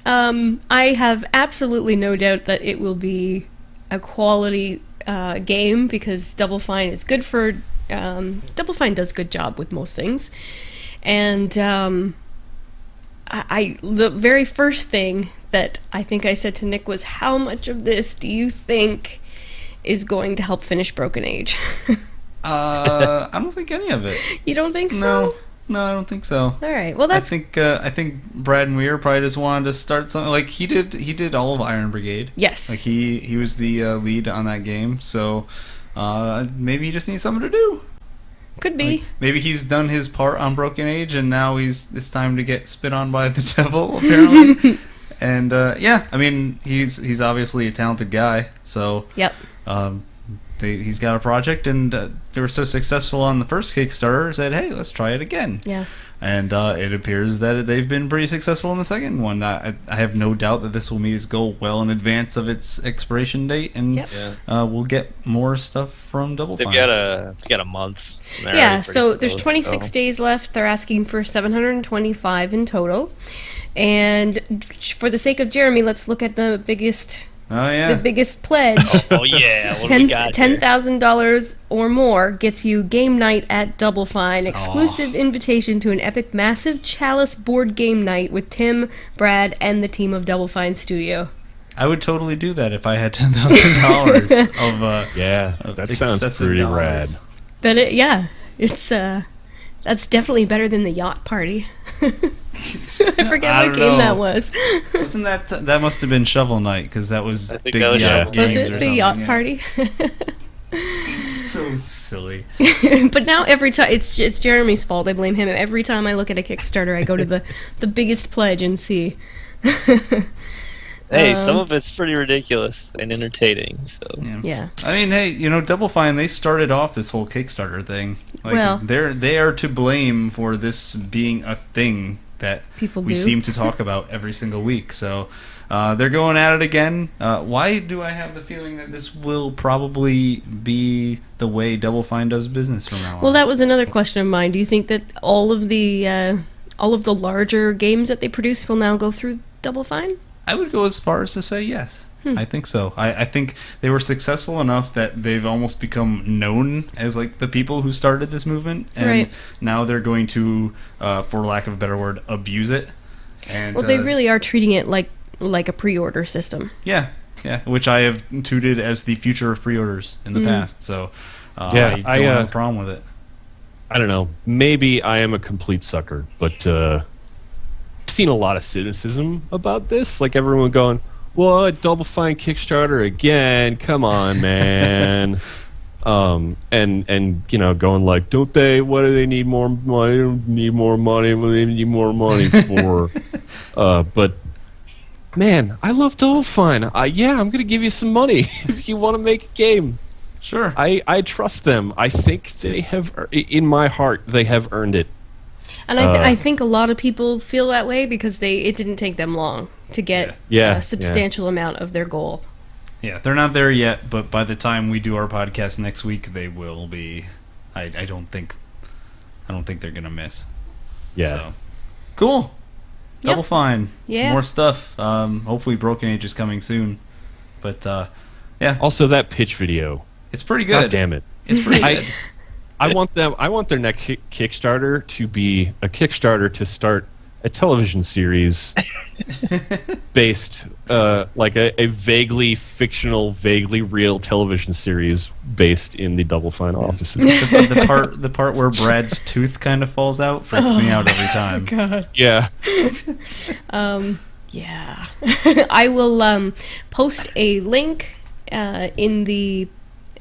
Speaker 2: I have absolutely no doubt that it will be a quality game, because Double Fine is good for Double Fine does a good job with most things. And the very first thing that I think I said to Nick was, how much of this do you think is going to help finish Broken Age?
Speaker 1: I don't think any of it.
Speaker 2: You don't think so?
Speaker 1: No, I don't think so.
Speaker 2: All right. Well, that's.
Speaker 1: I think Brad Muir probably just wanted to start something. Like he did all of Iron Brigade.
Speaker 2: Yes.
Speaker 1: Like he was the lead on that game. So maybe he just needs something to do.
Speaker 2: Could be.
Speaker 1: Like, maybe he's done his part on Broken Age, and now it's time to get spit on by the devil, apparently. And yeah, I mean, he's obviously a talented guy. So
Speaker 2: yep.
Speaker 1: He's got a project, and they were so successful on the first Kickstarter, said, hey, let's try it again.
Speaker 2: Yeah.
Speaker 1: And it appears that they've been pretty successful in the second one. I have no doubt that this will meet its goal well in advance of its expiration date, and
Speaker 2: yep.
Speaker 1: We'll get more stuff from Double Fine.
Speaker 4: They've got a month.
Speaker 2: Yeah, so there's 26 days left. They're asking for 725 in total. And for the sake of Jeremy, let's look at the biggest...
Speaker 1: Oh, yeah.
Speaker 2: The biggest pledge.
Speaker 4: Oh yeah. What do we got here?
Speaker 2: $10,000 or more gets you game night at Double Fine. Exclusive invitation to an epic massive chalice board game night with Tim, Brad, and the team of Double Fine Studio.
Speaker 1: I would totally do that if I had $10,000 of
Speaker 3: yeah, that sounds pretty rad.
Speaker 2: It's that's definitely better than the yacht party. I forget what game that was.
Speaker 1: Wasn't that must have been Shovel Knight, because that was big yacht games.
Speaker 2: Was it the yacht party?
Speaker 1: So silly.
Speaker 2: But now every time it's Jeremy's fault. I blame him. Every time I look at a Kickstarter, I go to the biggest pledge and see.
Speaker 4: Hey, some of it's pretty ridiculous and entertaining. So
Speaker 2: yeah.
Speaker 1: I mean, hey, Double Fine, they started off this whole Kickstarter thing. Like, they are to blame for this being a thing that we seem to talk about every single week. So they're going at it again. Why do I have the feeling that this will probably be the way Double Fine does business from now on?
Speaker 2: Well, that was another question of mine. Do you think that all of the larger games that they produce will now go through Double Fine?
Speaker 1: I would go as far as to say yes. I think so. I think they were successful enough that they've almost become known as like the people who started this movement, and now they're going to, for lack of a better word, abuse it. And
Speaker 2: well, they really are treating it like a pre-order system.
Speaker 1: Yeah, which I have touted as the future of pre-orders in the past. So I don't have a problem with it.
Speaker 3: I don't know. Maybe I am a complete sucker, but seen a lot of cynicism about this, like everyone going, what, Double Fine Kickstarter again, come on, man. And going like, what do they need more money? They don't need more money. What do they need more money for? But man, I love Double Fine. I'm gonna give you some money if you want to make a game.
Speaker 1: Sure.
Speaker 3: I trust them. I think they have, in my heart, they have earned it.
Speaker 2: And I think a lot of people feel that way because it didn't take them long to get a substantial amount of their goal.
Speaker 1: Yeah, they're not there yet, but by the time we do our podcast next week, they will be. I don't think they're gonna miss.
Speaker 3: Yeah.
Speaker 1: So, cool. Double Fine.
Speaker 2: Yeah.
Speaker 1: More stuff. Hopefully, Broken Age is coming soon. But yeah.
Speaker 3: Also, that pitch video.
Speaker 1: It's pretty good.
Speaker 3: God damn it.
Speaker 1: It's pretty good.
Speaker 3: I want their next Kickstarter to be a Kickstarter to start a television series based, like a vaguely fictional, vaguely real television series based in the Double Fine offices.
Speaker 1: the part where Brad's tooth kind of falls out freaks me out every time.
Speaker 2: God.
Speaker 3: Yeah.
Speaker 2: Yeah. I will post a link in the.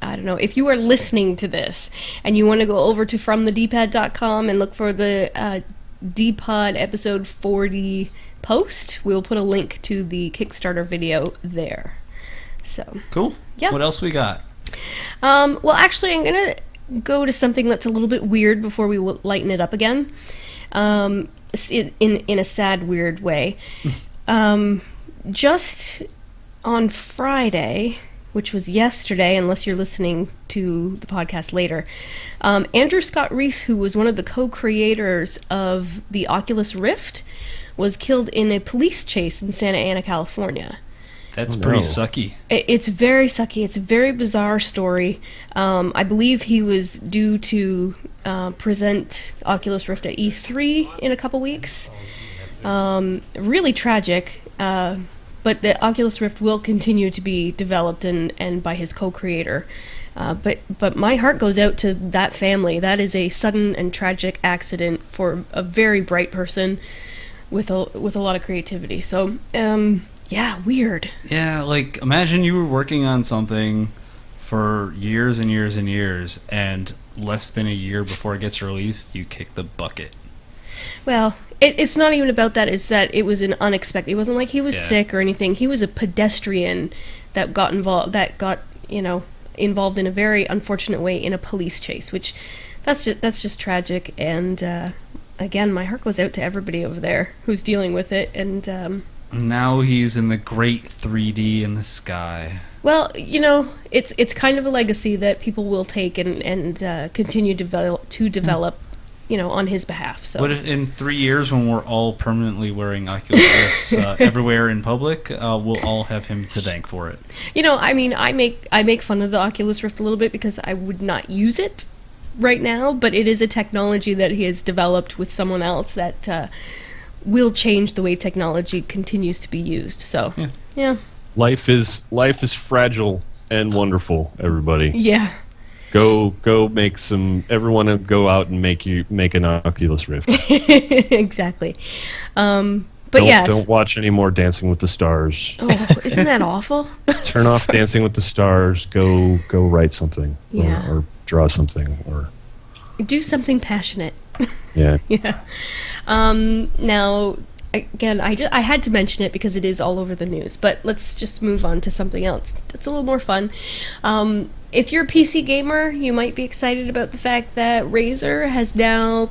Speaker 2: I don't know, if you are listening to this and you want to go over to fromthedpod.com and look for the DPod episode 40 post, we'll put a link to the Kickstarter video there. So
Speaker 1: cool.
Speaker 2: Yeah. What
Speaker 1: else we got?
Speaker 2: Well, actually, I'm going to go to something that's a little bit weird before we lighten it up again. In a sad, weird way. Just on Friday, which was yesterday, unless you're listening to the podcast later, Andrew Scott Reese, who was one of the co-creators of the Oculus Rift, was killed in a police chase in Santa Ana, California.
Speaker 1: That's pretty sucky.
Speaker 2: It's very sucky. It's a very bizarre story. I believe he was due to present Oculus Rift at E3 in a couple weeks. Really tragic. But the Oculus Rift will continue to be developed and by his co-creator. But my heart goes out to that family. That is a sudden and tragic accident for a very bright person with a lot of creativity. So, yeah, weird.
Speaker 1: Yeah, like, imagine you were working on something for years and years and years, and less than a year before it gets released, you kick the bucket.
Speaker 2: Well, it's not even about that. It's that it was an unexpected. It wasn't like he was sick or anything. He was a pedestrian that got involved. Involved in a very unfortunate way in a police chase. Which, that's just tragic. And again, my heart goes out to everybody over there who's dealing with it. And
Speaker 1: now he's in the great 3D in the sky.
Speaker 2: Well, it's kind of a legacy that people will take and continue to develop. On his behalf. So,
Speaker 1: what if in 3 years, when we're all permanently wearing Oculus Rifts everywhere in public, we'll all have him to thank for it?
Speaker 2: I make fun of the Oculus Rift a little bit because I would not use it right now, but it is a technology that he has developed with someone else that will change the way technology continues to be used. So, yeah.
Speaker 3: Life is fragile and wonderful, everybody.
Speaker 2: Yeah.
Speaker 3: Go make some. Everyone go out and make an Oculus Rift.
Speaker 2: Exactly. But yes.
Speaker 3: Don't watch any more Dancing with the Stars.
Speaker 2: Oh, isn't that awful?
Speaker 3: Turn off Dancing with the Stars. Go write something.
Speaker 2: Yeah.
Speaker 3: Or draw something. Or
Speaker 2: do something passionate.
Speaker 3: Yeah.
Speaker 2: Yeah. Now, again, I had to mention it because it is all over the news. But let's just move on to something else that's a little more fun. If you're a PC gamer, you might be excited about the fact that Razer has now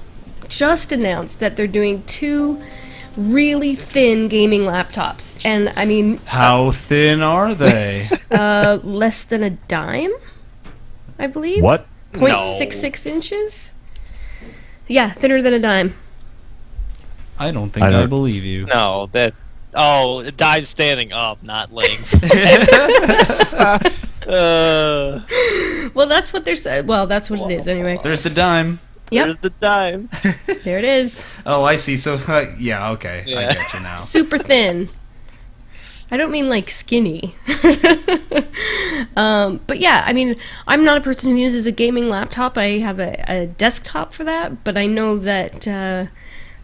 Speaker 2: just announced that they're doing 2 really thin gaming laptops. And I mean...
Speaker 1: How thin are they?
Speaker 2: Less than a dime, I believe.
Speaker 3: What?
Speaker 2: 0.66 inches? Yeah, thinner than a dime.
Speaker 1: I don't think I believe you.
Speaker 4: No, that's... Oh, a dime standing up, not laying.
Speaker 2: Well, that's what they're saying. Well, that's what it is anyway.
Speaker 1: There's the dime.
Speaker 2: Yep.
Speaker 4: There's the dime.
Speaker 2: There it is.
Speaker 1: Oh, I see. So, yeah, okay.
Speaker 4: Yeah.
Speaker 1: I get you now.
Speaker 2: Super thin. I don't mean like skinny. But yeah, I mean, I'm not a person who uses a gaming laptop. I have a desktop for that, but I know that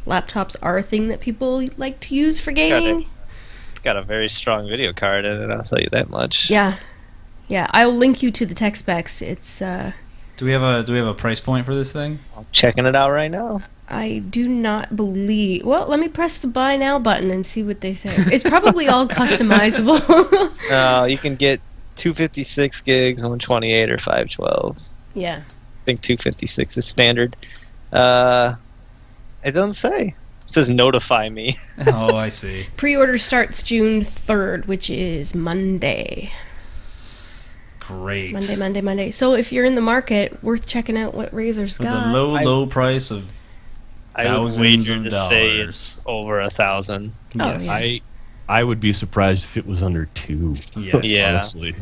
Speaker 2: laptops are a thing that people like to use for gaming.
Speaker 4: It's got a very strong video card in it, I'll tell you that much.
Speaker 2: Yeah. Yeah, I'll link you to the tech specs. It's
Speaker 1: Do we have a price point for this thing?
Speaker 4: I'm checking it out right now.
Speaker 2: I do not believe... Well, let me press the buy now button and see what they say. It's probably all customizable.
Speaker 4: You can get 256 gigs, 128, or 512.
Speaker 2: Yeah.
Speaker 4: I think 256 is standard. It doesn't say. It says notify me.
Speaker 1: Oh, I see.
Speaker 2: Pre-order starts June 3rd, which is Monday.
Speaker 1: Great.
Speaker 2: Monday. So if you're in the market, worth checking out what Razer's
Speaker 1: For
Speaker 2: got.
Speaker 1: the low price of thousands of dollars.
Speaker 4: It's over 1,000.
Speaker 2: Oh,
Speaker 1: Yes.
Speaker 2: yeah.
Speaker 3: I would be surprised if it was under 2.
Speaker 1: Yes.
Speaker 4: Yeah.
Speaker 3: Honestly.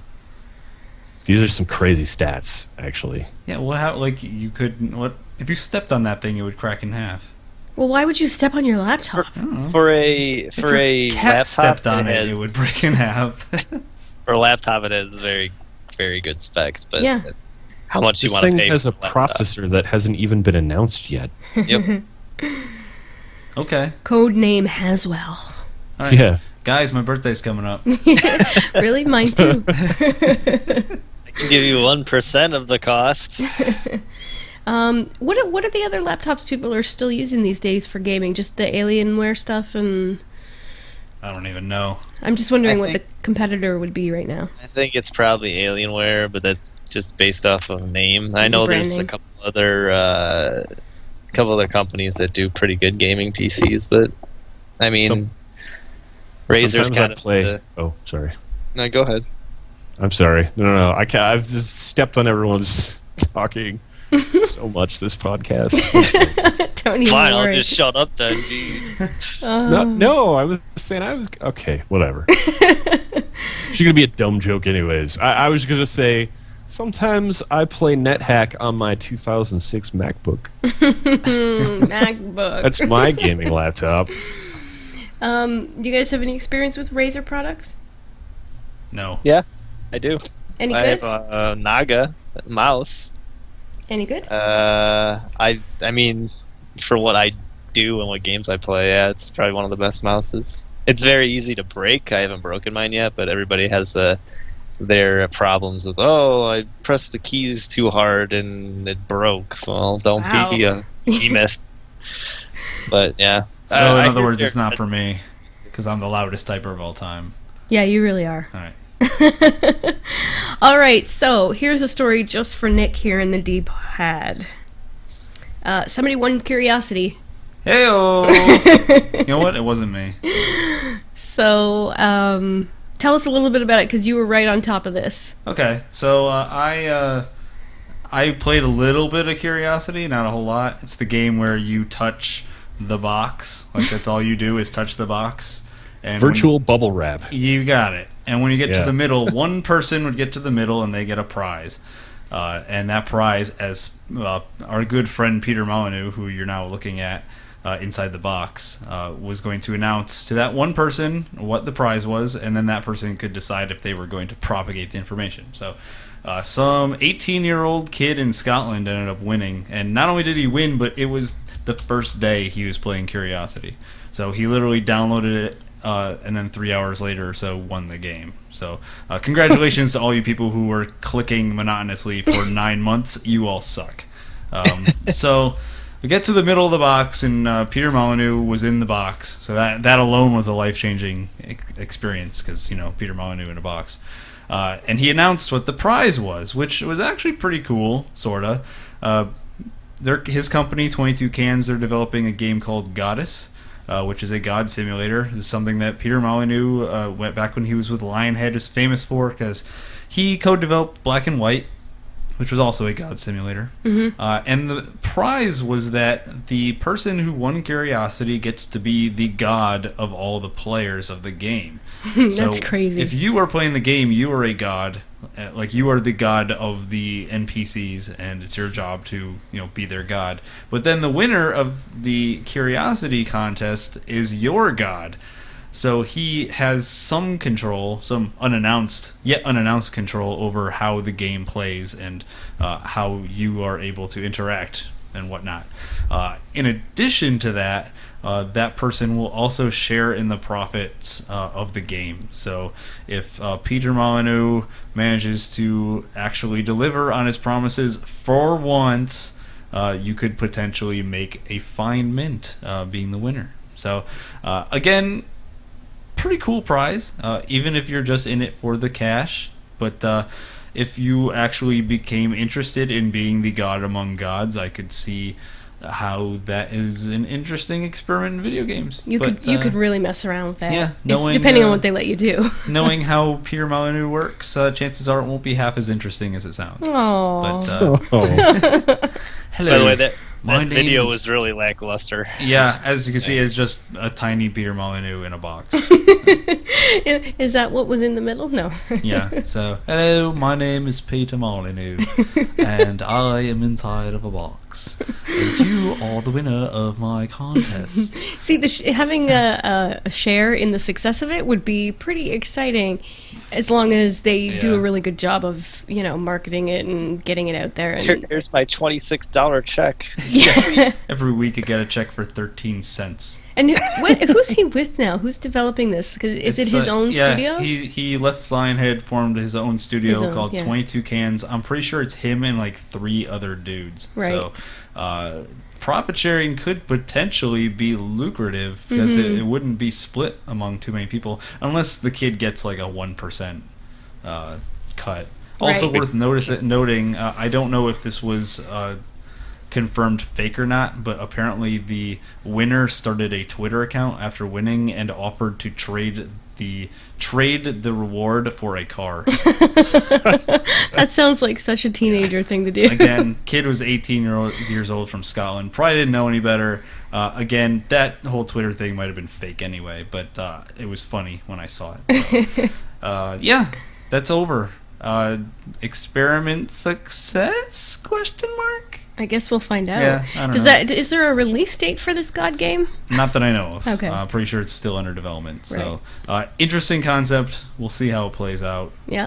Speaker 3: These are some crazy stats, actually.
Speaker 1: Yeah, well, how, like, you could... What if you stepped on that thing, it would crack in half.
Speaker 2: Well, why would you step on your laptop?
Speaker 1: I don't know.
Speaker 4: For a
Speaker 1: cat
Speaker 4: laptop,
Speaker 1: stepped on it,
Speaker 4: has-
Speaker 1: it would break in half.
Speaker 4: for a laptop, it has very, very good specs. But
Speaker 2: Yeah.
Speaker 4: how much do you
Speaker 3: This
Speaker 4: want to
Speaker 3: thing
Speaker 4: pay?
Speaker 3: has a
Speaker 4: for laptop?
Speaker 3: processor that hasn't even been announced yet.
Speaker 4: Yep.
Speaker 1: Okay.
Speaker 2: Code name Haswell.
Speaker 1: All right.
Speaker 3: Yeah.
Speaker 1: Guys, my birthday's coming up.
Speaker 2: Really? Mine too.
Speaker 4: I can give you 1% of the cost.
Speaker 2: What are the other laptops people are still using these days for gaming? Just the Alienware stuff, and
Speaker 1: I don't even know.
Speaker 2: I'm just wondering
Speaker 4: I
Speaker 2: what the
Speaker 4: think-
Speaker 2: competitor would be right now.
Speaker 4: I think it's probably Alienware, but that's just based off of name. I know there's
Speaker 2: branding.
Speaker 4: a couple other companies that do pretty good gaming PCs, but I mean, Razer's
Speaker 3: Sometimes
Speaker 4: kind
Speaker 3: I
Speaker 4: of
Speaker 3: play. Oh, sorry.
Speaker 4: No, go ahead.
Speaker 3: I'm sorry. No. I can't. I've just stepped on everyone's talking so much this podcast. I'm sorry.
Speaker 2: Don't even
Speaker 4: Fine, I'll
Speaker 2: worry.
Speaker 4: just shut up then. Geez.
Speaker 3: No, I was saying I was okay. Whatever. She's gonna be a dumb joke, anyways. I was gonna say sometimes I play NetHack on my 2006 MacBook.
Speaker 2: MacBook.
Speaker 3: That's my gaming laptop.
Speaker 2: Do you guys have any experience with Razer products?
Speaker 1: No.
Speaker 4: Yeah, I do.
Speaker 2: Any
Speaker 4: I
Speaker 2: good?
Speaker 4: have a Naga mouse.
Speaker 2: Any good?
Speaker 4: I mean, for what I do and what games I play, yeah, it's probably one of the best mouses. It's very easy to break. I haven't broken mine yet, but everybody has their problems with, I pressed the keys too hard and it broke. Well, don't
Speaker 2: Wow.
Speaker 4: be a behemoth. But yeah.
Speaker 1: So
Speaker 4: I
Speaker 1: in other
Speaker 4: hear
Speaker 1: words, it's
Speaker 4: they're-
Speaker 1: not for me because I'm the loudest typer of all time.
Speaker 2: Yeah, you really are.
Speaker 1: All right.
Speaker 2: All right, so here's a story just for Nick here in the DPod. Somebody won Curiosity.
Speaker 1: Heyo. You know what? It wasn't me.
Speaker 2: So, tell us a little bit about it, because you were right on top of this.
Speaker 1: Okay, so I played a little bit of Curiosity, not a whole lot. It's the game where you touch the box, like that's all you do is touch the box. And
Speaker 3: Virtual bubble wrap.
Speaker 1: you got it. And when you get to
Speaker 3: Yeah.
Speaker 1: the middle, one person would get to the middle and they get a prize. And that prize, as our good friend Peter Molyneux, who you're now looking at inside the box, was going to announce to that one person what the prize was, and then that person could decide if they were going to propagate the information. So some 18-year-old kid in Scotland ended up winning. And not only did he win, but it was the first day he was playing Curiosity. So he literally downloaded it, and then 3 hours later or so won the game. So congratulations to all you people who were clicking monotonously for 9 months. You all suck. So we get to the middle of the box, and Peter Molyneux was in the box. So that alone was a life-changing experience because, Peter Molyneux in a box. And he announced what the prize was, which was actually pretty cool, sort of. His company, 22 Cans, they're developing a game called Goddess, which is a god simulator. This is something that Peter Molyneux, went back when he was with Lionhead, is famous for because he co-developed Black and White, which was also a god simulator.
Speaker 2: Mm-hmm.
Speaker 1: And the prize was that the person who won Curiosity gets to be the god of all the players of the game.
Speaker 2: That's crazy.
Speaker 1: If you are playing the game, you are a god. Like, you are the god of the NPCs, and it's your job to, be their god. But then the winner of the Curiosity contest is your god. So he has some control, some yet unannounced control over how the game plays and how you are able to interact and whatnot. In addition to that, that person will also share in the profits of the game. So if Peter Molyneux manages to actually deliver on his promises for once, you could potentially make a fine mint being the winner. So again, pretty cool prize, even if you're just in it for the cash. But if you actually became interested in being the god among gods, I could see how that is an interesting experiment in video games.
Speaker 2: You could really mess around with that.
Speaker 1: Yeah,
Speaker 2: depending on what they let you do.
Speaker 1: Knowing how Peter Molyneux works, chances are it won't be half as interesting as it sounds.
Speaker 2: Aww.
Speaker 1: But hello.
Speaker 4: By the way, that
Speaker 1: My
Speaker 4: video
Speaker 1: name's-
Speaker 4: was really lackluster.
Speaker 1: Yeah, as you can see, it's just a tiny Peter Molyneux in a box.
Speaker 2: Is that what was in the middle? No.
Speaker 1: Yeah, so, hello, my name is Peter Molyneux, and I am inside of a box. And you are the winner of my contest.
Speaker 2: See, having a share in the success of it would be pretty exciting, as long as they do a
Speaker 1: Yeah.
Speaker 2: really good job of, marketing it and getting it out there. And
Speaker 4: Here's my $26 check.
Speaker 2: yeah.
Speaker 1: Every week I get a check for 13 cents.
Speaker 2: And who's he with now? Who's developing this? 'Cause is it his own studio?
Speaker 1: He left Lionhead, formed his own studio
Speaker 2: His own,
Speaker 1: called
Speaker 2: yeah.
Speaker 1: 22 Cans. I'm pretty sure it's him and like 3 other dudes.
Speaker 2: Right.
Speaker 1: So profit sharing could potentially be lucrative because
Speaker 2: Mm-hmm.
Speaker 1: it wouldn't be split among too many people unless the kid gets like a 1% cut. Also
Speaker 2: Right.
Speaker 1: worth noting, I don't know if this was confirmed fake or not, but apparently the winner started a Twitter account after winning and offered to trade the reward for a car.
Speaker 2: That sounds like such a teenager thing to do.
Speaker 1: Again, kid was 18 years old from Scotland. Probably didn't know any better. Again, that whole Twitter thing might have been fake anyway, but it was funny when I saw it. So, yeah, that's over. Experiment success? Question mark?
Speaker 2: I guess we'll find out.
Speaker 1: Yeah, I don't know.
Speaker 2: Is there a release date for this God game?
Speaker 1: Not that I know of.
Speaker 2: Okay.
Speaker 1: Pretty sure it's still under development. So, interesting concept. We'll see how it plays out.
Speaker 2: Yeah.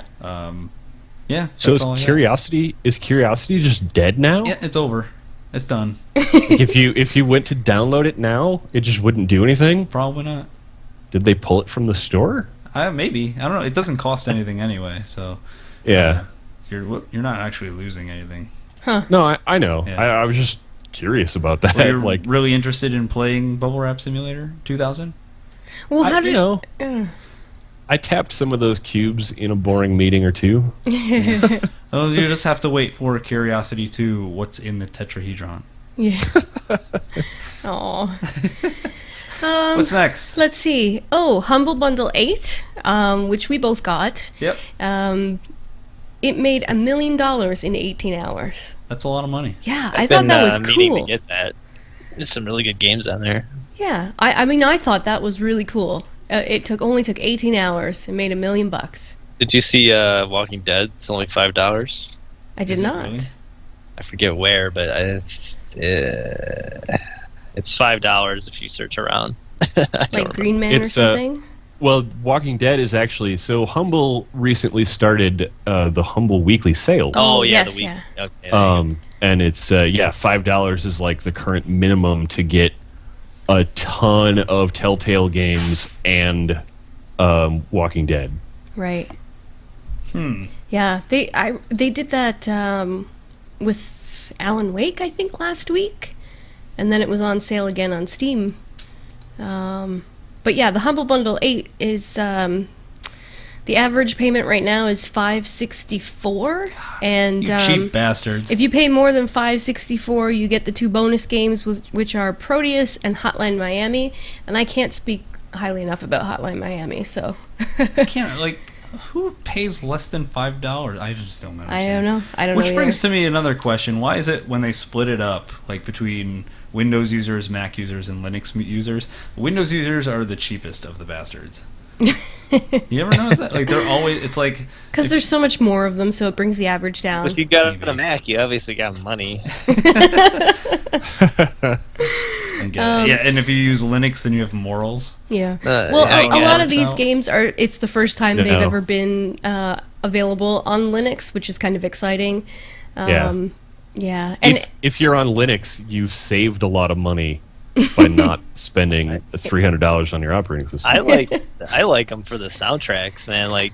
Speaker 1: Yeah.
Speaker 3: So
Speaker 1: that's all I got.
Speaker 3: is Curiosity just dead now?
Speaker 1: Yeah, it's over. It's done.
Speaker 3: Like if you went to download it now, it just wouldn't do anything?
Speaker 1: Probably not.
Speaker 3: Did they pull it from the store?
Speaker 1: Maybe. I don't know. It doesn't cost anything anyway, so
Speaker 3: Yeah.
Speaker 1: you're not actually losing anything.
Speaker 2: Huh.
Speaker 3: No, I know.
Speaker 1: Yeah.
Speaker 3: I was just curious about that.
Speaker 1: Were you
Speaker 3: Like,
Speaker 1: really interested in playing Bubble Wrap Simulator 2000?
Speaker 2: Well, how
Speaker 3: you know, I tapped some of those cubes in a boring meeting or two.
Speaker 1: Oh, you just have to wait for Curiosity 2, what's in the tetrahedron.
Speaker 2: Yeah. Aw.
Speaker 1: What's next?
Speaker 2: Let's see. Oh, Humble Bundle 8, which we both got.
Speaker 1: Yep.
Speaker 2: It made $1 million in 18 hours.
Speaker 1: That's a lot of money.
Speaker 2: Yeah, I thought that was
Speaker 4: meaning
Speaker 2: cool.
Speaker 4: to get that. There's some really good games on there.
Speaker 2: Yeah, I mean, I thought that was really cool. It only took 18 hours and made $1 million.
Speaker 4: Did you see Walking Dead? It's only $5.
Speaker 2: I did
Speaker 1: Is it
Speaker 2: not.
Speaker 1: really?
Speaker 4: I forget where, but it's $5 if you search around.
Speaker 2: Like Green Man or
Speaker 3: It's,
Speaker 2: something?
Speaker 3: Well, Walking Dead is actually... So Humble recently started the Humble Weekly Sales.
Speaker 4: Oh, yeah,
Speaker 2: yes,
Speaker 4: the week.
Speaker 2: yeah.
Speaker 4: Okay.
Speaker 3: And it's, $5 is like the current minimum to get a ton of Telltale games and Walking Dead.
Speaker 2: Right.
Speaker 1: Hmm.
Speaker 2: Yeah, they did that with Alan Wake, I think, last week, and then it was on sale again on Steam. But yeah, the Humble Bundle 8 is the average payment right now is $5.64, and
Speaker 1: You cheap bastards.
Speaker 2: if you pay more than $5.64, you get the 2 bonus games, which are Proteus and Hotline Miami, and I can't speak highly enough about Hotline Miami, so
Speaker 1: I can't, like, who pays less than $5? I just don't understand.
Speaker 2: I don't know. I don't know.
Speaker 1: Which
Speaker 2: either.
Speaker 1: brings to me another question. Why is it when they split it up, like between Windows users, Mac users, and Linux users, Windows users are the cheapest of the bastards? You ever notice that? Like, they're always, it's like...
Speaker 2: Because there's so much more of them, so it brings the average down.
Speaker 4: If you got
Speaker 1: Maybe.
Speaker 4: a Mac, you obviously got money.
Speaker 1: Yeah, and if you use Linux, then you have morals.
Speaker 2: Yeah.
Speaker 4: Well,
Speaker 2: a lot
Speaker 1: works
Speaker 2: of these
Speaker 1: out.
Speaker 2: games are. It's the first time
Speaker 3: No.
Speaker 2: they've ever been available on Linux, which is kind of exciting.
Speaker 3: Yeah.
Speaker 2: Yeah. And
Speaker 3: If you're on Linux, you've saved a lot of money by not spending $300 on your operating system.
Speaker 4: I like them for the soundtracks, man. Like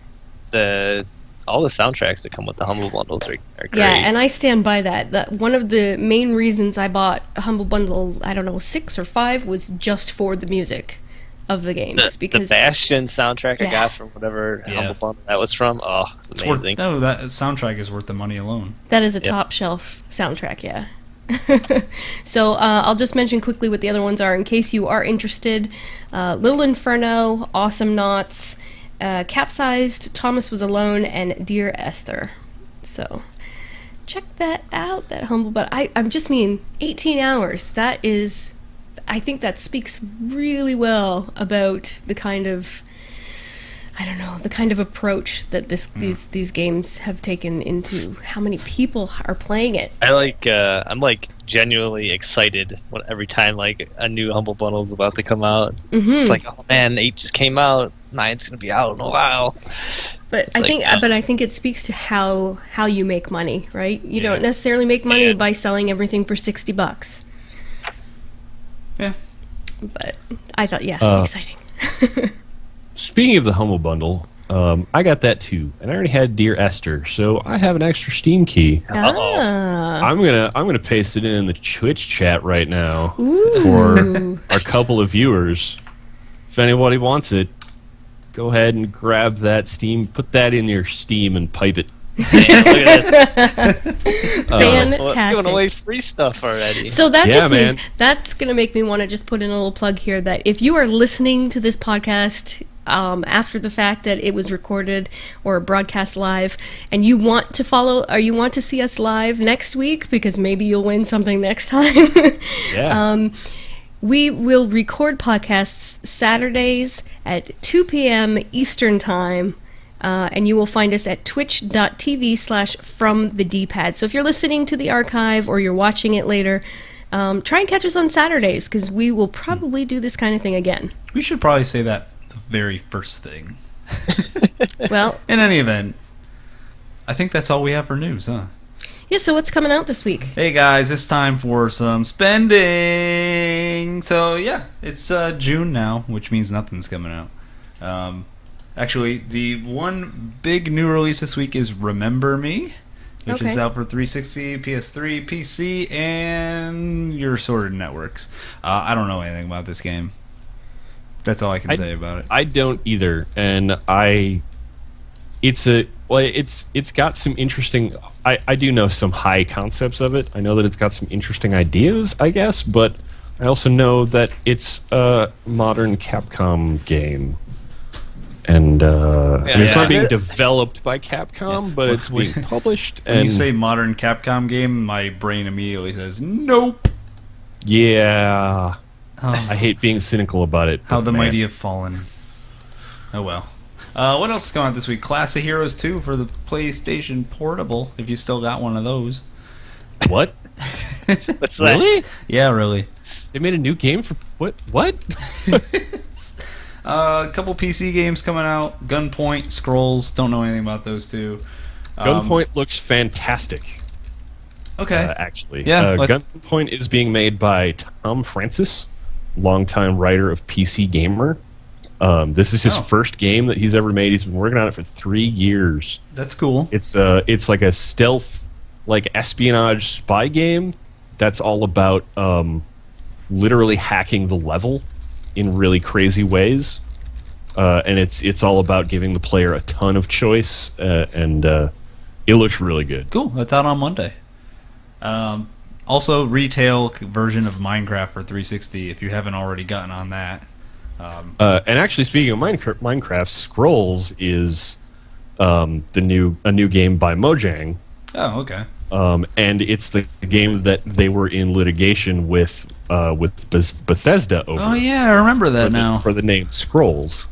Speaker 4: all the soundtracks that come with the Humble Bundles are great.
Speaker 2: yeah, and I stand by that. That one of the main reasons I bought Humble Bundle, I don't know, 6 or 5, was just for the music of the games.
Speaker 4: the
Speaker 2: Because
Speaker 4: Bastion soundtrack
Speaker 2: Yeah.
Speaker 4: I got from whatever
Speaker 1: Yeah.
Speaker 4: Humble Bundle that was from. Oh,
Speaker 1: It's worth,
Speaker 4: amazing.
Speaker 1: no, that soundtrack is worth the money alone.
Speaker 2: that is a
Speaker 4: Yep.
Speaker 2: top shelf soundtrack, yeah. So I'll just mention quickly what the other ones are in case you are interested. Little Inferno, Awesome Knots, Capsized, Thomas Was Alone, and Dear Esther. So check that out, that Humble. But I'm just mean 18 hours. That is, I think that speaks really well about the kind of, I don't know, the kind of approach that these games have taken into how many people are playing it.
Speaker 4: I'm like genuinely excited every time like a new Humble Bundle is about to come out. It's like, oh man, 8 just came out, 9's gonna be out in a while.
Speaker 2: But
Speaker 4: It's
Speaker 2: I
Speaker 4: like,
Speaker 2: think,
Speaker 4: yeah.
Speaker 2: but I think it speaks to how you make money, right? You don't necessarily make money
Speaker 4: Yeah.
Speaker 2: by selling everything for $60.
Speaker 1: Yeah.
Speaker 2: But I thought, exciting.
Speaker 3: Speaking of the Humble Bundle, I got that too, and I already had Dear Esther, so I have an extra Steam key.
Speaker 2: Ah.
Speaker 3: I'm gonna paste it in the Twitch chat right now
Speaker 2: Ooh.
Speaker 3: for our couple of viewers. If anybody wants it, go ahead and grab that Steam, put that in your Steam, and pipe it.
Speaker 4: Man, look at that.
Speaker 2: Fantastic.
Speaker 4: Giving away free stuff. enough already.
Speaker 2: So that
Speaker 3: Yeah,
Speaker 2: just
Speaker 3: man.
Speaker 2: means that's going to make me want to just put in a little plug here that if you are listening to this podcast after the fact that it was recorded or broadcast live, and you want to follow or you want to see us live next week because maybe you'll win something next time.
Speaker 3: Yeah.
Speaker 2: We will record podcasts Saturdays at 2 p.m. Eastern Time. And you will find us at twitch.tv/FromTheDPad. So if you're listening to the archive or you're watching it later, try and catch us on Saturdays because we will probably do this kind of thing again.
Speaker 1: We should probably say that the very first thing.
Speaker 2: Well,
Speaker 1: In any event, I think that's all we have for news, huh?
Speaker 2: yeah, so what's coming out this week?
Speaker 1: Hey guys, it's time for some spending. So yeah, it's June now, which means nothing's coming out. Actually, the one big new release this week is Remember Me, which is
Speaker 2: Okay.
Speaker 1: out for 360, PS3, PC, and your assorted networks. I don't know anything about this game. That's all I can say about it.
Speaker 3: I don't either, and it's got some interesting. I do know some high concepts of it. I know that it's got some interesting ideas, I guess, but I also know that it's a modern Capcom game. And it's not being developed by Capcom, but it's being published.
Speaker 1: When you say modern Capcom game, my brain immediately says, nope.
Speaker 3: Yeah.
Speaker 1: Oh,
Speaker 3: I hate being cynical about it.
Speaker 1: how
Speaker 3: but
Speaker 1: the
Speaker 3: man.
Speaker 1: mighty have fallen. Oh well. What else is going on this week? Class of Heroes 2 for the PlayStation Portable, if you still got one of those.
Speaker 3: What?
Speaker 4: What's that?
Speaker 3: Really?
Speaker 1: Yeah, really.
Speaker 3: They made a new game for what? What?
Speaker 1: A couple PC games coming out. Gunpoint, Scrolls. Don't know anything about those two.
Speaker 3: Gunpoint looks fantastic.
Speaker 1: Okay.
Speaker 3: Actually,
Speaker 1: Yeah, like-
Speaker 3: Gunpoint is being made by Tom Francis, longtime writer of PC Gamer. This is his
Speaker 1: Oh.
Speaker 3: first game that he's ever made. He's been working on it for 3 years.
Speaker 1: That's cool.
Speaker 3: It's like a stealth, like espionage spy game that's all about literally hacking the level in really crazy ways, and it's all about giving the player a ton of choice, and it looks really good.
Speaker 1: Cool. That's out on Monday. Also, retail version of Minecraft for 360. If you haven't already gotten on that.
Speaker 3: And actually, speaking of Minecraft, Scrolls is a new game by Mojang.
Speaker 1: Oh, okay.
Speaker 3: And it's the game that they were in litigation with Bethesda over.
Speaker 1: Oh yeah, I remember that now.
Speaker 3: For the name Scrolls,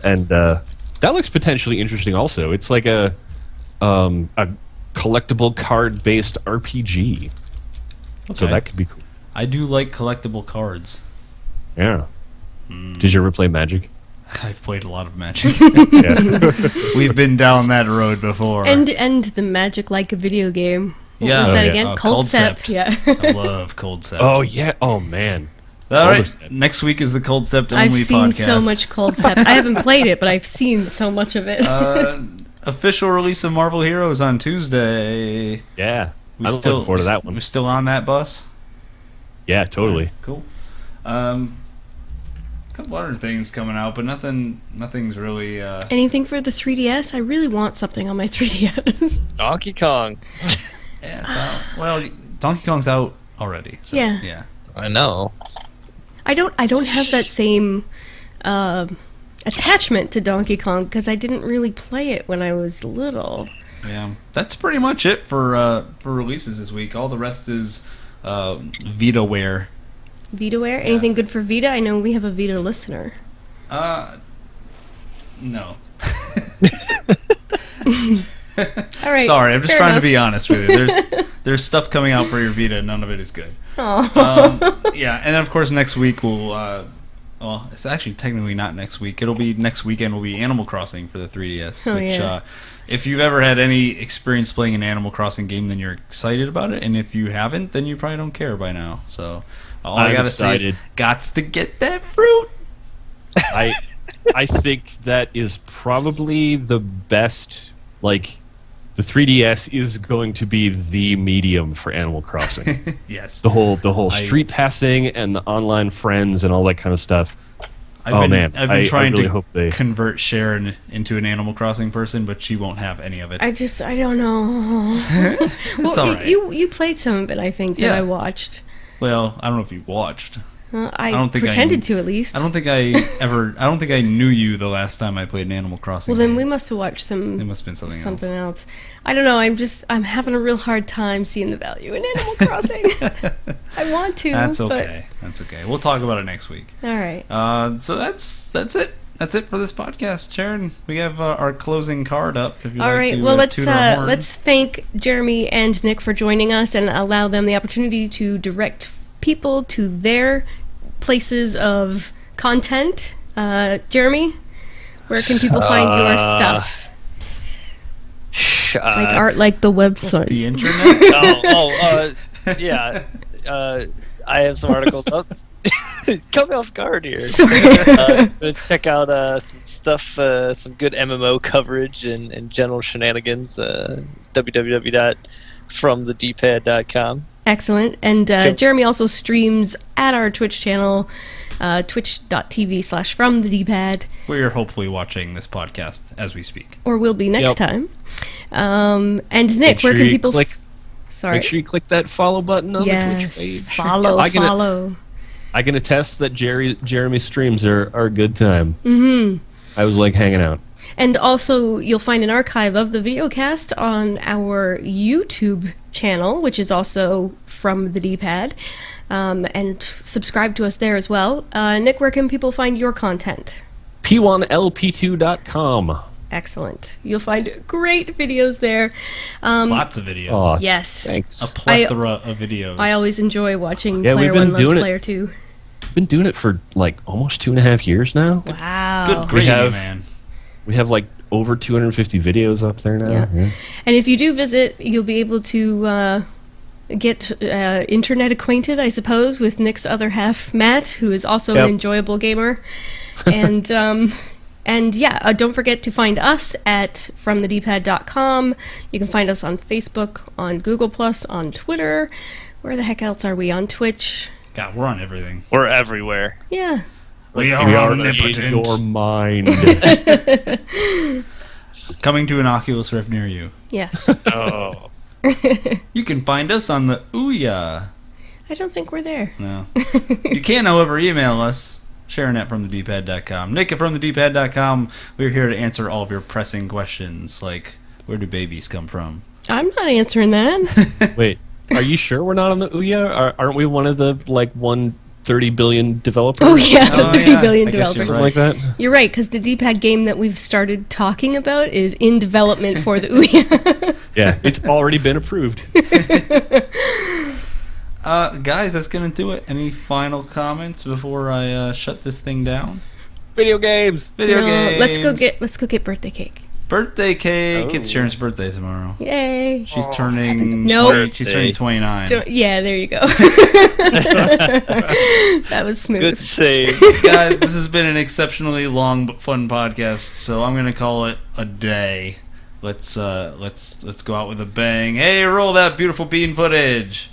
Speaker 3: and that looks potentially interesting. Also, it's like a collectible card-based RPG, so
Speaker 1: Okay.
Speaker 3: that could be cool.
Speaker 1: I do like collectible cards.
Speaker 3: Yeah. Did you ever play Magic?
Speaker 1: I've played a lot of Magic.
Speaker 3: Yeah.
Speaker 1: We've been down that road before.
Speaker 2: And the Magic like a video game. What
Speaker 1: Yeah.
Speaker 2: was
Speaker 1: Oh,
Speaker 2: that
Speaker 3: yeah.
Speaker 2: again?
Speaker 1: Coldcept.
Speaker 2: Coldcept. Yeah.
Speaker 1: I love Cold Step.
Speaker 3: Oh yeah. Oh man.
Speaker 1: All right.
Speaker 3: Coldcept.
Speaker 1: Next week is the Cold Step only
Speaker 2: I've seen
Speaker 1: podcast.
Speaker 2: so much Coldcept. I haven't played it, but I've seen so much of it.
Speaker 1: Official release of Marvel Heroes on Tuesday.
Speaker 3: Yeah. I'm looking forward to that one.
Speaker 1: We're still on that bus.
Speaker 3: Yeah, totally.
Speaker 1: Cool. A couple other things coming out, but nothing's really.
Speaker 2: Anything for the 3DS? I really want something on my 3DS.
Speaker 4: Donkey Kong.
Speaker 1: Yeah, it's out. Well, Donkey Kong's out already. So,
Speaker 2: Yeah.
Speaker 1: Yeah.
Speaker 4: I know.
Speaker 2: I don't have that same attachment to Donkey Kong because I didn't really play it when I was little.
Speaker 1: Yeah. That's pretty much it for releases this week. All the rest is VitaWare.
Speaker 2: VitaWare? Anything good for Vita? I know we have a Vita listener.
Speaker 1: No.
Speaker 2: All right.
Speaker 1: Sorry, I'm just
Speaker 2: fair
Speaker 1: trying
Speaker 2: enough.
Speaker 1: to be honest with you. There's stuff coming out for your Vita, none of it is good.
Speaker 2: Aw.
Speaker 1: Yeah, and then of course next week we'll well, it's actually technically not next week. It'll be next weekend will be Animal Crossing for the 3DS,
Speaker 2: Oh,
Speaker 1: which
Speaker 2: yeah.
Speaker 1: If you've ever had any experience playing an Animal Crossing game, then you're excited about it, and if you haven't, then you probably don't care by now. So all I
Speaker 3: I'm
Speaker 1: gotta say
Speaker 3: excited.
Speaker 1: is, gots to get that fruit.
Speaker 3: I think that is probably the best. Like, the 3DS is going to be the medium for Animal Crossing.
Speaker 1: Yes,
Speaker 3: the whole street passing and the online friends and all that kind of stuff.
Speaker 1: I've been
Speaker 3: I
Speaker 1: trying
Speaker 3: really
Speaker 1: to
Speaker 3: hope they...
Speaker 1: convert Sharon into an Animal Crossing person, but she won't have any of it.
Speaker 2: I don't know.
Speaker 1: It's all right.
Speaker 2: You played some of it, I think, that
Speaker 1: Yeah.
Speaker 2: I watched.
Speaker 1: Well, I don't know if you watched.
Speaker 2: I
Speaker 1: don't think
Speaker 2: pretended to, at least.
Speaker 1: I don't think I knew you the last time I played an Animal Crossing.
Speaker 2: Well, then
Speaker 1: game.
Speaker 2: we must have watched
Speaker 1: It must have been something
Speaker 2: else. I don't know. I'm having a real hard time seeing the value in Animal Crossing. I want to.
Speaker 1: That's
Speaker 2: but-
Speaker 1: okay. That's okay. We'll talk about it next week.
Speaker 2: All right.
Speaker 1: So that's it. That's it for this podcast, Sharon. We have our closing card up. If you'd
Speaker 2: All
Speaker 1: like
Speaker 2: right.
Speaker 1: to,
Speaker 2: Well,
Speaker 1: toot our horn.
Speaker 2: let's thank Jeremy and Nick for joining us and allow them the opportunity to direct people to their places of content. Jeremy, where can people find your stuff? Like art, like the website.
Speaker 1: The internet.
Speaker 4: Yeah. I have some articles up. Caught me off guard here.
Speaker 2: Sorry.
Speaker 4: Check out some stuff, some good MMO coverage and general shenanigans. www.fromthedpad.com.
Speaker 2: Excellent. And Jeremy also streams at our Twitch channel, twitch.tv/fromthedpad.
Speaker 1: Where you're hopefully watching this podcast as we speak.
Speaker 2: Or will be next
Speaker 3: Yep.
Speaker 2: time. And Nick,
Speaker 3: Make sure
Speaker 2: where can
Speaker 3: you
Speaker 2: people...
Speaker 3: click...
Speaker 2: Sorry.
Speaker 3: Make sure you click that follow button on the Twitch
Speaker 2: Yes.
Speaker 3: page.
Speaker 2: Follow.
Speaker 3: I can attest that Jeremy's streams are a good time. Mm-hmm. I was like hanging out.
Speaker 2: And also, you'll find an archive of the videocast on our YouTube channel, which is also From the DPad. And subscribe to us there as well. Nick, where can people find your content?
Speaker 3: P1LP2.com.
Speaker 2: Excellent. You'll find great videos there.
Speaker 1: Lots of videos.
Speaker 3: Aw,
Speaker 2: Yes.
Speaker 3: thanks.
Speaker 1: A plethora of videos.
Speaker 2: I always enjoy watching
Speaker 3: Yeah,
Speaker 2: Player
Speaker 3: we've been
Speaker 2: 1 Loves
Speaker 3: doing it.
Speaker 2: Player 2.
Speaker 3: Been doing it for like almost 2.5 years now.
Speaker 2: Wow.
Speaker 1: Good gravy,
Speaker 3: have-
Speaker 1: man.
Speaker 3: We have like over 250 videos up there now.
Speaker 2: Yeah.
Speaker 3: Yeah.
Speaker 2: And if you do visit, you'll be able to get internet acquainted, I suppose, with Nick's other half, Matt, who is also
Speaker 3: Yep.
Speaker 2: an enjoyable gamer. And don't forget to find us at fromthedpad.com. You can find us on Facebook, on Google+, on Twitter. Where the heck else are we? On Twitch?
Speaker 1: God, we're on everything.
Speaker 4: We're everywhere.
Speaker 2: Yeah.
Speaker 1: We
Speaker 3: We
Speaker 1: are
Speaker 3: are
Speaker 1: omnipotent.
Speaker 3: in your mind.
Speaker 1: Coming to an Oculus Rift near you.
Speaker 2: Yes.
Speaker 4: Oh.
Speaker 1: You can find us on the Ouya.
Speaker 2: I don't think we're there.
Speaker 1: No. You can, however, email us. Sharon at fromthedpad.com. Nick at fromthedpad.com. We're here to answer all of your pressing questions, like where do babies come from?
Speaker 2: I'm not answering that.
Speaker 3: Wait, are you sure we're not on the Ouya? Aren't we one of the like 130 billion developers?
Speaker 2: Oh, yeah, the
Speaker 1: Oh,
Speaker 2: 30
Speaker 1: yeah.
Speaker 2: billion
Speaker 1: I guess
Speaker 2: developers.
Speaker 1: you're
Speaker 3: Something like that?
Speaker 2: You're right, because the D-pad game that we've started talking about is in development for the Ouya.
Speaker 3: Yeah, it's already been approved.
Speaker 1: Guys, that's going to do it. Any final comments before I shut this thing down?
Speaker 3: Video games.
Speaker 1: Video
Speaker 2: No,
Speaker 1: games.
Speaker 2: let's go get birthday cake.
Speaker 1: Birthday cake.
Speaker 3: Oh.
Speaker 1: It's Sharon's birthday tomorrow.
Speaker 2: Yay.
Speaker 1: She's turning.
Speaker 2: No.
Speaker 1: She's turning 29.
Speaker 2: Yeah, there you go. That was smooth.
Speaker 4: Good save.
Speaker 1: Guys, this has been an exceptionally long but fun podcast, so I'm gonna call it a day. Let's go out with a bang. Hey, roll that beautiful bean footage.